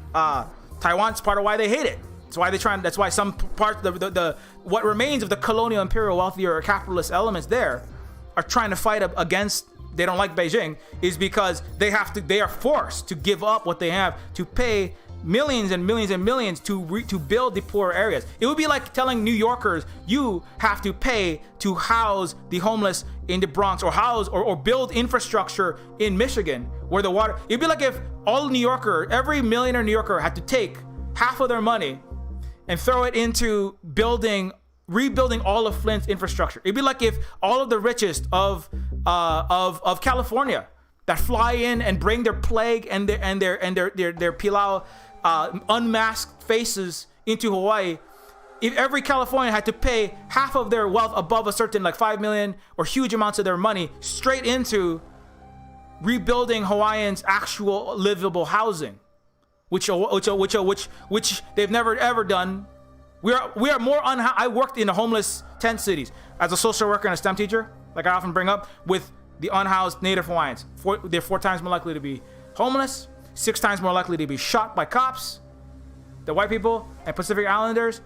Taiwan's part of why they hate it. That's why some parts, the what remains of the colonial imperial wealthier capitalist elements there are trying to fight against. They don't like Beijing, is because they are forced to give up what they have to pay millions and millions and millions to build the poor areas. It would be like telling New Yorkers you have to pay to house the homeless in the Bronx, or build infrastructure in Michigan where the water. It'd be like if every millionaire New Yorker had to take half of their money and throw it into rebuilding all of Flint's infrastructure. It'd be like if all of the richest of California that fly in and bring their plague and their pilau unmasked faces into Hawaii, if every Californian had to pay half of their wealth above a certain like 5 million or huge amounts of their money straight into rebuilding Hawaiians' actual livable housing, which they've never ever done. We are more I worked in the homeless tent cities as a social worker and a STEM teacher, like I often bring up, with the unhoused Native Hawaiians. They're 4 times more likely to be homeless, 6 times more likely to be shot by cops, the white people and Pacific Islanders,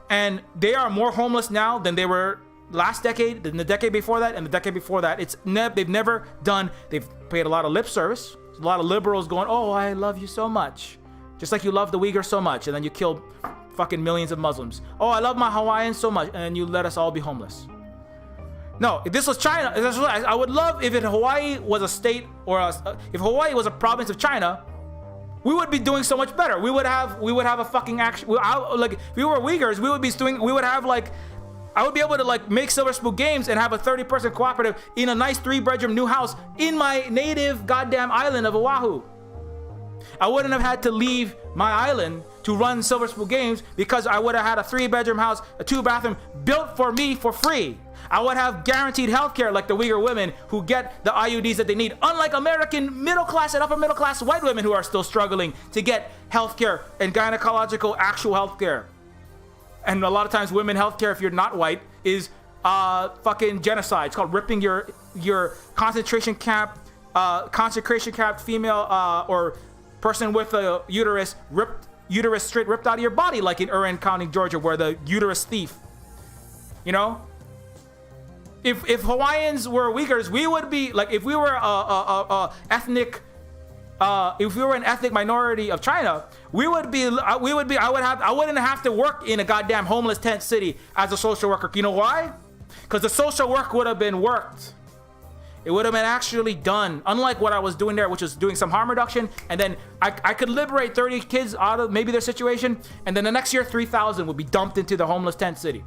and they are more homeless now than they were last decade, than the decade before that, and the decade before that. They've paid a lot of lip service. A lot of liberals going, "Oh, I love you so much," just like you love the Uyghurs so much, and then you killed fucking millions of Muslims. Oh, I love my Hawaiians so much, and you let us all be homeless. No, if this was China, I would love if Hawaii was a state, or if Hawaii was a province of China, we would be doing so much better. We would have a fucking action. Like, if we were Uyghurs, I would be able to like make Silver Spoon Games and have a 30-person cooperative in a nice 3-bedroom new house in my native goddamn island of Oahu. I wouldn't have had to leave my island to run Silver Spoon Games because I would have had a 3-bedroom house, a 2-bathroom built for me for free. I would have guaranteed healthcare like the Uyghur women who get the IUDs that they need, unlike American middle class and upper middle class white women who are still struggling to get healthcare and gynecological actual healthcare. And a lot of times women healthcare, if you're not white, is fucking genocide. It's called ripping your concentration camp female or person with a uterus straight ripped out of your body, like in Urin County, Georgia, where the uterus thief. You know? If Hawaiians were Uyghurs, we would be like, if we were if we were an ethnic minority of China, I wouldn't have to work in a goddamn homeless tent city as a social worker. You know why? Because the social work would have been worked. It would have been actually done. Unlike what I was doing there, which was doing some harm reduction, and then I could liberate 30 kids out of maybe their situation, and then the next year 3,000 would be dumped into the homeless tent city.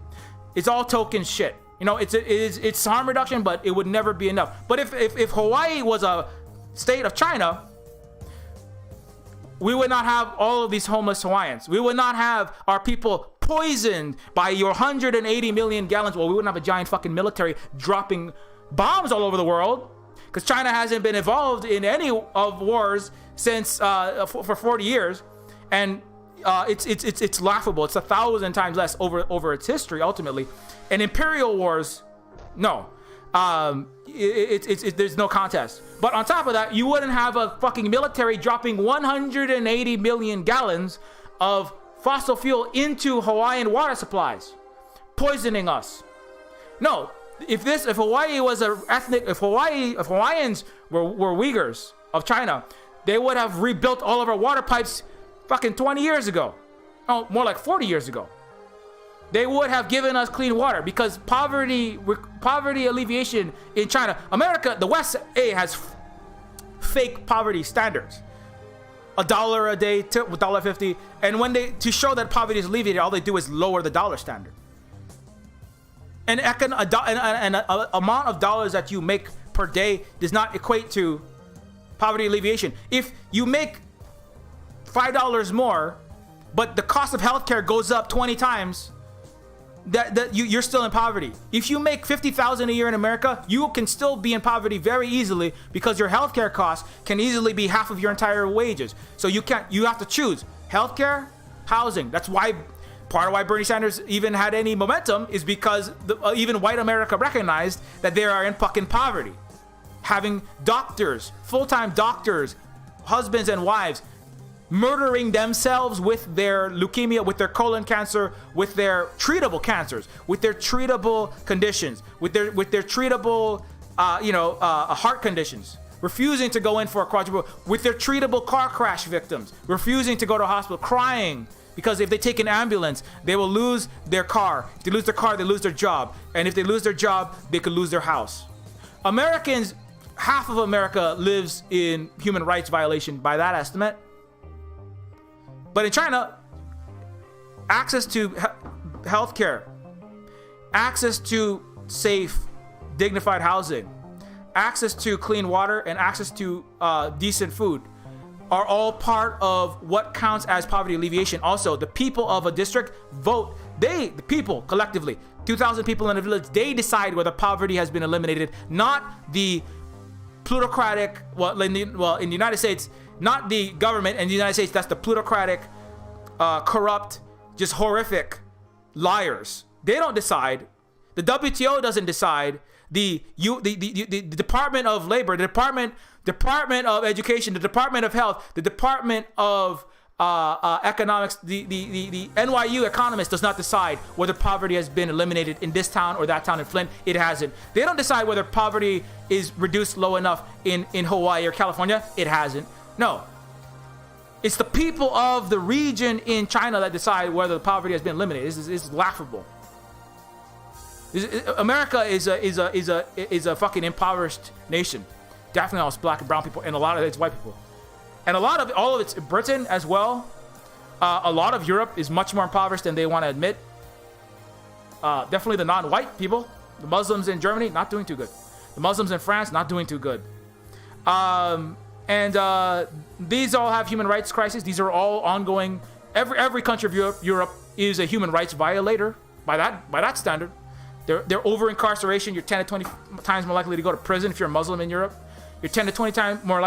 It's all token shit. You know, it's harm reduction, but it would never be enough. But if Hawaii was a state of China, we would not have all of these homeless Hawaiians. We would not have our people poisoned by your 180 million gallons. Well, we wouldn't have a giant fucking military dropping bombs all over the world, because China hasn't been involved in any of wars since for 40 years, and it's laughable. It's 1,000 times less over its history ultimately. And Imperial wars, no. There's no contest. But on top of that, you wouldn't have a fucking military dropping 180 million gallons of fossil fuel into Hawaiian water supplies, poisoning us. No, if Hawaii was if Hawaiians were Uyghurs of China, they would have rebuilt all of our water pipes fucking 20 years ago. Oh, more like 40 years ago. They would have given us clean water, because poverty alleviation in China, America, the West has fake poverty standards. $1 a day to $1.50, and to show that poverty is alleviated, all they do is lower the dollar standard. And an amount of dollars that you make per day does not equate to poverty alleviation. If you make $5 more, but the cost of healthcare goes up 20 times, you're still in poverty. If you make $50,000 a year in America, you can still be in poverty very easily, because your healthcare costs can easily be half of your entire wages. So you have to choose healthcare, housing. That's why part of why Bernie Sanders even had any momentum is because even white America recognized that they are in fucking poverty. Having doctors, full-time doctors, husbands and wives, murdering themselves with their leukemia, with their colon cancer, with their treatable cancers, with their treatable conditions, with their treatable heart conditions, refusing to go in for a quadruple, with their treatable car crash victims, refusing to go to a hospital, crying because if they take an ambulance, they will lose their car. If they lose their car, they lose their job, and if they lose their job, they could lose their house. Americans, half of America lives in human rights violation by that estimate. But in China, access to healthcare, access to safe, dignified housing, access to clean water, and access to decent food are all part of what counts as poverty alleviation. Also, the people of a district vote. The people collectively, 2,000 people in a village, they decide whether poverty has been eliminated, not the plutocratic, in the United States, not the government. In the United States, that's the plutocratic, corrupt, just horrific liars. They don't decide. The WTO doesn't decide. The Department of Labor, the Department of Education, the Department of Health, the Department of Economics, the NYU economist does not decide whether poverty has been eliminated in this town or that town in Flint. It hasn't. They don't decide whether poverty is reduced low enough in Hawaii or California. It hasn't. No. It's the people of the region in China that decide whether the poverty has been eliminated. This is laughable. America is a fucking impoverished nation. Definitely all it's black and brown people, and a lot of it's white people, and all of it's Britain as well. A lot of Europe is much more impoverished than they want to admit. Definitely the non-white people, the Muslims in Germany, not doing too good. The Muslims in France, not doing too good. These all have human rights crises. These are all ongoing. Every country of Europe is a human rights violator by that standard. They're over incarceration. You're 10 to 20 times more likely to go to prison if you're a Muslim in Europe. You're 10 to 20 times more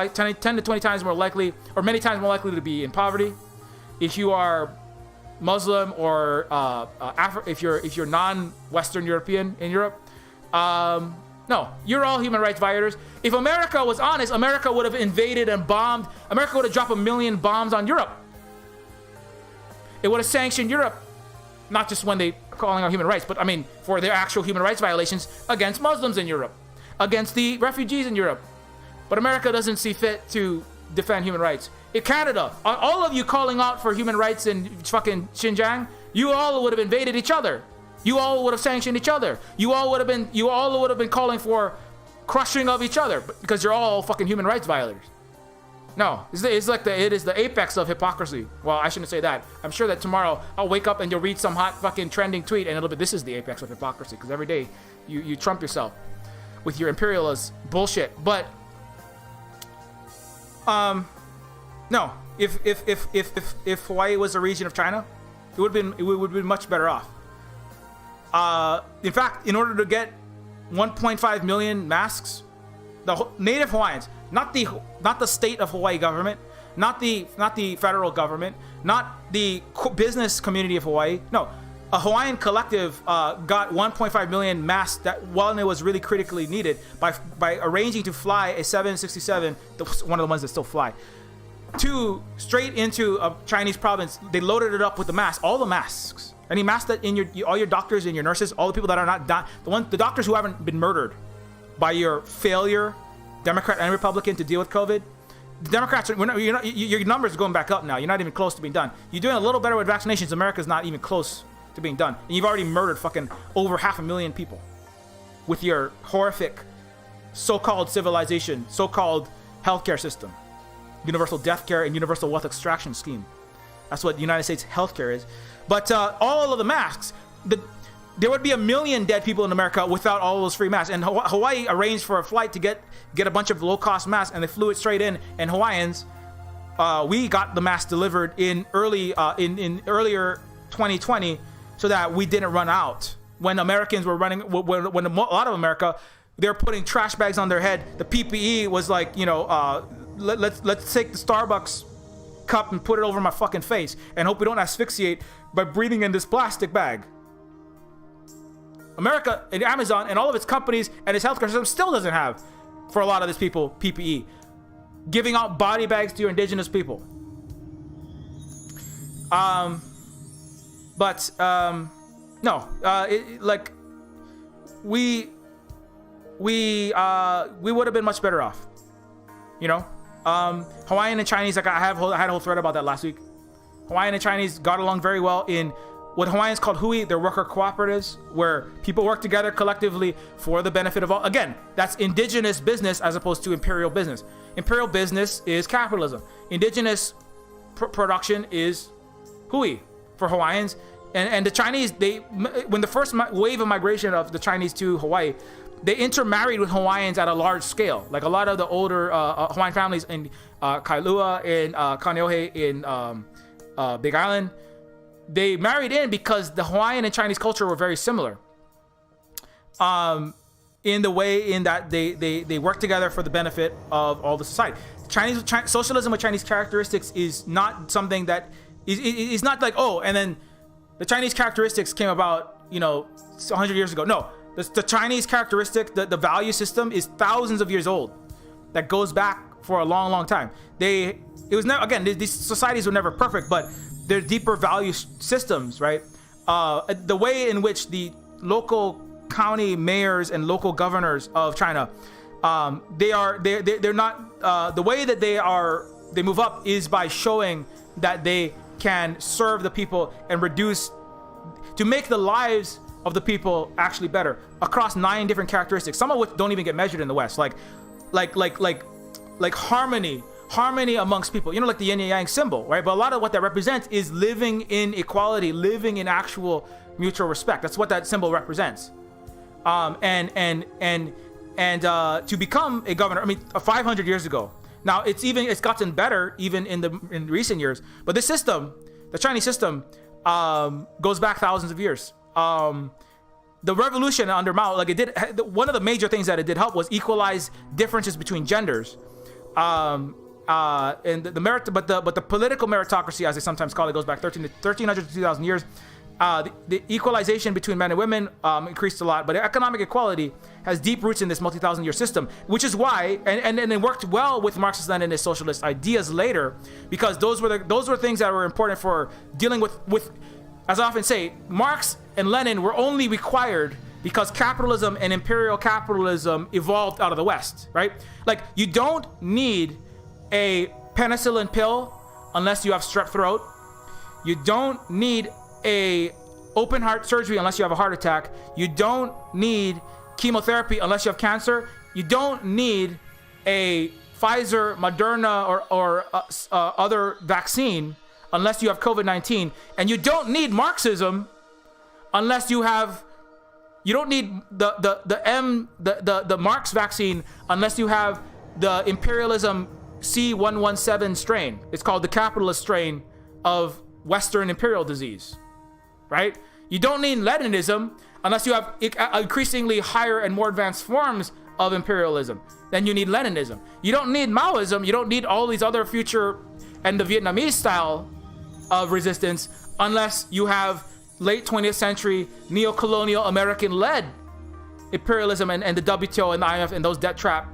likely, or many times more likely to be in poverty. If you are Muslim or if you're non-Western European in Europe, no, you're all human rights violators. If America was honest, America would have invaded and bombed. America would have dropped 1 million bombs on Europe. It would have sanctioned Europe, not just when they calling out human rights, but I mean for their actual human rights violations against Muslims in Europe, against the refugees in Europe. But America doesn't see fit to defend human rights. In Canada, all of you calling out for human rights in fucking Xinjiang, you all would have invaded each other. You all would have sanctioned each other. You all would have been calling for crushing of each other because you're all fucking human rights violators. No, it is the apex of hypocrisy. Well, I shouldn't say that. I'm sure that tomorrow I'll wake up and you'll read some hot fucking trending tweet and it'll be this is the apex of hypocrisy because every day you trump yourself with your imperialist bullshit. But no, if Hawaii was a region of China, it would have been much better off. In fact, in order to get 1.5 million masks, the native Hawaiians, not the state of Hawaii government, not the federal government, not the business community of Hawaii. No, a Hawaiian collective got 1.5 million masks that while it was really critically needed by arranging to fly a 767, one of the ones that still fly, straight into a Chinese province. They loaded it up with the masks, all the masks. Any mask that all your doctors and your nurses, all the people that are not the doctors who haven't been murdered by your failure, Democrat and Republican, to deal with COVID. The Democrats, your numbers are going back up now. You're not even close to being done. You're doing a little better with vaccinations. America's not even close to being done, and you've already murdered fucking over 500,000 people with your horrific so-called civilization, so-called healthcare system, universal death care and universal wealth extraction scheme. That's what the United States healthcare is. But all of the masks, there would be 1 million dead people in America without all of those free masks. And Hawaii arranged for a flight to get a bunch of low-cost masks, and they flew it straight in. And Hawaiians, we got the masks delivered in earlier 2020, so that we didn't run out. When Americans were running, when a lot of America, they're putting trash bags on their head. The PPE was like, let's take the Starbucks cup and put it over my fucking face and hope we don't asphyxiate by breathing in this plastic bag. America and Amazon and all of its companies and its healthcare system still doesn't have, for a lot of these people, PPE. Giving out body bags to your indigenous people. We would have been much better off, Hawaiian and Chinese, I had a whole thread about that last week. Hawaiian and Chinese got along very well in what Hawaiians called hui, their worker cooperatives, where people work together collectively for the benefit of all. Again, that's indigenous business as opposed to imperial business. Imperial business is capitalism. Indigenous production is hui for Hawaiians. And the Chinese, when the first wave of migration of the Chinese to Hawaii, they intermarried with Hawaiians at a large scale. Like a lot of the older Hawaiian families in Kailua, in Kaneohe, in Big Island, they married in because the Hawaiian and Chinese culture were very similar. In the way in that they work together for the benefit of all the society. Socialism with Chinese characteristics is not something that is not like, oh, and then the Chinese characteristics came about, 100 years ago. No, the Chinese characteristic, the value system is thousands of years old. That goes back for a long, long time. These societies were never perfect, but they're deeper value systems, right? The way in which the local county mayors and local governors of China, they're not the way that they are they move up is by showing that they can serve the people and to make the lives of the people actually better across 9 different characteristics, some of which don't even get measured in the West, like harmony amongst people, like the yin and yang symbol, right? But a lot of what that represents is living in equality, living in actual mutual respect. That's what that symbol represents. And to become a governor, 500 years ago. Now it's gotten better even in recent years, but this system, the Chinese system, goes back thousands of years. The revolution under Mao, one of the major things that it did help was equalize differences between genders. And the political meritocracy, as they sometimes call it, goes back 1300 to 2000 years. The equalization between men and women increased a lot, but economic equality has deep roots in this multi-thousand-year system, which is why, and it worked well with Marxist-Leninist socialist ideas later, because those were things that were important for dealing with, as I often say, Marx and Lenin were only required because capitalism and imperial capitalism evolved out of the West, right? Like, you don't need a penicillin pill unless you have strep throat. You don't need a open heart surgery unless you have a heart attack. You don't need chemotherapy unless you have cancer. You don't need a Pfizer, Moderna, or other vaccine unless you have COVID-19. And you don't need Marxism unless you don't need the Marx vaccine unless you have the imperialism C117 strain. It's called the capitalist strain of Western imperial disease, right? You don't need Leninism unless you have increasingly higher and more advanced forms of imperialism. Then you need Leninism. You don't need Maoism. You don't need all these other future and the Vietnamese style of resistance unless you have late 20th century neo-colonial American-led imperialism and the WTO and the IMF and those debt trap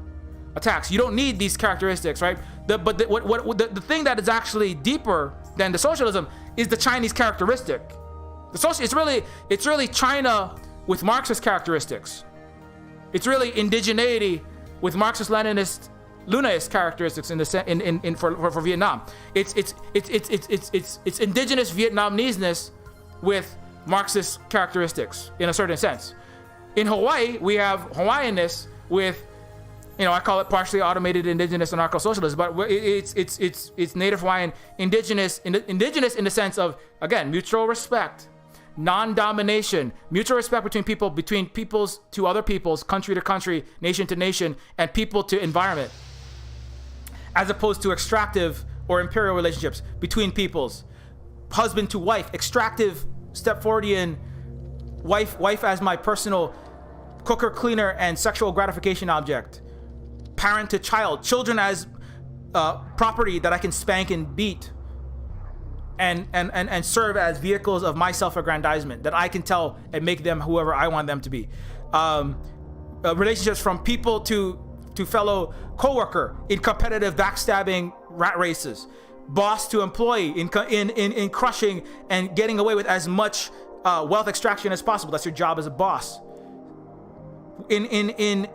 attacks. You don't need these characteristics, right? The thing that is actually deeper than the socialism is the Chinese characteristic. It's really China with Marxist characteristics. It's really indigeneity with Marxist-Leninist Lunaist characteristics for Vietnam. It's indigenous Vietnameseness with Marxist characteristics in a certain sense. In Hawaii, we have Hawaiianness with, I call it partially automated indigenous anarcho-socialist, but it's Native Hawaiian indigenous in the sense of, again, mutual respect, non-domination, mutual respect between peoples to other peoples, country to country, nation to nation, and people to environment, as opposed to extractive or imperial relationships between peoples, husband to wife, extractive Stepfordian wife as my personal cooker, cleaner, and sexual gratification object, parent to child, children as property that I can spank and beat, and serve as vehicles of my self-aggrandizement that I can tell and make them whoever I want them to be. Relationships from people to fellow coworker in competitive backstabbing rat races, boss to employee in crushing and getting away with as much wealth extraction as possible. That's your job as a boss. In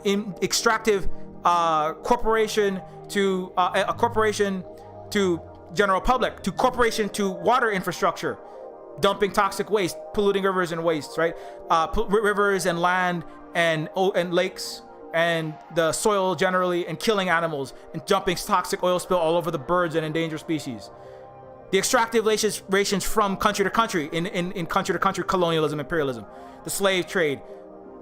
extractive corporation to a corporation to general public, to corporation to water infrastructure, dumping toxic waste, polluting rivers and wastes, right? Rivers and land and lakes and the soil generally, and killing animals and dumping toxic oil spill all over the birds and endangered species. The extractive relations from country to country in country to country colonialism, imperialism, the slave trade,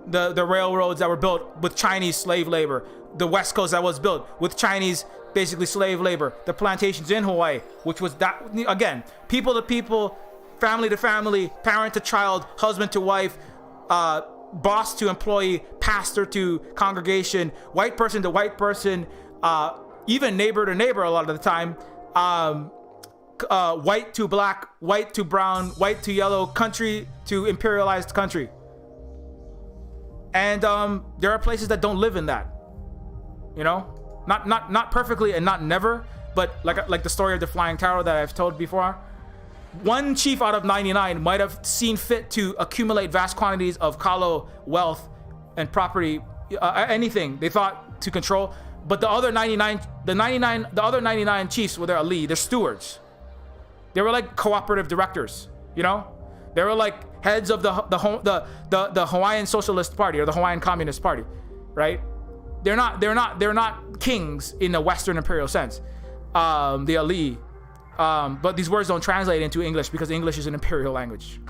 the railroads that were built with Chinese slave labor, the West Coast that was built with Chinese basically slave labor, the plantations in Hawaii, which was that, again, people to people, family to family, parent to child, husband to wife, boss to employee, pastor to congregation, white person to white person, even neighbor to neighbor a lot of the time, white to black, white to brown, white to yellow, country to imperialized country. And there are places that don't live in that, not perfectly and not never, but like the story of the Flying Tower that I've told before. One chief out of 99 might have seen fit to accumulate vast quantities of kalo wealth and property, anything they thought to control, But the other 99 chiefs were their Ali, they're stewards. They were like cooperative directors, you know? They were like heads of the Hawaiian Socialist Party or the Hawaiian Communist Party, right? They're not kings in the Western imperial sense. The Ali. But these words don't translate into English because English is an imperial language,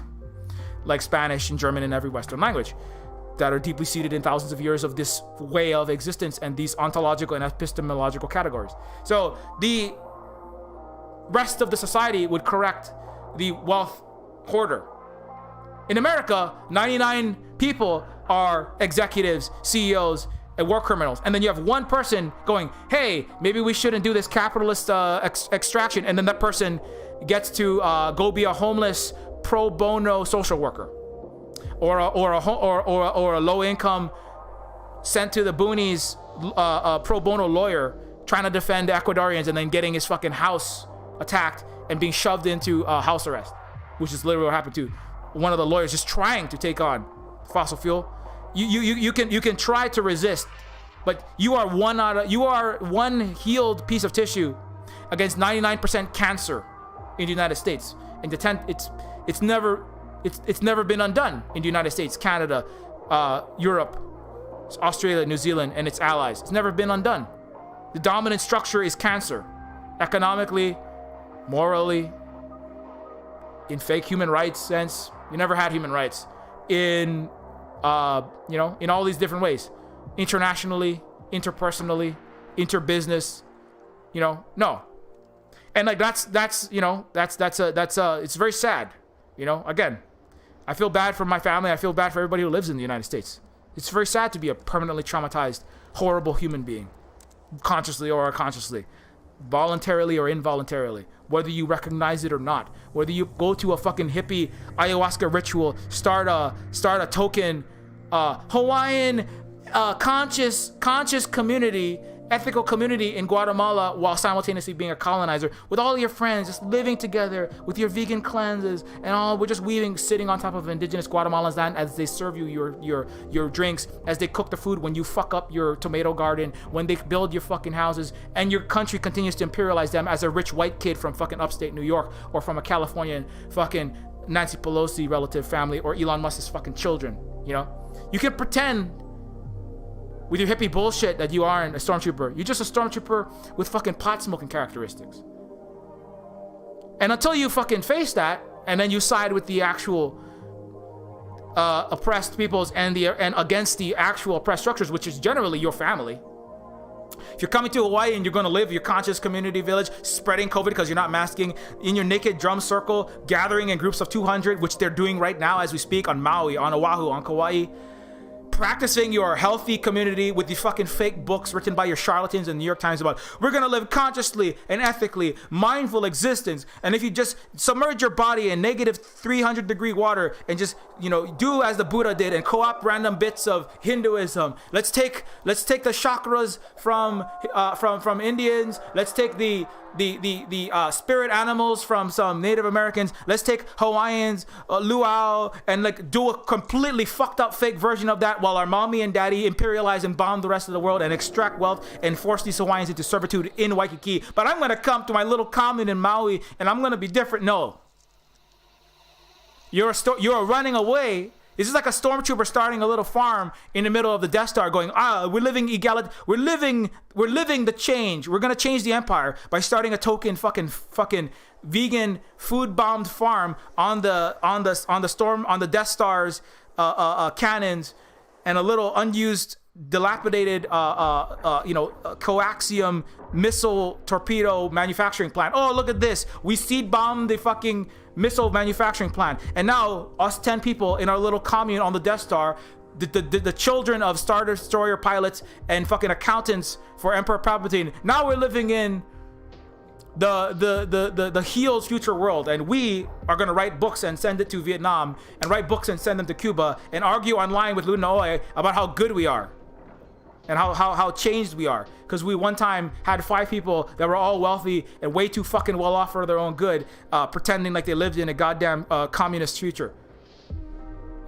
like Spanish and German and every Western language, that are deeply seated in thousands of years of this way of existence and these ontological and epistemological categories. So the rest of the society would correct the wealth hoarder. In America, 99 people are executives, CEOs, and war criminals. And then you have one person going, hey, maybe we shouldn't do this capitalist extraction. And then that person gets to go be a homeless pro bono social worker, or a low income sent to the boonies pro bono lawyer trying to defend the Ecuadorians and then getting his fucking house attacked and being shoved into house arrest, which is literally what happened to one of the lawyers just trying to take on fossil fuel. You can try to resist, but you are one healed piece of tissue against 99% cancer in the United States. And it's never been undone in the United States, Canada, Europe, Australia, New Zealand, and its allies. It's never been undone. The dominant structure is cancer, economically, morally, in fake human rights sense. You never had human rights in in all these different ways, internationally, interpersonally, interbusiness, no. And like that's it's very sad. Again, I feel bad for my family. I feel bad for everybody who lives in the United States. It's very sad to be a permanently traumatized, horrible human being, consciously or unconsciously, voluntarily or involuntarily, whether you recognize it or not, whether you go to a fucking hippie ayahuasca ritual, start a token Hawaiian conscious community, ethical community in Guatemala, while simultaneously being a colonizer, with all your friends just living together with your vegan cleanses and all. We're just sitting on top of indigenous Guatemalans' land as they serve you your drinks, as they cook the food, when you fuck up your tomato garden, when they build your fucking houses, and your country continues to imperialize them as a rich white kid from fucking upstate New York, or from a Californian fucking Nancy Pelosi relative family, or Elon Musk's fucking children. You can pretend with your hippie bullshit that you aren't a stormtrooper. You're just a stormtrooper with fucking pot smoking characteristics. And until you fucking face that, and then you side with the actual oppressed peoples and against the actual oppressed structures, which is generally your family. If you're coming to Hawaii and you're going to live your conscious community village, spreading COVID because you're not masking, in your naked drum circle, gathering in groups of 200, which they're doing right now as we speak on Maui, on Oahu, on Kauai, practicing your healthy community with the fucking fake books written by your charlatans in the New York Times about we're gonna live consciously and ethically, mindful existence. And if you just submerge your body in negative 300 degree water and just do as the Buddha did and co-opt random bits of Hinduism. Let's take the chakras from Indians. Let's take the spirit animals from some Native Americans. Let's take Hawaiians, luau, and like do a completely fucked up fake version of that while our mommy and daddy imperialize and bomb the rest of the world and extract wealth and force these Hawaiians into servitude in Waikiki. But I'm gonna come to my little commune in Maui and I'm gonna be different. No, you're running away. This is like a stormtrooper starting a little farm in the middle of the Death Star going, we're living the change. We're going to change the empire by starting a token fucking vegan food bombed farm on the Death Star's cannons, and a little unused dilapidated coaxium missile torpedo manufacturing plant. Oh, look at this. We seed bombed the fucking missile manufacturing plant. And now us 10 people in our little commune on the Death Star, the children of Star Destroyer pilots and fucking accountants for Emperor Palpatine, now we're living in the healed future world, and we are going to write books and send it to Vietnam, and write books and send them to Cuba, and argue online with Luna Oe about how good we are and how changed we are, because we one time had 5 people that were all wealthy and way too fucking well off for their own good, pretending like they lived in a goddamn communist future.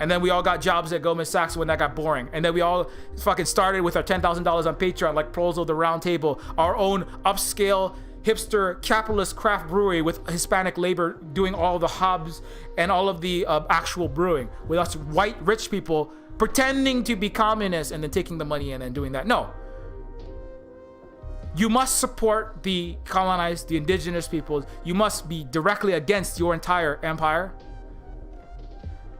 And then we all got jobs at Goldman Sachs when that got boring. And then we all fucking started with our $10,000 on Patreon, like Pros of the Round Table, our own upscale, hipster, capitalist craft brewery with Hispanic labor doing all the hobs and all of the actual brewing, with us white rich people pretending to be communists and then taking the money and then doing that. No. You must support the colonized, the indigenous peoples. You must be directly against your entire empire.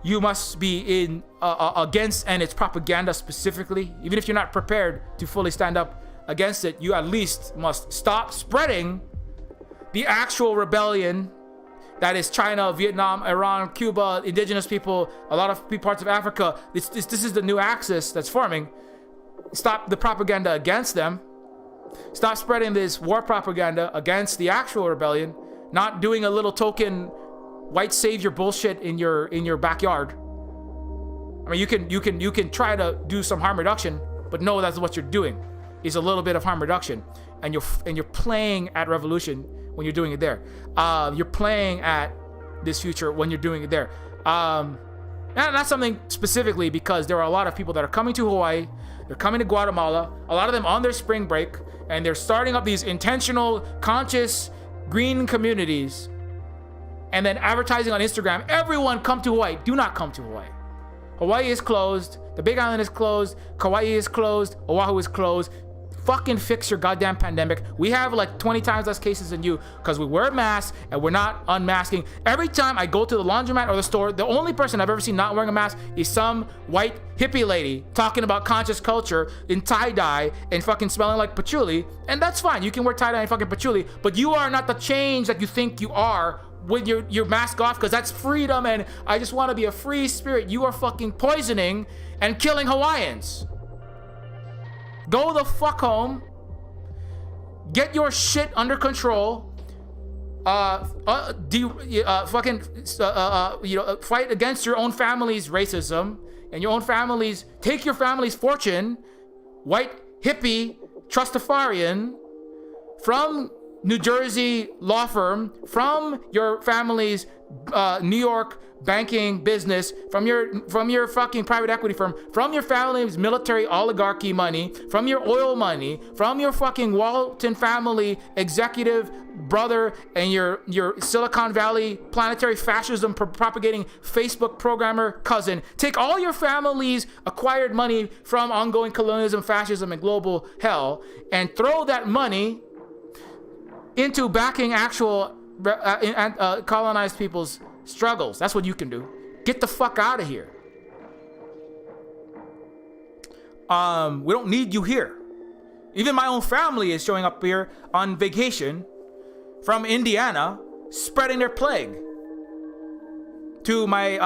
You must be in against and its propaganda specifically. Even if you're not prepared to fully stand up against it, you at least must stop spreading the actual rebellion that is China, Vietnam, Iran, Cuba, indigenous people, a lot of parts of Africa. This is the new axis that's forming. Stop the propaganda against them. Stop spreading this war propaganda against the actual rebellion. Not doing a little token white savior bullshit in your backyard. I mean, you can try to do some harm reduction, but no, that's what you're doing. Is a little bit of harm reduction, and you're playing at revolution when you're doing it there. You're playing at this future when you're doing it there. And that's something specifically because there are a lot of people that are coming to Hawaii, they're coming to Guatemala, a lot of them on their spring break, and they're starting up these intentional, conscious green communities, and then advertising on Instagram, everyone come to Hawaii. Do not come to Hawaii. Hawaii is closed, the Big Island is closed, Kauai is closed, Oahu is closed. Fucking fix your goddamn pandemic. We have like 20 times less cases than you because we wear masks and we're not unmasking. Every time I go to the laundromat or the store, the only person I've ever seen not wearing a mask is some white hippie lady talking about conscious culture in tie-dye and fucking smelling like patchouli. And that's fine. You can wear tie-dye and fucking patchouli, but you are not the change that you think you are with your mask off, because that's freedom and I just want to be a free spirit. You are fucking poisoning and killing Hawaiians. Go the fuck home. Get your shit under control. Fight against your own family's racism and your own family's. Take your family's fortune, white hippie trustafarian, from New Jersey law firm, from your family's New York banking business, from your fucking private equity firm, from your family's military oligarchy money, from your oil money, from your fucking Walton family executive brother and your Silicon Valley planetary fascism propagating Facebook programmer cousin. Take all your family's acquired money from ongoing colonialism, fascism, and global hell and throw that money into backing actual colonized people's struggles. That's what you can do. Get the fuck out of here. We don't need you here. Even my own family is showing up here on vacation from Indiana, spreading their plague to my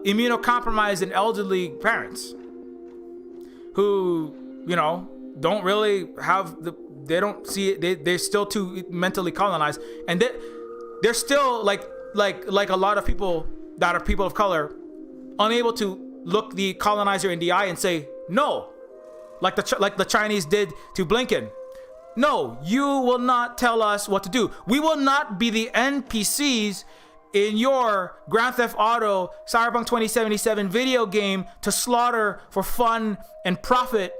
immunocompromised and elderly parents who, don't really have they don't see it. They're still too mentally colonized, and they're still like a lot of people that are people of color, unable to look the colonizer in the eye and say no, like the Chinese did to Blinken. No, you will not tell us what to do. We will not be the NPCs in your Grand Theft Auto Cyberpunk 2077 video game to slaughter for fun and profit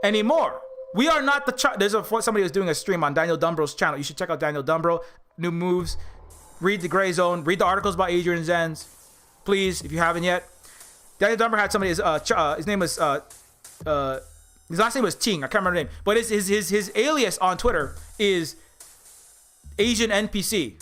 anymore. We are not there's somebody who's doing a stream on Daniel Dumbro's channel. You should check out Daniel Dumbro. New moves. Read the Gray Zone. Read the articles by Adrian Zenz, please, if you haven't yet. Daniel Dumbro had somebody. His name was his last name was Ting. I can't remember the name, but his alias on Twitter is Asian NPC,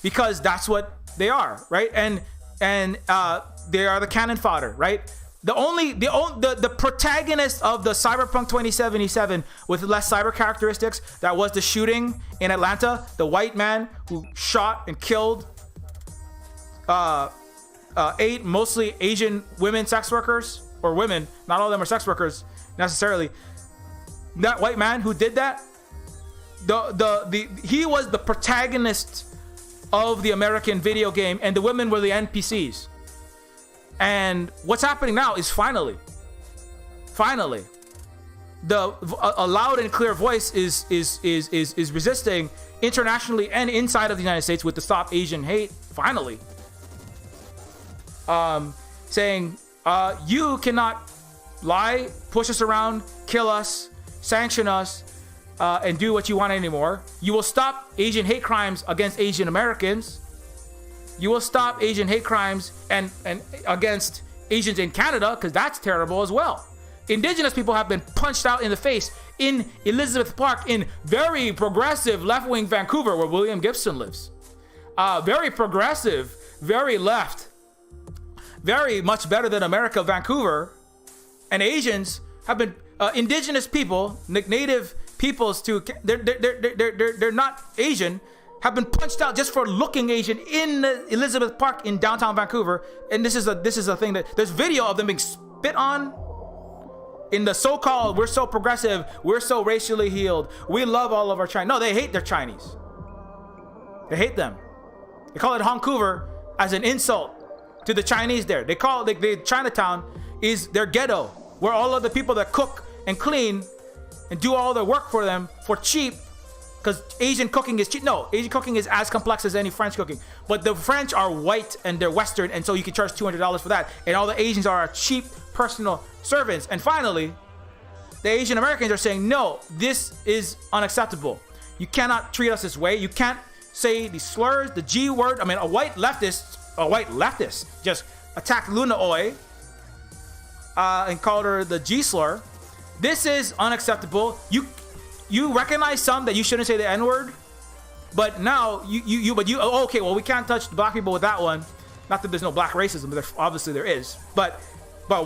because that's what they are, right? And they are the cannon fodder, right? The protagonist of the Cyberpunk 2077 with less cyber characteristics, that was the shooting in Atlanta, the white man who shot and killed 8 mostly Asian women sex workers, or women, not all of them are sex workers necessarily. That white man who did that, he was the protagonist of the American video game, and the women were the NPCs. And what's happening now is finally, a loud and clear voice is resisting internationally and inside of the United States with the Stop Asian Hate. Finally, saying, you cannot lie, push us around, kill us, sanction us, and do what you want anymore. You will stop Asian hate crimes against Asian Americans. You will stop Asian hate crimes and against Asians in Canada, because that's terrible as well. Indigenous people have been punched out in the face in Elizabeth Park in very progressive left-wing Vancouver, where William Gibson lives. Very progressive, very left, very much better than America, Vancouver. And Asians have been Indigenous people, Native peoples too. They're not Asian, have been punched out just for looking Asian in Elizabeth Park in downtown Vancouver. And this is a thing that there's video of them being spit on. In the so-called, we're so progressive, we're so racially healed, we love all of our Chinese. No, they hate their Chinese. They hate them. They call it Vancouver as an insult to the Chinese there. They call it, the Chinatown is their ghetto, where all of the people that cook and clean and do all their work for them for cheap, because Asian cooking is cheap. No, Asian cooking is as complex as any French cooking. But the French are white and they're Western, and so you can charge $200 for that. And all the Asians are cheap personal servants. And finally, the Asian Americans are saying, no, this is unacceptable. You cannot treat us this way. You can't say the slurs, the G word. I mean, a white leftist just attacked Luna Oy and called her the G slur. This is unacceptable. You recognize some that you shouldn't say the N word, but now okay, well, we can't touch black people with that one. Not that there's no black racism, but obviously there is. But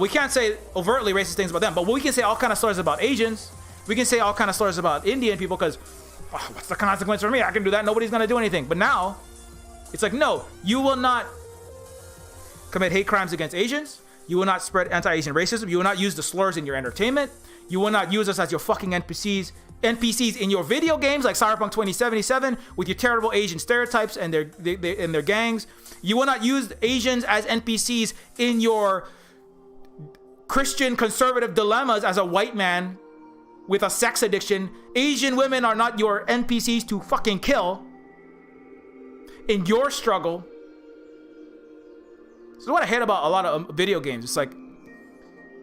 we can't say overtly racist things about them. But we can say all kind of slurs about Asians. We can say all kind of slurs about Indian people, because what's the consequence for me? I can do that. Nobody's gonna do anything. But now it's like, no, you will not commit hate crimes against Asians. You will not spread anti-Asian racism. You will not use the slurs in your entertainment. You will not use us as your fucking NPCs in your video games like Cyberpunk 2077 with your terrible Asian stereotypes and their gangs. You will not use Asians as NPCs in your Christian conservative dilemmas as a white man with a sex addiction. Asian women are not your NPCs to fucking kill in your struggle. This is what I hate about a lot of video games. It's like,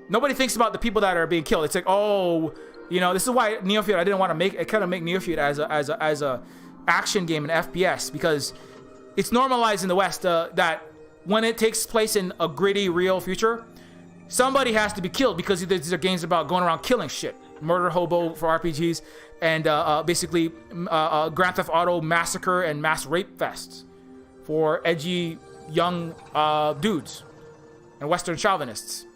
nobody thinks about the people that are being killed. It's like, oh, you know, this is why Neofeud, I didn't want to make Neofeud as a action game, an FPS, because it's normalized in the West that when it takes place in a gritty, real future, somebody has to be killed, because these are games about going around killing shit. Murder Hobo for RPGs, and basically Grand Theft Auto Massacre and Mass Rape Fests for edgy young dudes and Western chauvinists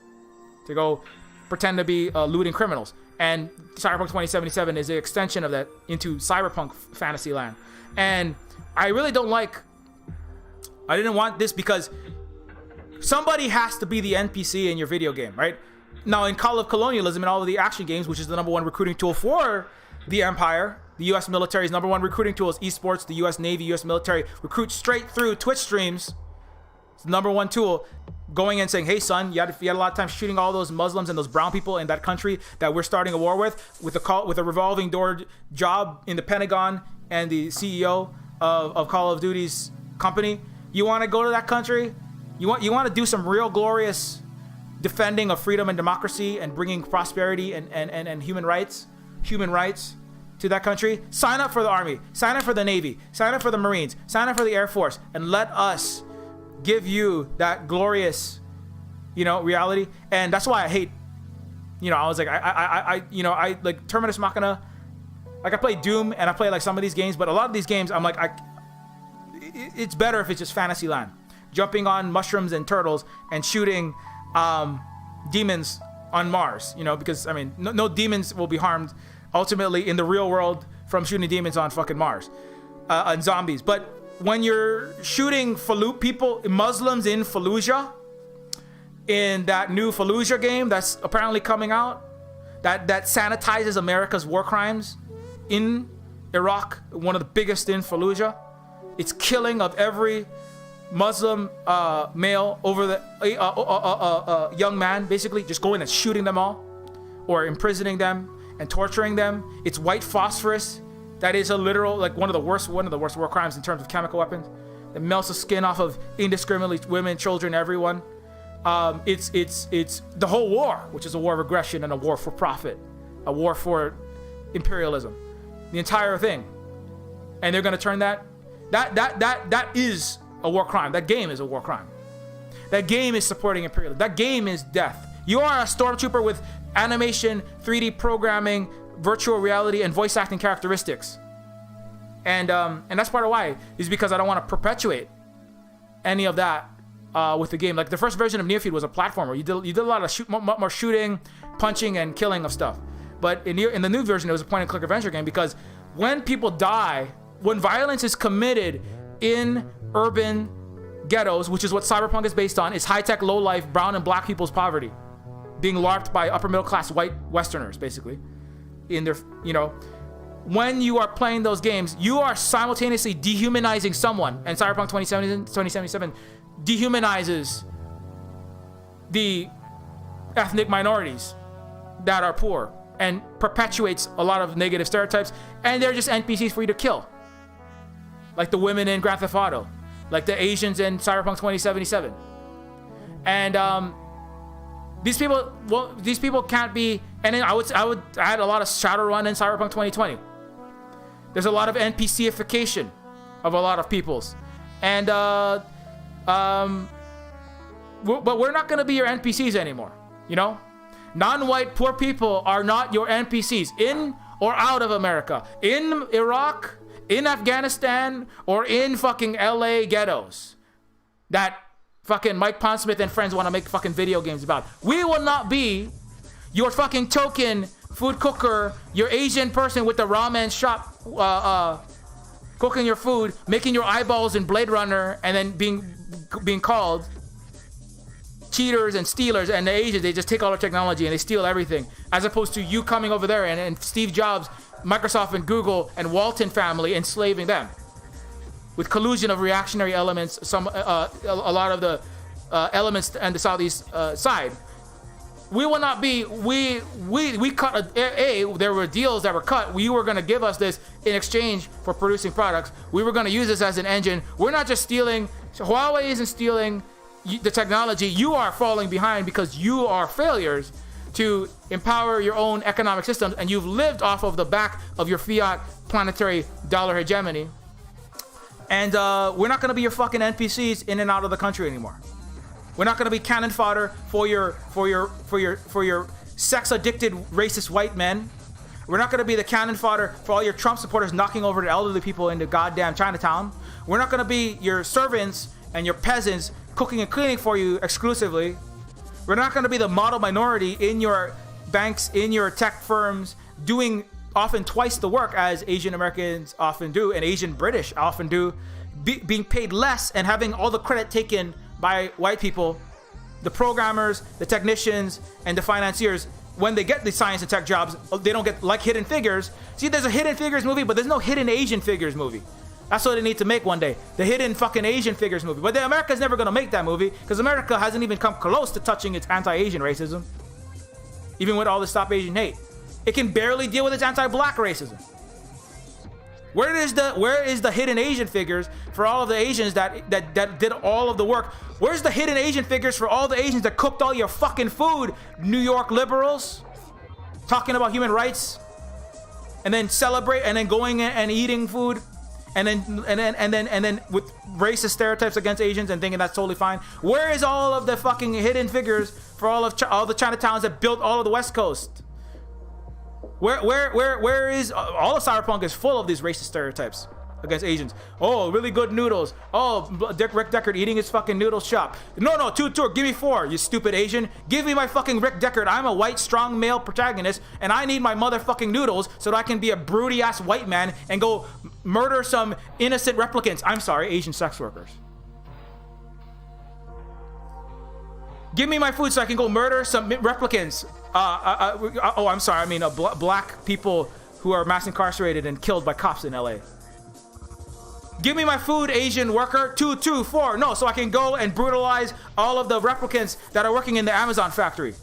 to go pretend to be looting criminals. And Cyberpunk 2077 is an extension of that into cyberpunk fantasy land. And I really I didn't want this, because somebody has to be the NPC in your video game, right? Now, in Call of Colonialism and all of the action games, which is the #1 recruiting tool for the Empire, the U.S. military's #1 recruiting tool is esports. The U.S. Navy, U.S. military recruits straight through Twitch streams. It's the #1 tool. Going and saying, hey, son, you had a lot of time shooting all those Muslims and those brown people in that country that we're starting a war with a revolving door job in the Pentagon and the CEO of Call of Duty's company. You want to go to that country? You want to do some real glorious defending of freedom and democracy and bringing prosperity and human rights to that country? Sign up for the Army, sign up for the Navy, sign up for the Marines, sign up for the Air Force, and let us give you that glorious, reality. And that's why I hate, I was like, I like Terminus Machina. Like, I play Doom and I play like some of these games, but a lot of these games, I'm like, it's better if it's just Fantasyland. Jumping on mushrooms and turtles and shooting demons on Mars, because I mean, no demons will be harmed ultimately in the real world from shooting demons on fucking Mars and zombies. But when you're shooting Muslims in Fallujah, in that new Fallujah game that's apparently coming out, that sanitizes America's war crimes in Iraq, one of the biggest in Fallujah, it's killing of every Muslim male over the young man, basically just going and shooting them all, or imprisoning them and torturing them. It's white phosphorus. That is a literal, like one of the worst war crimes in terms of chemical weapons. It melts the skin off of indiscriminately women, children, everyone. It's the whole war, which is a war of aggression and a war for profit, a war for imperialism, the entire thing. And they're gonna turn that is a war crime. That game is a war crime. That game is supporting imperialism. That game is death. You are a stormtrooper with animation, 3D programming, virtual reality, and voice acting characteristics. And that's part of why, is because I don't want to perpetuate any of that with the game. Like the first version of Neofeud was a platformer. You did a lot of more shooting, punching, and killing of stuff. But in the new version, it was a point-and-click adventure game, because when people die, when violence is committed in urban ghettos, which is what cyberpunk is based on, is high-tech, low-life, brown and black people's poverty, being larped by upper-middle-class white Westerners, basically, in their, when you are playing those games, you are simultaneously dehumanizing someone, and Cyberpunk 2077 dehumanizes the ethnic minorities that are poor and perpetuates a lot of negative stereotypes, and they're just NPCs for you to kill. Like the women in Grand Theft Auto, like the Asians in Cyberpunk 2077. And these people can't be. And then I had a lot of Shadowrun in Cyberpunk 2020. There's a lot of NPCification of a lot of peoples, and but we're not gonna be your NPCs anymore. Non-white poor people are not your NPCs in or out of America, in Iraq, in Afghanistan, or in fucking LA ghettos that fucking Mike Pondsmith and friends want to make fucking video games about. We will not be your fucking token food cooker, your Asian person with the ramen shop cooking your food, making your eyeballs in Blade Runner, and then being called cheaters and stealers. And the Asians, they just take all our technology and they steal everything, as opposed to you coming over there and Steve Jobs, Microsoft and Google and Walton family enslaving them with collusion of reactionary elements, a lot of the elements and the Southeast side. We will not be. We cut there were deals that were cut. You were going to give us this in exchange for producing products. We were going to use this as an engine. We're not just stealing. Huawei isn't stealing the technology. You are falling behind because you are failures to empower your own economic systems, and you've lived off of the back of your fiat planetary dollar hegemony. And we're not going to be your fucking NPCs in and out of the country anymore. We're not going to be cannon fodder for your sex-addicted racist white men. We're not going to be the cannon fodder for all your Trump supporters knocking over the elderly people into goddamn Chinatown. We're not going to be your servants and your peasants cooking and cleaning for you exclusively. We're not going to be the model minority in your banks, in your tech firms, doing often twice the work as Asian Americans often do and Asian British often do, being paid less and having all the credit taken by white people, the programmers, the technicians, and the financiers. When they get the science and tech jobs, they don't get like Hidden Figures. See, there's a Hidden Figures movie, but there's no Hidden Asian Figures movie. That's what they need to make one day. The Hidden fucking Asian Figures movie. But America's never gonna make that movie because America hasn't even come close to touching its anti-Asian racism. Even with all the Stop Asian Hate. It can barely deal with its anti-black racism. Where is the Hidden Asian Figures for all of the Asians that did all of the work? Where's the Hidden Asian Figures for all the Asians that cooked all your fucking food, New York liberals? Talking about human rights and then celebrate and then going and eating food and then with racist stereotypes against Asians and thinking that's totally fine. Where is all of the fucking Hidden Figures for all the Chinatowns that built all of the West Coast? Where is all of Cyberpunk is full of these racist stereotypes against Asians. Oh, really good noodles. Oh, Rick Deckard eating his fucking noodle shop. No, two, give me 4, you stupid Asian. Give me my fucking Rick Deckard. I'm a white, strong male protagonist, and I need my motherfucking noodles so that I can be a broody ass white man and go murder some innocent replicants. I'm sorry, Asian sex workers. Give me my food so I can go murder some replicants. I'm sorry. I mean, black people who are mass incarcerated and killed by cops in LA. Give me my food, Asian worker. 2, 4. No, so I can go and brutalize all of the replicants that are working in the Amazon factory.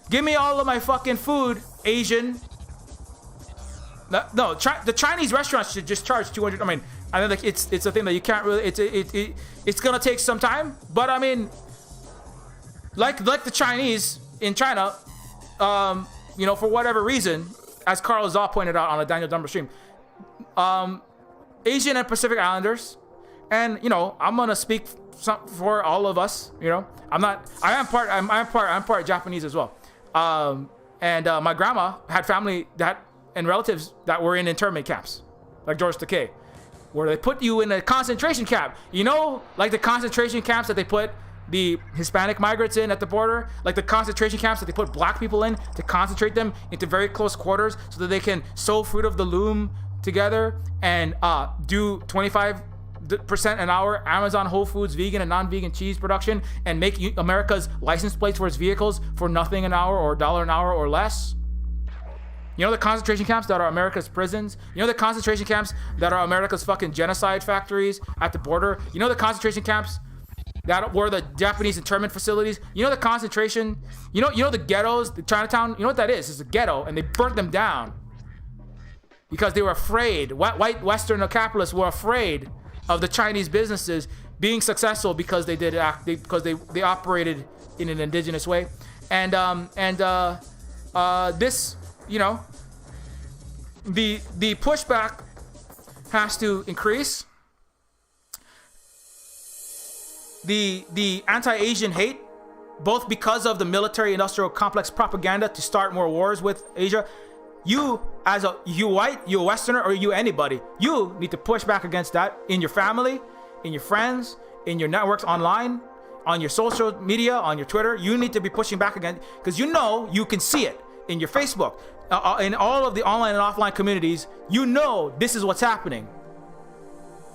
Give me all of my fucking food, Asian. No, the Chinese restaurants should just charge $200. I mean, I know like it's a thing that you can't really. It's gonna take some time, but I mean, like the Chinese in China, you know, for whatever reason, as Carl Zaw pointed out on a Daniel Dumber stream, Asian and Pacific Islanders, and you know, I'm gonna speak for all of us. You know, I'm part Japanese as well. And my grandma had family and relatives that were in internment camps, like George Takei, where they put you in a concentration camp. You know, like the concentration camps that they put the Hispanic migrants in at the border, like the concentration camps that they put black people in to concentrate them into very close quarters so that they can sow fruit of the loom together and do 25% an hour Amazon Whole Foods vegan and non-vegan cheese production and make America's license plates for its vehicles for nothing an hour or $1 an hour or less. You know the concentration camps that are America's prisons? You know the concentration camps that are America's fucking genocide factories at the border? You know the concentration camps that were the Japanese internment facilities? You know the concentration, you know the ghettos, the Chinatown? You know what that is? It's a ghetto, and they burnt them down because they were afraid. White Western capitalists were afraid of the Chinese businesses being successful because they operated in an indigenous way, and this, you know, the pushback has to increase. The anti-Asian hate, both because of the military-industrial complex propaganda to start more wars with Asia. You white, you a Westerner, or you anybody, you need to push back against that in your family, in your friends, in your networks online, on your social media, on your Twitter. You need to be pushing back against, because you know you can see it in your Facebook, in all of the online and offline communities. You know this is what's happening.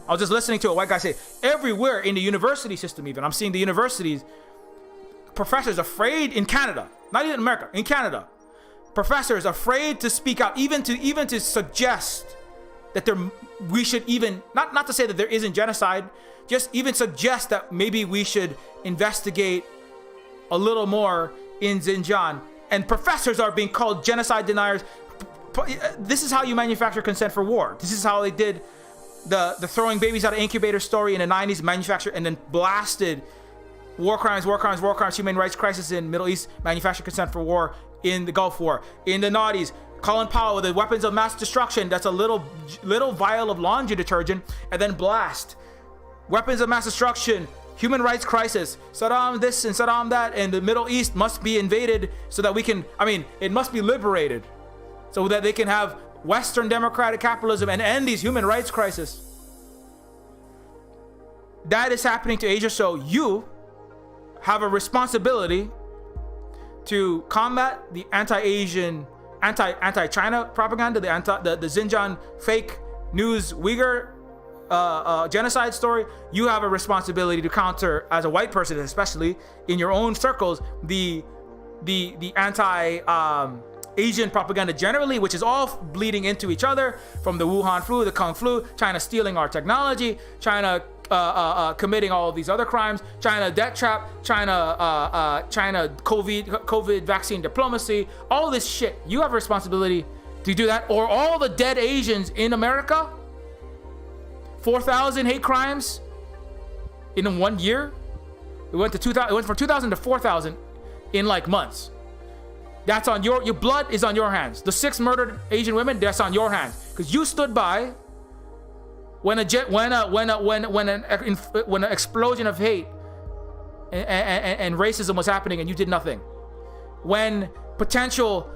I was just listening to a white guy say, everywhere in the university system, even I'm seeing the universities, professors afraid in Canada, not even America, in Canada, professors afraid to speak out, even to suggest that we should even not to say that there isn't genocide, just even suggest that maybe we should investigate a little more in Xinjiang. And professors are being called genocide deniers. This is how you manufacture consent for war. This is how they did the throwing babies out of incubator story in the 90s, manufactured and then blasted war crimes, human rights crisis in Middle East, manufactured consent for war in the Gulf War. In the noughties, Colin Powell with the weapons of mass destruction, that's a little vial of laundry detergent, and then blast. Weapons of mass destruction, human rights crisis, Saddam this and Saddam that, and the Middle East must be invaded so that it must be liberated so that they can have Western democratic capitalism and end these human rights crisis. That is happening to Asia, so you have a responsibility to combat the anti-Asian, anti-China propaganda, the Xinjiang fake news Uyghur genocide story. You have a responsibility to counter, as a white person, especially in your own circles, the anti-Asian propaganda generally, which is all bleeding into each other, from the Wuhan flu, the Kung flu, China stealing our technology, China committing all of these other crimes, China debt trap, China COVID vaccine diplomacy, all this shit. You have a responsibility to do that, or all the dead Asians in America. 4,000 hate crimes in 1 year. It went from 2,000 to 4,000 in like months. That's on your blood is on your hands. The 6 murdered Asian women, that's on your hands, because you stood by when an explosion of hate and racism was happening, and you did nothing. When potential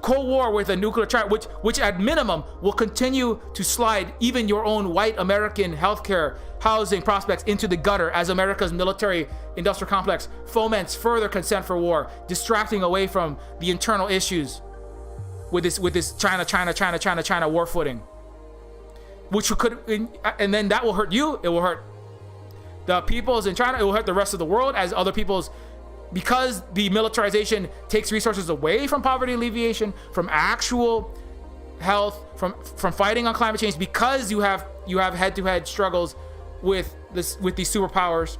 Cold War with a nuclear trial, which at minimum will continue to slide even your own white American healthcare, housing prospects into the gutter as America's military industrial complex foments further consent for war, distracting away from the internal issues with this China war footing, which could, and then that will hurt you. It will hurt the peoples in China. It will hurt the rest of the world as other peoples. Because the militarization takes resources away from poverty alleviation, from actual health, from fighting on climate change, because you have head-to-head struggles with these superpowers,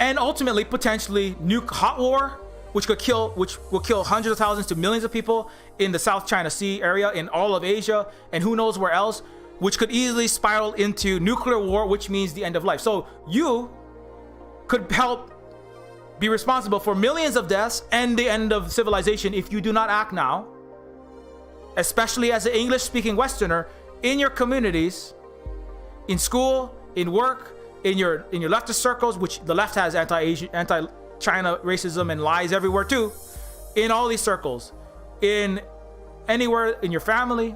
and ultimately potentially hot war, which will kill hundreds of thousands to millions of people in the South China Sea area, in all of Asia, and who knows where else. which could easily spiral into nuclear war, which means the end of life. So you could help be responsible for millions of deaths and the end of civilization if you do not act now, especially as an English-speaking Westerner in your communities, in school, in work, in your leftist circles, which the left has anti-China racism and lies everywhere too, in all these circles, in anywhere, in your family,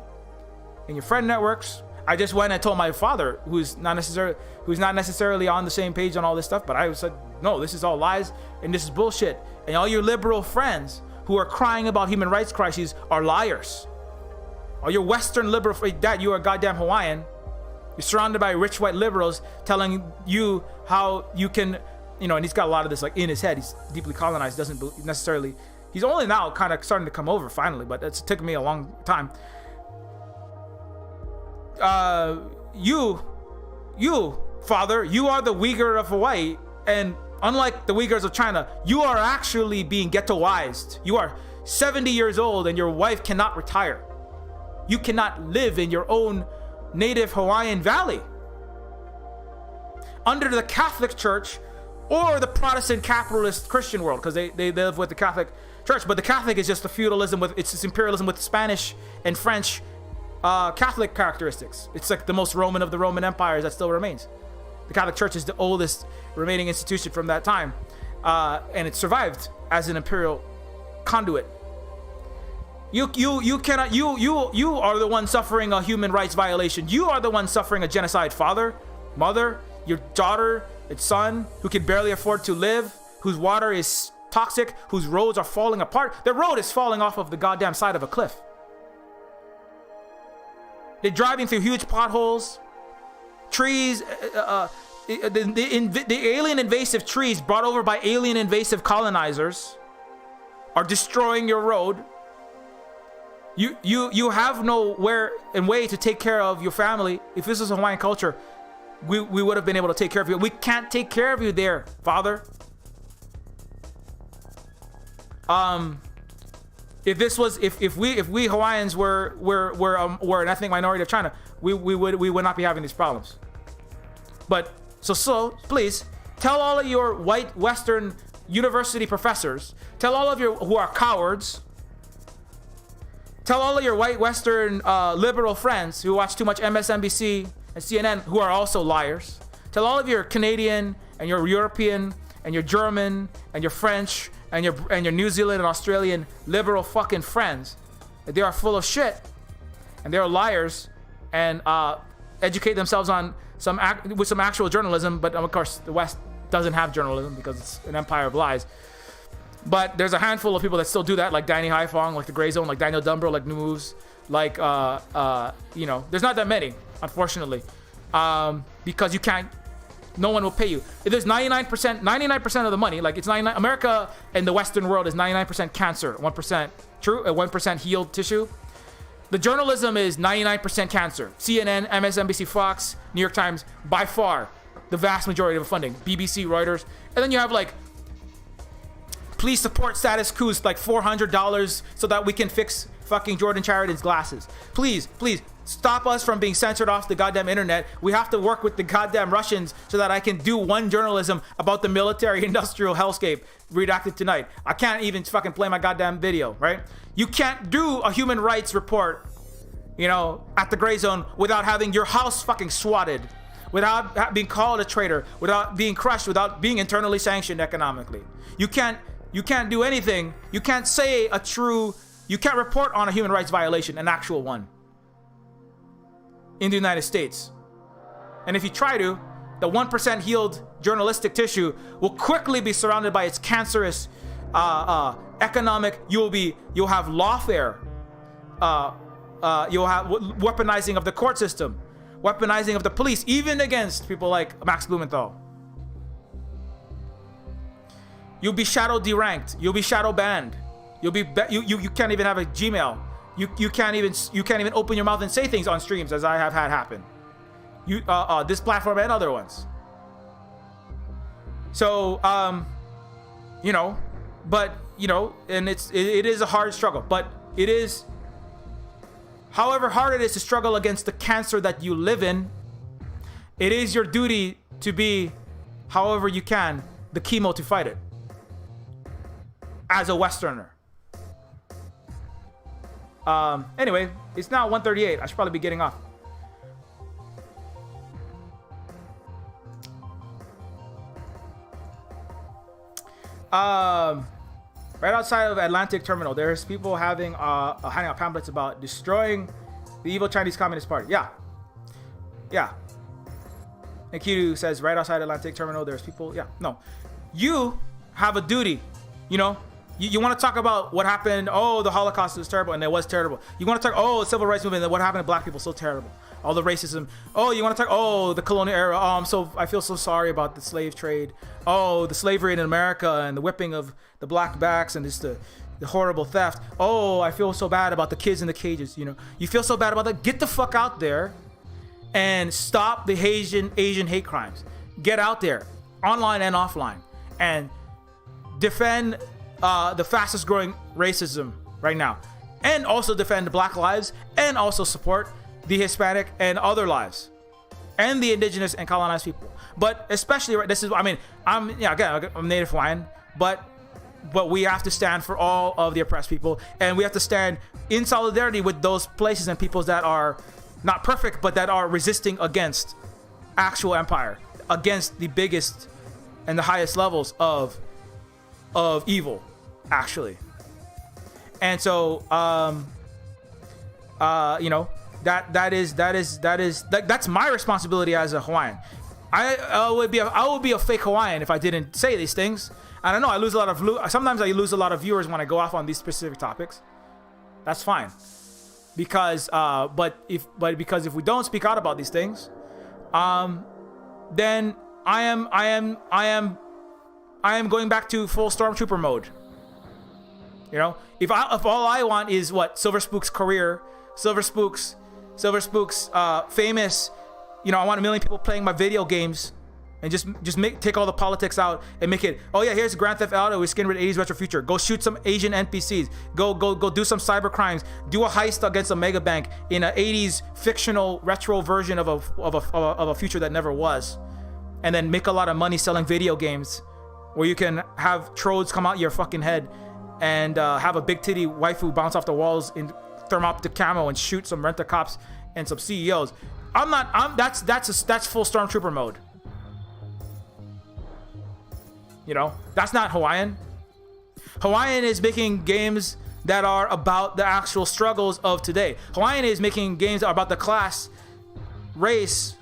in your friend networks. I just went and told my father, who's not necessarily on the same page on all this stuff, but I said, no, this is all lies and this is bullshit. And all your liberal friends who are crying about human rights crises are liars. All your Western liberal, Dad, you are goddamn Hawaiian. You're surrounded by rich white liberals telling you how you can, and he's got a lot of this like in his head. He's deeply colonized, doesn't necessarily, he's only now kind of starting to come over finally, but it's taken me a long time. You, father, you are the Uyghur of Hawaii, and unlike the Uyghurs of China, you are actually being ghettoized. You are 70 years old and your wife cannot retire. You cannot live in your own native Hawaiian valley. Under the Catholic Church or the Protestant capitalist Christian world, because they live with the Catholic Church, but the Catholic is just the feudalism it's this imperialism with Spanish and French Catholic characteristics. It's like the most Roman of the Roman empires that still remains. The Catholic Church is the oldest remaining institution from that time, and it survived as an imperial conduit. You are the one suffering a human rights violation. You are the one suffering a genocide. Father, mother, your daughter, its son, who can barely afford to live, whose water is toxic, whose roads are falling apart. The road is falling off of the goddamn side of a cliff. They're driving through huge potholes, trees, the alien invasive trees brought over by alien invasive colonizers are destroying your road. You have nowhere and way to take care of your family. If this was Hawaiian culture, we would have been able to take care of you. We can't take care of you there, Father. If we Hawaiians were an ethnic minority of China, we would not be having these problems. But so please tell all of your white Western university professors, tell all of you who are cowards, tell all of your white Western liberal friends who watch too much MSNBC and CNN, who are also liars. Tell all of your Canadian and your European and your German and your French and your New Zealand and Australian liberal fucking friends that they are full of shit and they're liars, and educate themselves on some actual journalism. But of course, the West doesn't have journalism because it's an empire of lies. But there's a handful of people that still do that, like Danny Haifong, like the Gray Zone, like Daniel Dumbro, like New Moves, like there's not that many, unfortunately, because you can't. No one will pay you. If there's 99% of the money, like it's 99. America and the Western world is 99% cancer, 1% true, 1% healed tissue. The journalism is 99% cancer. CNN, MSNBC, Fox, New York Times, by far the vast majority of the funding. BBC, Reuters, and then you have like, please support status quo's like $400 so that we can fix fucking Jordan Chariton's glasses. Please stop us from being censored off the goddamn internet. We have to work with the goddamn Russians so that I can do one journalism about the military industrial hellscape redacted tonight. I can't even fucking play my goddamn video, right? You can't do a human rights report, at the Gray Zone without having your house fucking swatted, without being called a traitor, without being crushed, without being internally sanctioned economically. You can't do anything. You can't you can't report on a human rights violation, an actual one, in the United States. And if you try to, the 1% healed journalistic tissue will quickly be surrounded by its cancerous economic. You'll have lawfare. You'll have weaponizing of the court system, weaponizing of the police, even against people like Max Blumenthal. You'll be shadow deranked. You'll be shadow banned. You can't even have a Gmail. You can't even open your mouth and say things on streams, as I have had happen. This platform and other ones. So and it is a hard struggle, but it is however hard it is to struggle against the cancer that you live in, it is your duty to be, however you can, the chemo to fight it. As a Westerner. Anyway, it's now 1:38. I should probably be getting off. Right outside of Atlantic Terminal, there's people handing out pamphlets about destroying the evil Chinese Communist Party. Yeah. And Kiru says, right outside Atlantic Terminal, there's people. Yeah, no. You have a duty, you know. You want to talk about what happened. Oh, the Holocaust was terrible, and it was terrible. You want to talk, oh, the civil rights movement, and what happened to black people, so terrible. All the racism. Oh, you want to talk, oh, the colonial era. Oh, I feel so sorry about the slave trade. Oh, the slavery in America and the whipping of the black backs and just the horrible theft. Oh, I feel so bad about the kids in the cages. You know, you feel so bad about that. Get the fuck out there and stop the Asian hate crimes. Get out there, online and offline, and defend the fastest growing racism right now, and also defend Black lives, and also support the Hispanic and other lives, and the Indigenous and colonized people. But especially, this is, I mean, I'm Native Hawaiian, but we have to stand for all of the oppressed people, and we have to stand in solidarity with those places and peoples that are not perfect, but that are resisting against actual empire, against the biggest and the highest levels of evil, actually. And so you know, that's my responsibility as a Hawaiian. I would be a fake Hawaiian if I didn't say these things. I don't know, sometimes I lose a lot of viewers when I go off on these specific topics. That's fine, because because if we don't speak out about these things, then I am going back to full stormtrooper mode. You know, if all I want is what Silver Spook's career, Silver Spook's famous, you know, I want 1 million people playing my video games, and just take all the politics out and make it, oh yeah, here's Grand Theft Auto, we skin with 80s retro future. Go shoot some Asian NPCs. Go do some cyber crimes. Do a heist against a mega bank in an 80s fictional retro version of a future that never was, and then make a lot of money selling video games, where you can have trodes come out your fucking head and have a big titty waifu bounce off the walls in thermoptic camo and shoot some rent-a-cops and some CEOs. That's full stormtrooper mode. You know, that's not Hawaiian. Hawaiian is making games that are about the actual struggles of today. Hawaiian is making games that are about the class, race,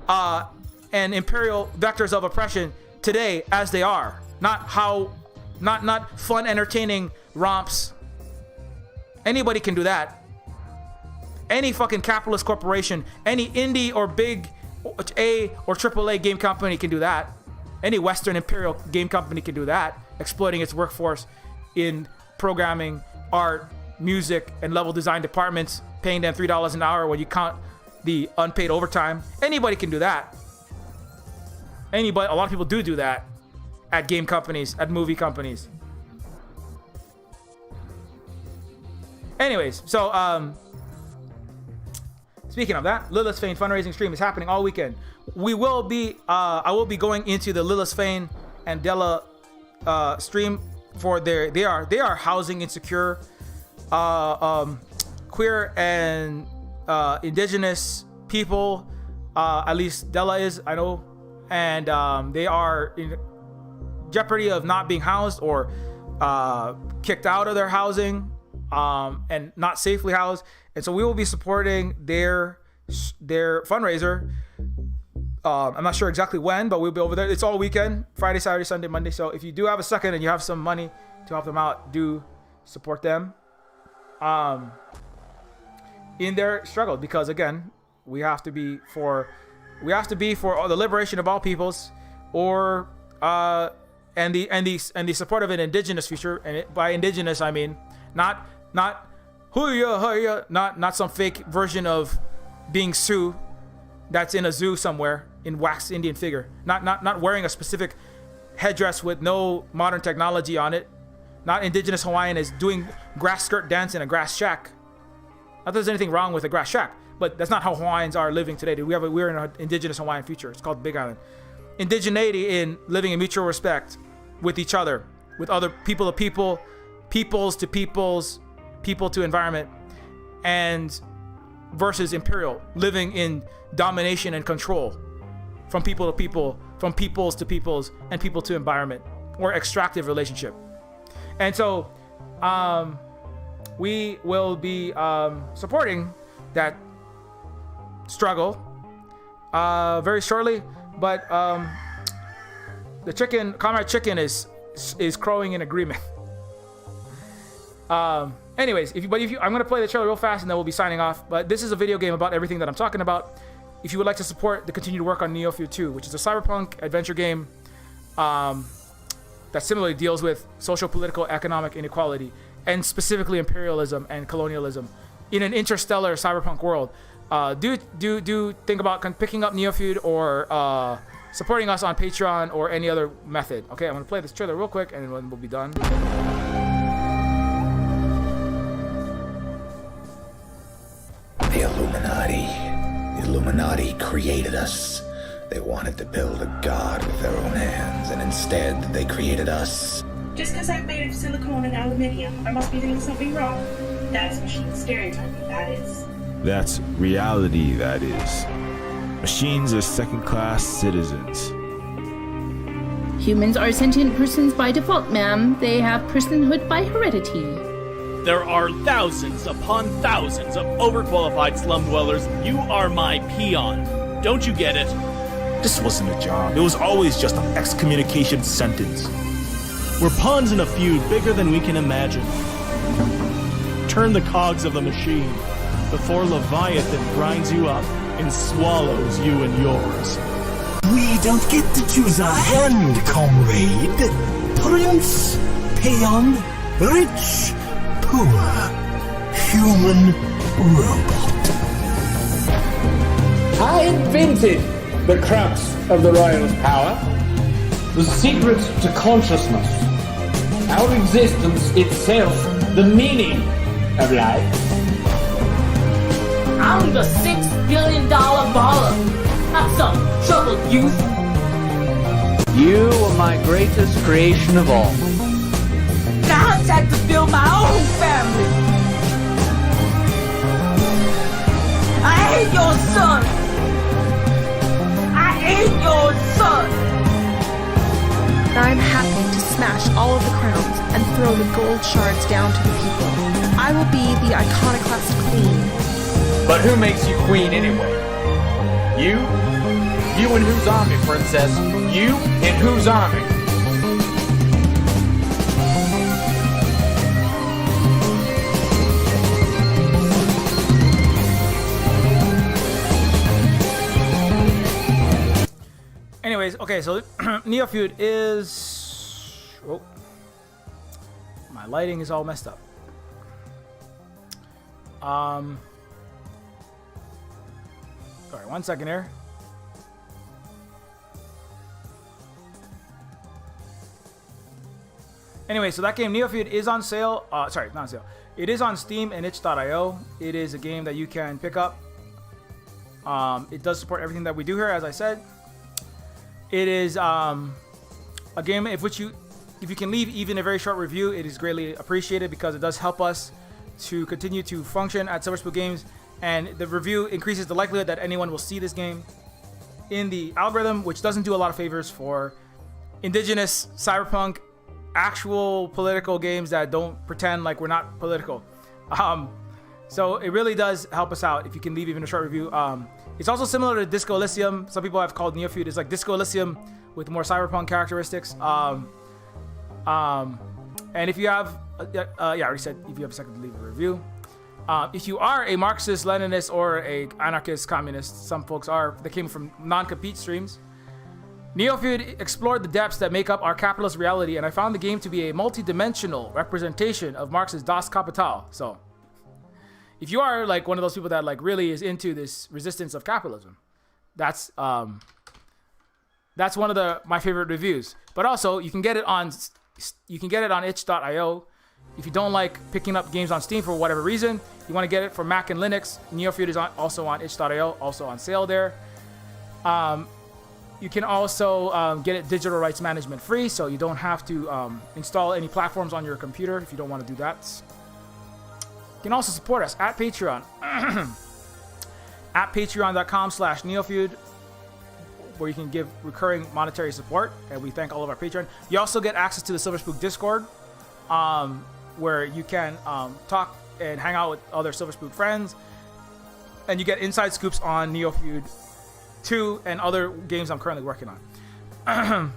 and imperial vectors of oppression today as they are. Not fun, entertaining romps. Anybody can do that. Any fucking capitalist corporation, any indie or big A or AAA game company can do that. Any Western Imperial game company can do that, exploiting its workforce in programming, art, music, and level design departments, paying them $3 an hour when you count the unpaid overtime. Anybody can do that. A lot of people do that at game companies, at movie companies. Anyways, so speaking of that, Lilith's Fane fundraising stream is happening all weekend. I will be going into the Lilith's Fane and Della stream for they are housing insecure, queer and indigenous people. At least Della is, I know, and they are in jeopardy of not being housed or kicked out of their housing, and not safely housed. And so we will be supporting their fundraiser. I'm not sure exactly when, but we'll be over there. It's all weekend, Friday, Saturday, Sunday, Monday. So if you do have a second and you have some money to help them out, do support them in their struggle, because again, we have to be for the liberation of all peoples, or and the support of an indigenous future. And by indigenous, I mean not huya, not some fake version of being Sioux that's in a zoo somewhere in wax Indian figure, not wearing a specific headdress with no modern technology on it. Not indigenous Hawaiian is doing grass skirt dance in a grass shack. that there's anything wrong with a grass shack, but that's not how Hawaiians are living today. We're in an indigenous Hawaiian future. It's called Big Island. Indigeneity in living in mutual respect with each other, with other people to people, peoples to peoples, people to environment, and versus Imperial, living in domination and control from people to people, from peoples to peoples, and people to environment, or extractive relationship. And so we will be supporting that struggle very shortly, but the chicken, Comrade Chicken, is crowing in agreement. Anyways, I'm gonna play the trailer real fast and then we'll be signing off. But this is a video game about everything that I'm talking about. If you would like to support the continued work on Neofeud 2, which is a cyberpunk adventure game that similarly deals with social, political, economic inequality, and specifically imperialism and colonialism in an interstellar cyberpunk world, do think about picking up Neofeud or supporting us on Patreon or any other method. Okay, I'm gonna play this trailer real quick and then we'll be done. The Illuminati created us. They wanted to build a god with their own hands, and instead they created us. Just because I'm made of silicone and aluminium, I must be doing something wrong. That's machine stereotyping, that is. That's reality, that is. Machines are second-class citizens. Humans are sentient persons by default, ma'am. They have personhood by heredity. There are thousands upon thousands of overqualified slum dwellers. You are my peon. Don't you get it? This wasn't a job. It was always just an excommunication sentence. We're pawns in a feud bigger than we can imagine. Turn the cogs of the machine before Leviathan grinds you up and swallows you and yours. We don't get to choose our hand, comrade. Prince, peon, rich, poor, human, robot. I invented the crux of the royal's power, the secret to consciousness, our existence itself, the meaning of life. I'm the $6 billion baller, not some troubled youth. You are my greatest creation of all. Now I had to build my own family. I hate your son. I hate your son. I'm happy to smash all of the crowns and throw the gold shards down to the people. I will be the iconoclast queen. But who makes you queen anyway? You? You and whose army, princess? You and whose army? Anyways, okay, so Neofeud is... Oh, my lighting is all messed up. Sorry, 1 second here. Anyway, so that game, Neofeud, is on sale. Sorry, not on sale. It is on Steam and itch.io. It is a game that you can pick up. It does support everything that we do here, as I said. It is a game if you can leave even a very short review, it is greatly appreciated because it does help us to continue to function at Silver Spoon Games, and the review increases the likelihood that anyone will see this game in the algorithm, which doesn't do a lot of favors for indigenous cyberpunk actual political games that don't pretend like we're not political. So it really does help us out if you can leave even a short review. It's also similar to Disco Elysium. Some people have called Neofeud. It's like Disco Elysium with more cyberpunk characteristics. And if you have, I already said if you have a second to leave a review. If you are a Marxist, Leninist, or a anarchist, communist, some folks are, that came from non-compete streams. Neofeud explored the depths that make up our capitalist reality, and I found the game to be a multi-dimensional representation of Marx's Das Kapital. So, if you are like one of those people that like really is into this resistance of capitalism, that's one of my favorite reviews. But also, you can get it on itch.io. If you don't like picking up games on Steam for whatever reason, you want to get it for Mac and Linux, Neofeud is also on itch.io, also on sale there. You can also get it digital rights management free, so you don't have to install any platforms on your computer if you don't want to do that. You can also support us at Patreon. At patreon.com/Neofeud, where you can give recurring monetary support, and we thank all of our Patreon. You also get access to the Silver Spook Discord, where you can talk and hang out with other Silver Spook friends, and you get inside scoops on Neofeud 2 and other games I'm currently working on.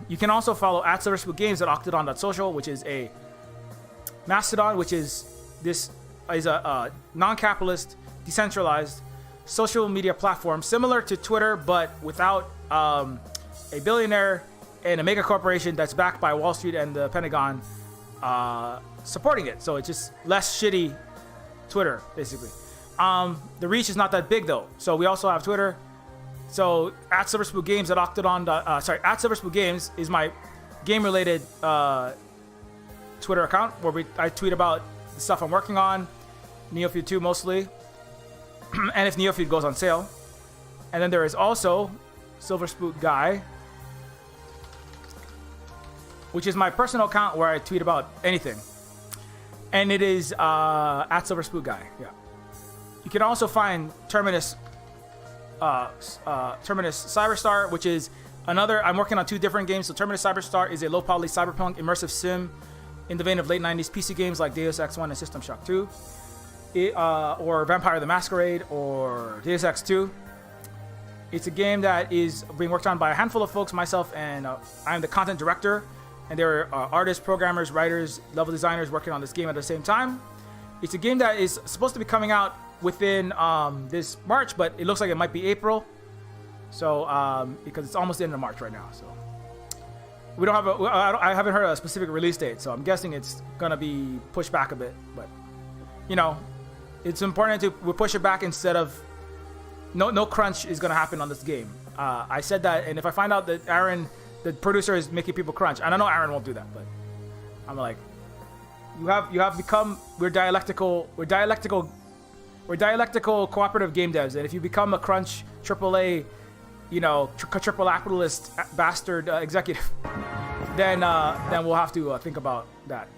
You can also follow at Silver Spook Games at octodon.social, which is a Mastodon, which is a non-capitalist, decentralized social media platform similar to Twitter, but without a billionaire and a mega corporation that's backed by Wall Street and the Pentagon supporting it. So it's just less shitty Twitter, basically. The reach is not that big though. So we also have Twitter. So at Silver Spook Games at Octodon. At Silver Spook Games is my game-related Twitter account where I tweet about the stuff I'm working on, Neofeud 2 mostly, and if Neofeud goes on sale. And then there is also Silver Spook Guy, which is my personal account where I tweet about anything. And it is at Silver Spook Guy. Yeah. You can also find Terminus Cyberstar, which is another. I'm working on 2 different games. So Terminus Cyberstar is a low poly cyberpunk immersive sim in the vein of late 90s PC games like Deus Ex 1 and System Shock 2, or Vampire the Masquerade or Deus Ex 2. It's a game that is being worked on by a handful of folks, myself, and I'm the content director. And there are artists, programmers, writers, level designers working on this game at the same time. It's a game that is supposed to be coming out within this March, but it looks like it might be April. So because it's almost the end of March right now, so we don't have I haven't heard a specific release date, so I'm guessing it's gonna be pushed back a bit. But you know, it's important to push it back instead of no crunch is gonna happen on this game. I said that, and if I find out that Aaron, the producer, is making people crunch, and I know Aaron won't do that, but I'm like, you have become we're dialectical cooperative game devs, and if you become a crunch AAA, triple capitalist bastard executive, then we'll have to think about that,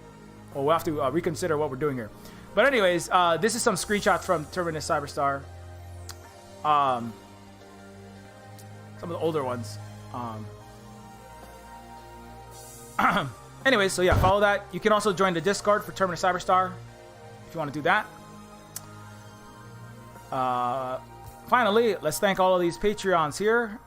or we'll have to reconsider what we're doing here. But anyways, this is some screenshots from Terminus Cyberstar, some of the older ones. Anyways, so yeah, follow that. You can also join the Discord for Terminus Cyberstar if you want to do that. Finally, let's thank all of these Patreons here.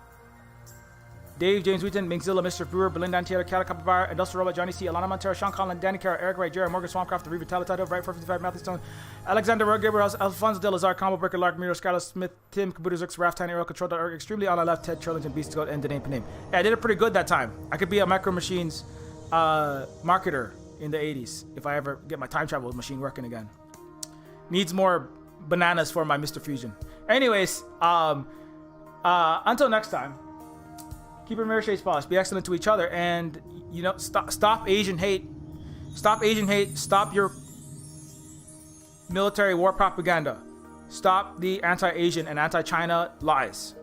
Dave, James Wheaton, Minkzilla, Mr. Brewer, Belinda Antiero, Cala Capybara, Industrial Robot, Johnny C, Alana Montero, Sean Collin, Danny Carroll, Eric Wright, Jared Morgan, Swampcraft, The Reaver, Talatado, Right 455, Matthew Stone, Alexander Rogue, Gabriel House, Alfonso De Lazar, Combo Breaker, Lark, Miro, Skylar Smith, Tim, Kabuto Zix, Raf, Tiny Arrow, Control.org, Extremely on our left, Ted, Turlington, Beast Goat, and the name. Yeah, I did it pretty good that time. I could be a Micro Machines marketer in the 80s if I ever get my time travel machine working again. Needs more bananas for my Mr. Fusion. Anyways, until next time, keep your mirror shades polished, be excellent to each other, and stop Asian hate. Stop Asian hate. Stop your military war propaganda. Stop the anti-Asian and anti-China lies.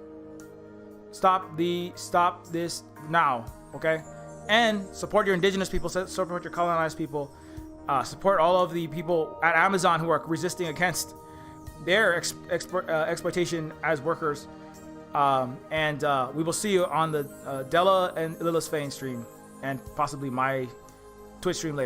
Stop this now, okay? And support your indigenous people, support your colonized people, support all of the people at Amazon who are resisting against their exploitation as workers. And we will see you on the Della and Lilith's Fane stream, and possibly my Twitch stream later.